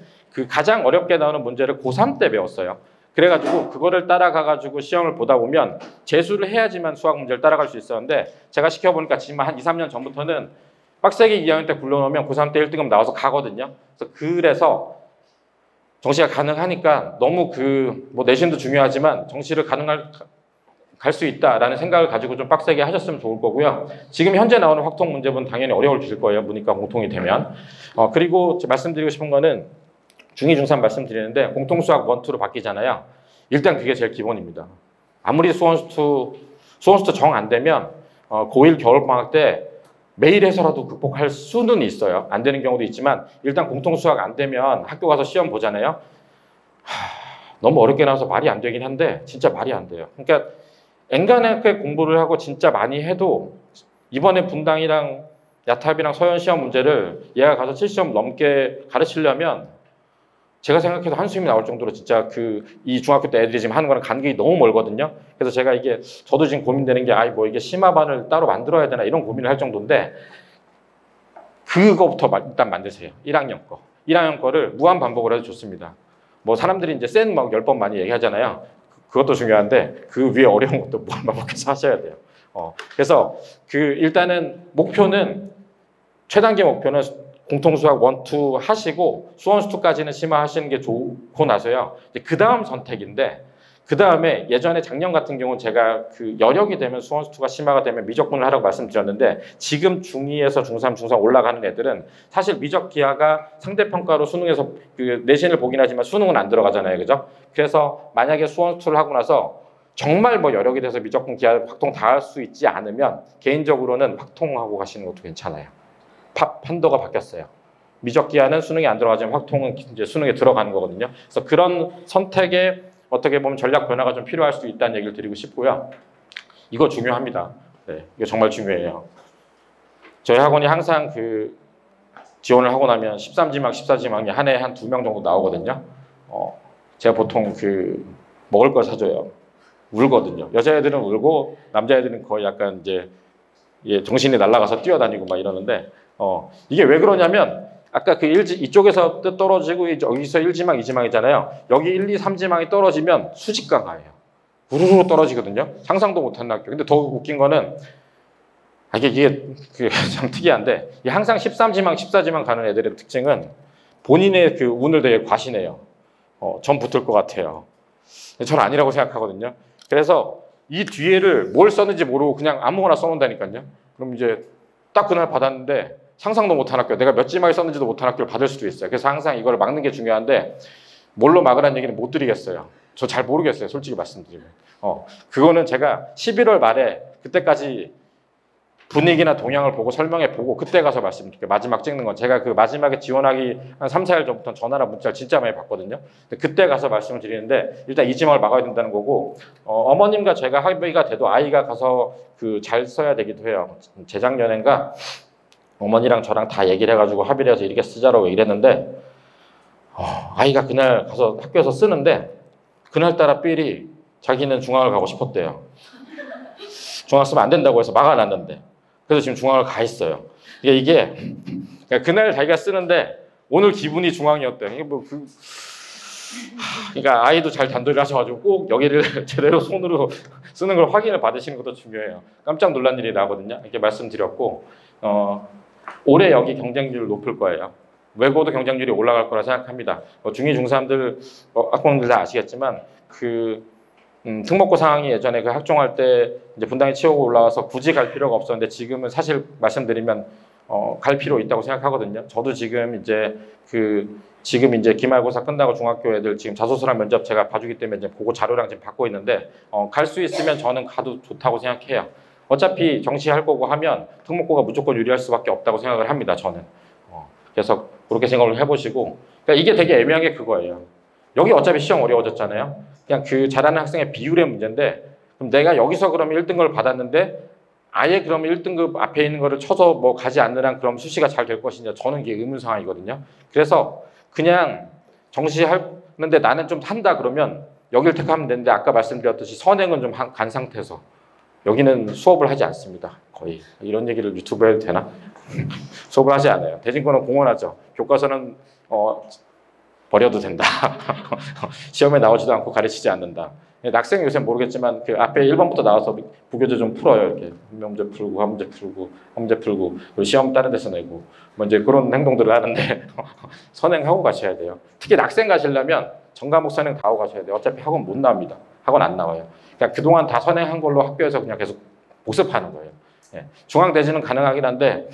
가장 어렵게 나오는 문제를 고3 때 배웠어요. 그래가지고 그거를 따라가가지고 시험을 보다 보면 재수를 해야지만 수학 문제를 따라갈 수 있었는데 제가 시켜보니까 지금 한 2, 3년 전부터는 빡세게 2학년 때 굴러놓으면 고3 때 1등급 나와서 가거든요. 그래서 정시가 가능하니까 너무 뭐 내신도 중요하지만 정시를 갈 수 있다라는 생각을 가지고 좀 빡세게 하셨으면 좋을 거고요. 지금 현재 나오는 확통 문제분 당연히 어려워질 거예요. 문이과 공통이 되면. 그리고 말씀드리고 싶은 거는 중2, 중3 말씀드리는데 공통수학 1, 2로 바뀌잖아요. 일단 그게 제일 기본입니다. 아무리 수원수투 정 안 되면 고1 겨울방학 때 매일 해서라도 극복할 수는 있어요. 안 되는 경우도 있지만 일단 공통수학 안 되면 학교 가서 시험 보잖아요. 너무 어렵게 나와서 말이 안 되긴 한데 진짜 말이 안 돼요. 그러니까 엔간하게 공부를 하고 진짜 많이 해도 이번에 분당이랑 야탑이랑 서현 시험 문제를 얘가 가서 70점 넘게 가르치려면 제가 생각해도 한숨이 나올 정도로 진짜 이 중학교 때 애들이 지금 하는 거랑 간격이 너무 멀거든요. 그래서 제가 저도 지금 고민되는 게 이게 심화반을 따로 만들어야 되나 이런 고민을 할 정도인데 그거부터 일단 만드세요. 1학년 거. 1학년 거를 무한 반복을 해도 좋습니다. 뭐 사람들이 이제 센 10번 많이 얘기하잖아요. 그것도 중요한데 그 위에 어려운 것도 무한 반복해서 하셔야 돼요. 그래서 일단은 최단계 목표는 공통수학 1, 2 하시고 수원수투까지는 심화하시는 게 좋고 나서요. 그 다음 선택인데 그 다음에 예전에 작년 같은 경우는 제가 여력이 되면 수원수투가 심화가 되면 미적분을 하라고 말씀드렸는데 지금 중2에서 중3, 중4 올라가는 애들은 사실 미적기하가 상대평가로 수능에서 내신을 보긴 하지만 수능은 안 들어가잖아요. 그죠? 그래서 만약에 수원수투를 하고 나서 정말 여력이 돼서 미적분 기하 확통 다 할 수 있지 않으면 개인적으로는 확통하고 가시는 것도 괜찮아요. 판도가 바뀌었어요. 미적기하는 수능에 안 들어가지만 확통은 이제 수능에 들어가는 거거든요. 그래서 그런 선택에 어떻게 보면 전략 변화가 좀 필요할 수도 있다는 얘기를 드리고 싶고요. 이거 중요합니다. 네, 이거 정말 중요해요. 저희 학원이 항상 지원을 하고 나면 13지망, 14지망이 한 해에 한 2명 정도 나오거든요. 제가 보통 먹을 걸 사줘요. 울거든요. 여자애들은 울고 남자애들은 거의 약간 이제 예, 정신이 날아가서 뛰어다니고 막 이러는데 이게 왜 그러냐면 아까 그 이쪽에서 떨어지고 여기서 1지망, 2지망이잖아요. 여기 1, 2, 3지망이 떨어지면 수직강하예요. 우르르 떨어지거든요. 상상도 못한 학교. 근데 더 웃긴 거는 이게 참 특이한데 항상 13지망, 14지망 가는 애들의 특징은 본인의 그 운을 되게 과신해요. 전 붙을 것 같아요. 전 아니라고 생각하거든요. 그래서 이 뒤에를 뭘 썼는지 모르고 그냥 아무거나 써놓는다니까요. 그럼 이제 딱 그날 받았는데 상상도 못한 학교, 내가 몇 지망을 썼는지도 못한 학교를 받을 수도 있어요. 그래서 항상 이걸 막는 게 중요한데 뭘로 막으라는 얘기는 못 드리겠어요. 저 잘 모르겠어요. 솔직히 말씀드리면. 그거는 제가 11월 말에 그때까지 분위기나 동향을 보고 설명해 보고 그때 가서 말씀드릴게요. 마지막 찍는 건 제가 그 마지막에 지원하기 한 3, 4일 전부터 전화나 문자를 진짜 많이 받거든요. 근데 그때 가서 말씀을 드리는데 일단 이 지망을 막아야 된다는 거고 어머님과 제가 합의가 돼도 아이가 가서 그 잘 써야 되기도 해요. 재작년인가 어머니랑 저랑 다 얘기를 해가지고 합의를 해서 이렇게 쓰자라고 이랬는데 아이가 그날 가서 학교에서 쓰는데 그날따라 삘이 자기는 중앙을 가고 싶었대요. 중앙 쓰면 안 된다고 해서 막아놨는데 그래서 지금 중앙을 가 있어요. 이게 그날 자기가 쓰는데 오늘 기분이 중앙이었대요. 이게 그러니까 아이도 잘 단도리를 하셔가지고 꼭 여기를 제대로 손으로 쓰는 걸 확인을 받으시는 것도 중요해요. 깜짝 놀란 일이 나거든요. 이렇게 말씀드렸고 올해 여기 경쟁률 높을 거예요. 외고도 경쟁률이 올라갈 거라 생각합니다. 중2, 중3들 학부모님들 다 아시겠지만 특목고 상황이 예전에 그 학종할 때 이제 분당에 치우고 올라와서 굳이 갈 필요가 없었는데 지금은 사실 말씀드리면 갈 필요 있다고 생각하거든요. 저도 지금 이제 기말고사 끝나고 중학교 애들 지금 자소서랑 면접 제가 봐주기 때문에 이제 그거 자료랑 지금 받고 있는데 갈 수 있으면 저는 가도 좋다고 생각해요. 어차피 정시할 거고 하면 특목고가 무조건 유리할 수밖에 없다고 생각을 합니다. 저는. 그래서 그렇게 생각을 해보시고 그러니까 이게 되게 애매한 게 그거예요. 여기 어차피 시험 어려워졌잖아요. 그냥 그 잘하는 학생의 비율의 문제인데 그럼 내가 여기서 그러면 1등급을 받았는데 아예 그러면 1등급 앞에 있는 거를 쳐서 뭐 가지 않는 그럼 수시가 잘 될 것이냐 저는 이게 의문 상황이거든요. 그래서 그냥 정시하는데 나는 좀 한다 그러면 여기를 택하면 되는데 아까 말씀드렸듯이 선행은 좀 간 상태에서 여기는 수업을 하지 않습니다. 거의 이런 얘기를 유튜브에 해도 되나? 수업을 하지 않아요. 대진권은 공언하죠. 교과서는 버려도 된다. 시험에 나오지도 않고 가르치지 않는다. 학생 요새 모르겠지만 그 앞에 1번부터 나와서 부교재 좀 풀어요. 이렇게 문제 풀고 한 문제 풀고 한 문제 풀고 그리고 시험 다른 데서 내고 뭐 이제 그런 행동들을 하는데 선행하고 가셔야 돼요. 특히 낙생 가시려면 전과목 선행 다 하고 가셔야 돼요. 어차피 학원 못 나옵니다. 학원 안 나와요. 그러니까 그동안 다 선행한 걸로 학교에서 그냥 계속 복습하는 거예요. 중앙대지는 가능하긴 한데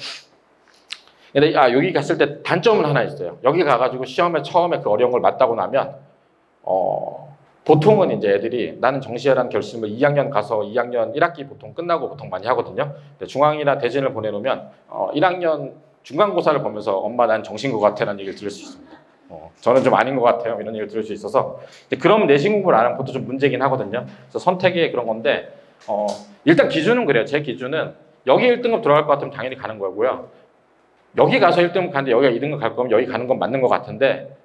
근데 여기 갔을 때 단점은 하나 있어요. 여기 가가지고 시험에 처음에 그 어려운 걸 맞다고 나면 보통은 이제 애들이 나는 정시해라는 결심을 2학년 가서 2학년 1학기 보통 끝나고 보통 많이 하거든요. 근데 중앙이나 대진을 보내놓으면 1학년 중간고사를 보면서 엄마 난 정시인 것 같아 라는 얘기를 들을 수 있습니다. 저는 좀 아닌 것 같아요. 이런 얘기를 들을 수 있어서 그럼 내신 공부를 안 하는 것도 좀 문제긴 하거든요. 그래서 선택의 그런 건데 일단 기준은 그래요. 제 기준은 여기 1등급 들어갈 것 같으면 당연히 가는 거고요. 여기 가서 1등급 가는데 여기가 2등급 갈 거면 여기 가는 건 맞는 것 같은데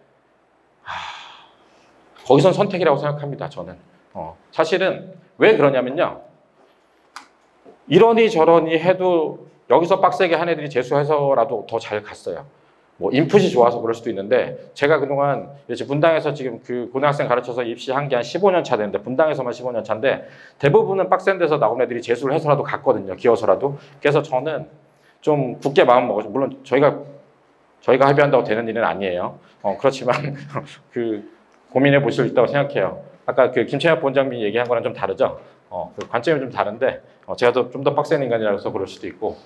거기선 선택이라고 생각합니다. 저는. 사실은 왜 그러냐면요. 이러니 저러니 해도 여기서 빡세게 한 애들이 재수해서라도 더 잘 갔어요. 뭐 인풋이 좋아서 그럴 수도 있는데 제가 그동안 분당에서 지금 그 고등학생 가르쳐서 입시한 게 한 15년 차 되는데 분당에서만 15년 차인데 대부분은 빡센 데서 나온 애들이 재수를 해서라도 갔거든요. 기어서라도. 그래서 저는 좀 굳게 마음 먹어서 물론 저희가 합의한다고 되는 일은 아니에요. 그렇지만 고민해 보실 수 있다고 생각해요. 아까 그 김채엽 본장님이 얘기한 거랑 좀 다르죠. 그 관점이 좀 다른데 제가 좀 더 빡센 인간이라서 그럴 수도 있고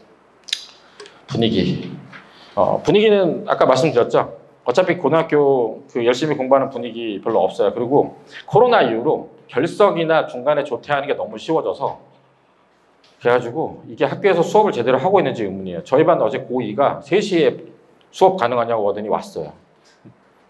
분위기는 아까 말씀드렸죠. 어차피 고등학교 열심히 공부하는 분위기 별로 없어요. 그리고 코로나 이후로 결석이나 중간에 조퇴하는 게 너무 쉬워져서 그래가지고 이게 학교에서 수업을 제대로 하고 있는지 의문이에요. 저희 반 어제 고2가 3시에 수업 가능하냐고 하더니 왔어요.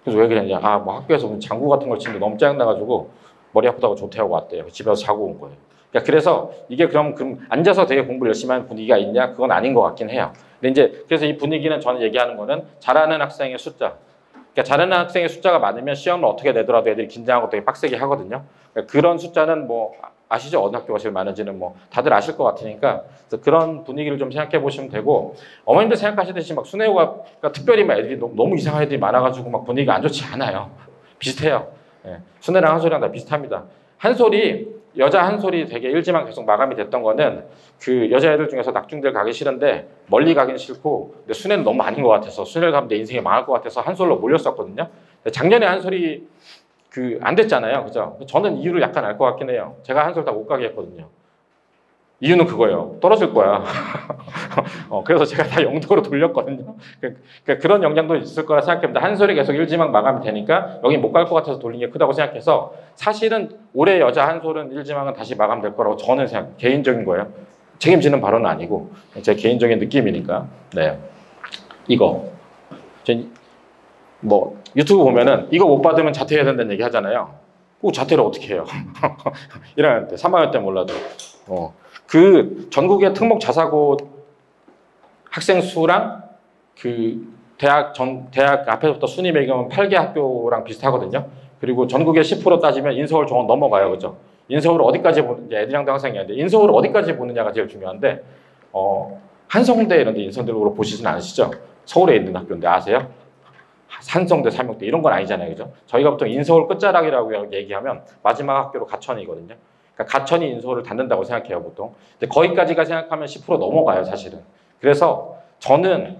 그래서 왜 그랬냐. 뭐 학교에서 무슨 장구 같은 걸 치는데 너무 짜증나가지고 머리 아프다고 조퇴하고 왔대요. 집에서 자고 온 거예요. 그래서 이게 그럼 앉아서 되게 공부를 열심히 하는 분위기가 있냐? 그건 아닌 것 같긴 해요. 근데 이제 그래서 이 분위기는 저는 얘기하는 거는 잘하는 학생의 숫자. 그러니까 잘하는 학생의 숫자가 많으면 시험을 어떻게 내더라도 애들이 긴장하고 되게 빡세게 하거든요. 그러니까 그런 숫자는 뭐 아시죠? 어느 학교가 제일 많은지는 뭐 다들 아실 것 같으니까 그래서 그런 분위기를 좀 생각해 보시면 되고 어머님들 생각하시듯이 막 순회고가 특별히 막 애들이 너무 이상한 애들이 많아가지고 막 분위기가 안 좋지 않아요. 비슷해요. 예. 순회랑 한솔이랑 다 비슷합니다. 한솔이 여자 한솔이 되게 일지만 계속 마감이 됐던 거는 그 여자애들 중에서 낙중대를 가기 싫은데 멀리 가긴 싫고 근데 순회는 너무 아닌 것 같아서 순회를 가면 내 인생이 망할 것 같아서 한솔로 몰렸었거든요. 작년에 한솔이 그 안 됐잖아요. 그죠? 저는 이유를 약간 알 것 같긴 해요. 제가 한솔 다 못 가게 했거든요. 이유는 그거예요. 떨어질 거야. 그래서 제가 다 영도로 돌렸거든요. 그러니까 그런 영향도 있을 거라 생각합니다. 한솔이 계속 일지망 마감이 되니까 여기 못 갈 것 같아서 돌린 게 크다고 생각해서 사실은 올해 여자 한솔은 일지망은 다시 마감될 거라고 저는 개인적인 거예요. 책임지는 발언은 아니고 제 개인적인 느낌이니까. 네, 이거 뭐 유튜브 보면은 이거 못 받으면 자퇴해야 된다는 얘기 하잖아요. 꼭 자퇴를 어떻게 해요? 1학년 때, 3학년 때 몰라도. 그 전국의 특목 자사고 학생 수랑 그 대학 앞에서부터 순위 매기면 8개 학교랑 비슷하거든요. 그리고 전국의 10% 따지면 인서울 정원 넘어가요. 그죠? 인서울을 어디까지 보는지 애들이랑도 항상 얘기하는데 인서울을 어디까지 보느냐가 제일 중요한데 한성대 이런 데 인서울로 보시진 않으시죠? 서울에 있는 학교인데 아세요? 산성대, 삼육대 이런 건 아니잖아요. 그죠? 저희가 보통 인서울 끝자락이라고 얘기하면 마지막 학교로 가천이거든요. 그러니까 가천이 인서울을 닫는다고 생각해요, 보통. 근데 거기까지가 생각하면 10% 넘어가요, 사실은. 그래서 저는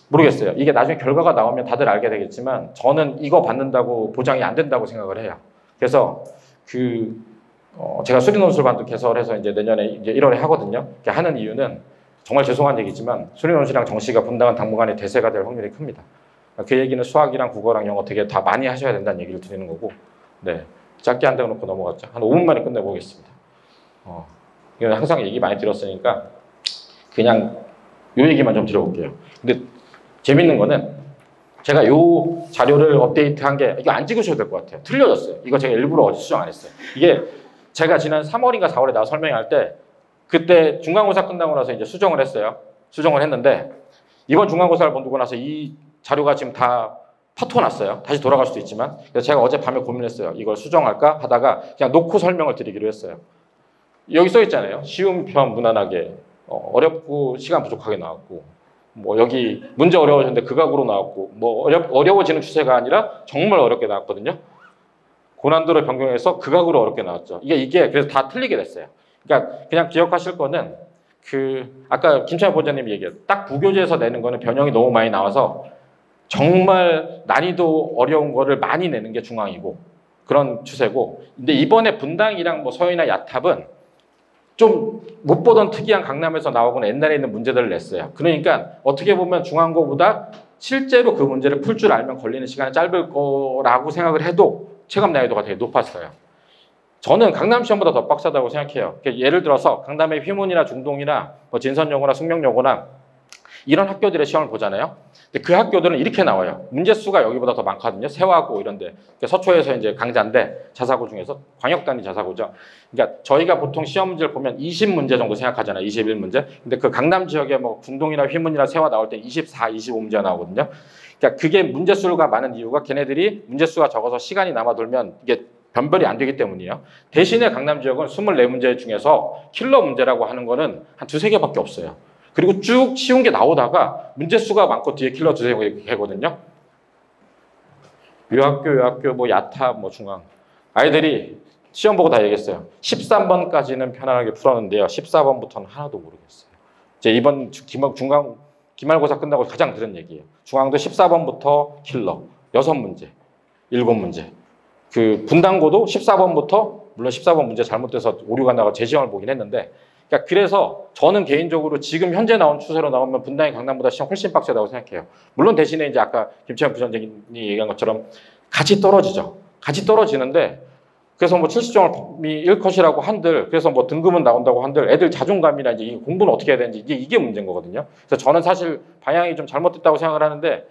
모르겠어요. 이게 나중에 결과가 나오면 다들 알게 되겠지만 저는 이거 받는다고 보장이 안 된다고 생각을 해요. 그래서 제가 수리논술반도 개설해서 이제 내년에 이제 1월에 하거든요. 하는 이유는 정말 죄송한 얘기지만 수리논술이랑 정시가 분당한 당분간의 대세가 될 확률이 큽니다. 그 얘기는 수학이랑 국어랑 영어 되게 다 많이 하셔야 된다는 얘기를 드리는 거고, 네. 짧게 한다고 놓고 넘어갔죠. 한 5분 만에 끝내보겠습니다. 이건 항상 얘기 많이 들었으니까 그냥 요 얘기만 좀 드려볼게요. 근데 재밌는 거는 제가 요 자료를 업데이트한 게 이거 안 찍으셔도 될 것 같아요. 틀려졌어요. 이거 제가 일부러 어제 수정 안 했어요. 이게 제가 지난 3월인가 4월에 나와 설명할 때 그때 중간고사 끝나고 나서 이제 수정을 했어요. 수정을 했는데 이번 중간고사를 보고 나서 이 자료가 지금 다 파토났어요. 다시 돌아갈 수도 있지만. 그래서 제가 어제 밤에 고민했어요. 이걸 수정할까 하다가 그냥 놓고 설명을 드리기로 했어요. 여기 써 있잖아요. 쉬운 편 무난하게 어렵고 시간 부족하게 나왔고 뭐 여기 문제 어려워졌는데 극악으로 나왔고 뭐 어려워지는 추세가 아니라 정말 어렵게 나왔거든요. 고난도를 변경해서 극악으로 어렵게 나왔죠. 이게 그래서 다 틀리게 됐어요. 그러니까 그냥 기억하실 거는 아까 김찬호 보좌님이 얘기했죠. 딱 부교재에서 내는 거는 변형이 너무 많이 나와서 정말 난이도 어려운 거를 많이 내는 게 중앙이고 그런 추세고 근데 이번에 분당이랑 뭐 서해나 야탑은 좀 못 보던 특이한 강남에서 나오고는 옛날에 있는 문제들을 냈어요. 그러니까 어떻게 보면 중앙고보다 실제로 그 문제를 풀 줄 알면 걸리는 시간이 짧을 거라고 생각을 해도 체감 난이도가 되게 높았어요. 저는 강남 시험보다 더 빡세다고 생각해요. 예를 들어서 강남의 휘문이나 중동이나 뭐 진선여고나 숙명여고나 이런 학교들의 시험을 보잖아요. 근데 그 학교들은 이렇게 나와요. 문제수가 여기보다 더 많거든요. 세화고 이런데. 서초에서 이제 강자인데 자사고 중에서 광역단위 자사고죠. 그러니까 저희가 보통 시험 문제를 보면 20문제 정도 생각하잖아요. 21문제. 근데 그 강남 지역에 뭐 중동이나 휘문이나 세화 나올 때 24, 25문제가 나오거든요. 그러니까 그게 문제수가 많은 이유가 걔네들이 문제수가 적어서 시간이 남아돌면 이게 변별이 안 되기 때문이에요. 대신에 강남 지역은 24문제 중에서 킬러 문제라고 하는 거는 한 2~3개밖에 없어요. 그리고 쭉 쉬운 게 나오다가 문제수가 많고 뒤에 킬러 2~3개거든요. 요 학교, 뭐 야탑, 뭐 중앙. 아이들이 시험 보고 다 얘기했어요. 13번까지는 편안하게 풀었는데요. 14번부터는 하나도 모르겠어요. 이제 이번 기말고사 끝나고 가장 들은 얘기예요. 중앙도 14번부터 킬러, 6문제, 7문제. 그 분당고도 14번부터 물론 14번 문제 잘못돼서 오류가 나가 재시험을 보긴 했는데 그러니까 그래서 저는 개인적으로 지금 현재 나온 추세로 나오면 분당이 강남보다 시험 훨씬 빡세다고 생각해요. 물론 대신에 이제 아까 김채연 부전장님이 얘기한 것처럼 같이 떨어지죠. 같이 떨어지는데 그래서 뭐 70점이 1컷이라고 한들 그래서 뭐 등급은 나온다고 한들 애들 자존감이나 이제 공부는 어떻게 해야 되는지 이게 문제인 거거든요. 그래서 저는 사실 방향이 좀 잘못됐다고 생각을 하는데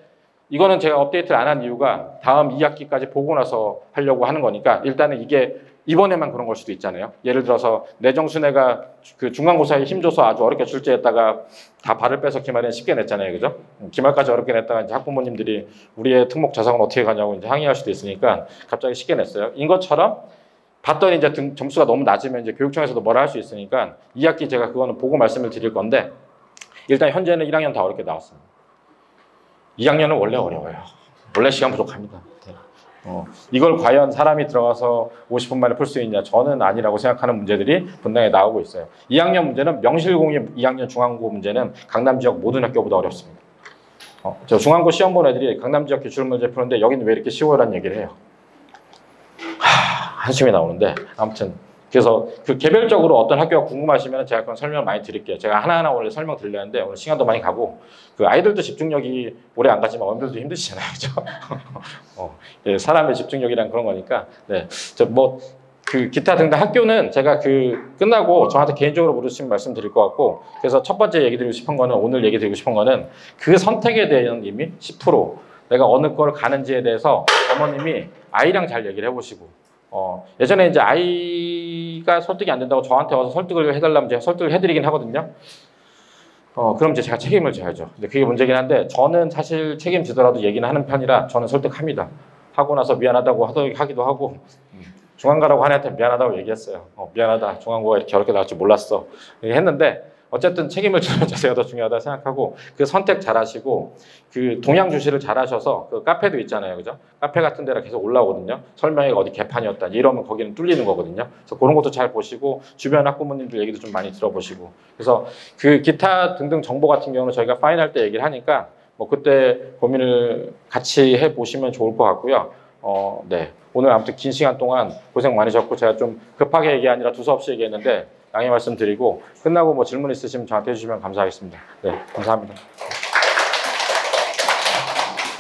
이거는 제가 업데이트를 안 한 이유가 다음 2학기까지 보고 나서 하려고 하는 거니까 일단은 이게 이번에만 그런 걸 수도 있잖아요. 예를 들어서 내정순회가 그 중간고사에 힘줘서 아주 어렵게 출제했다가 다 발을 빼서 기말에는 쉽게 냈잖아요. 그죠? 기말까지 어렵게 냈다가 이제 학부모님들이 우리의 특목 자사고는 어떻게 가냐고 이제 항의할 수도 있으니까 갑자기 쉽게 냈어요. 인 것처럼 봤더니 이제 점수가 너무 낮으면 이제 교육청에서도 뭐라 할 수 있으니까 2학기 제가 그거는 보고 말씀을 드릴 건데 일단 현재는 1학년 다 어렵게 나왔습니다. 2학년은 원래 어려워요. 원래 시간 부족합니다. 이걸 과연 사람이 들어가서 50분 만에 풀 수 있냐? 저는 아니라고 생각하는 문제들이 분명히 나오고 있어요. 2학년 문제는 명실공히 2학년 중앙고 문제는 강남 지역 모든 학교보다 어렵습니다. 저 중앙고 시험 본 애들이 강남 지역 기출 문제 푸는데 여기는 왜 이렇게 쉬워라는 얘기를 해요. 한숨이 나오는데 아무튼 그래서 그 개별적으로 어떤 학교가 궁금하시면 제가 그건 설명 많이 드릴게요. 제가 하나하나 원래 설명 드리려는데 오늘 시간도 많이 가고 그 아이들도 집중력이 오래 안 가지만 어머님들도 힘드시잖아요, 그렇죠? 예, 사람의 집중력이란 그런 거니까. 네, 저 뭐 그 기타 등등 학교는 제가 그 끝나고 저한테 개인적으로 물으시면 말씀드릴 것 같고 그래서 첫 번째 얘기 드리고 싶은 거는 오늘 얘기 드리고 싶은 거는 그 선택에 대한 이미 10% 내가 어느 걸 가는지에 대해서 어머님이 아이랑 잘 얘기를 해보시고. 예전에 이제 아이가 설득이 안 된다고 저한테 와서 설득을 해달라면 제가 설득을 해드리긴 하거든요. 그럼 이제 제가 책임을 져야죠. 근데 그게 문제긴 한데 저는 사실 책임지더라도 얘기는 하는 편이라 저는 설득합니다. 하고 나서 미안하다고 하기도 하고 중앙가라고 한 애한테 미안하다고 얘기했어요. 미안하다. 중앙고가 이렇게 어렵게 나올 줄 몰랐어. 했는데 어쨌든 책임을 지는 자세가 더 중요하다 생각하고 그 선택 잘하시고 그 동양 주시를 잘하셔서 그 카페도 있잖아요, 그죠? 카페 같은 데라 계속 올라오거든요. 설명회가 어디 개판이었다 이러면 거기는 뚫리는 거거든요. 그래서 그런 것도 잘 보시고 주변 학부모님들 얘기도 좀 많이 들어보시고 그래서 그 기타 등등 정보 같은 경우는 저희가 파인할 때 얘기를 하니까 뭐 그때 고민을 같이 해 보시면 좋을 것 같고요. 네. 오늘 아무튼 긴 시간 동안 고생 많으셨고 제가 좀 급하게 얘기 아니라 두서없이 얘기했는데 양해 말씀드리고 끝나고 뭐 질문 있으시면 저한테 해주시면 감사하겠습니다. 네, 감사합니다.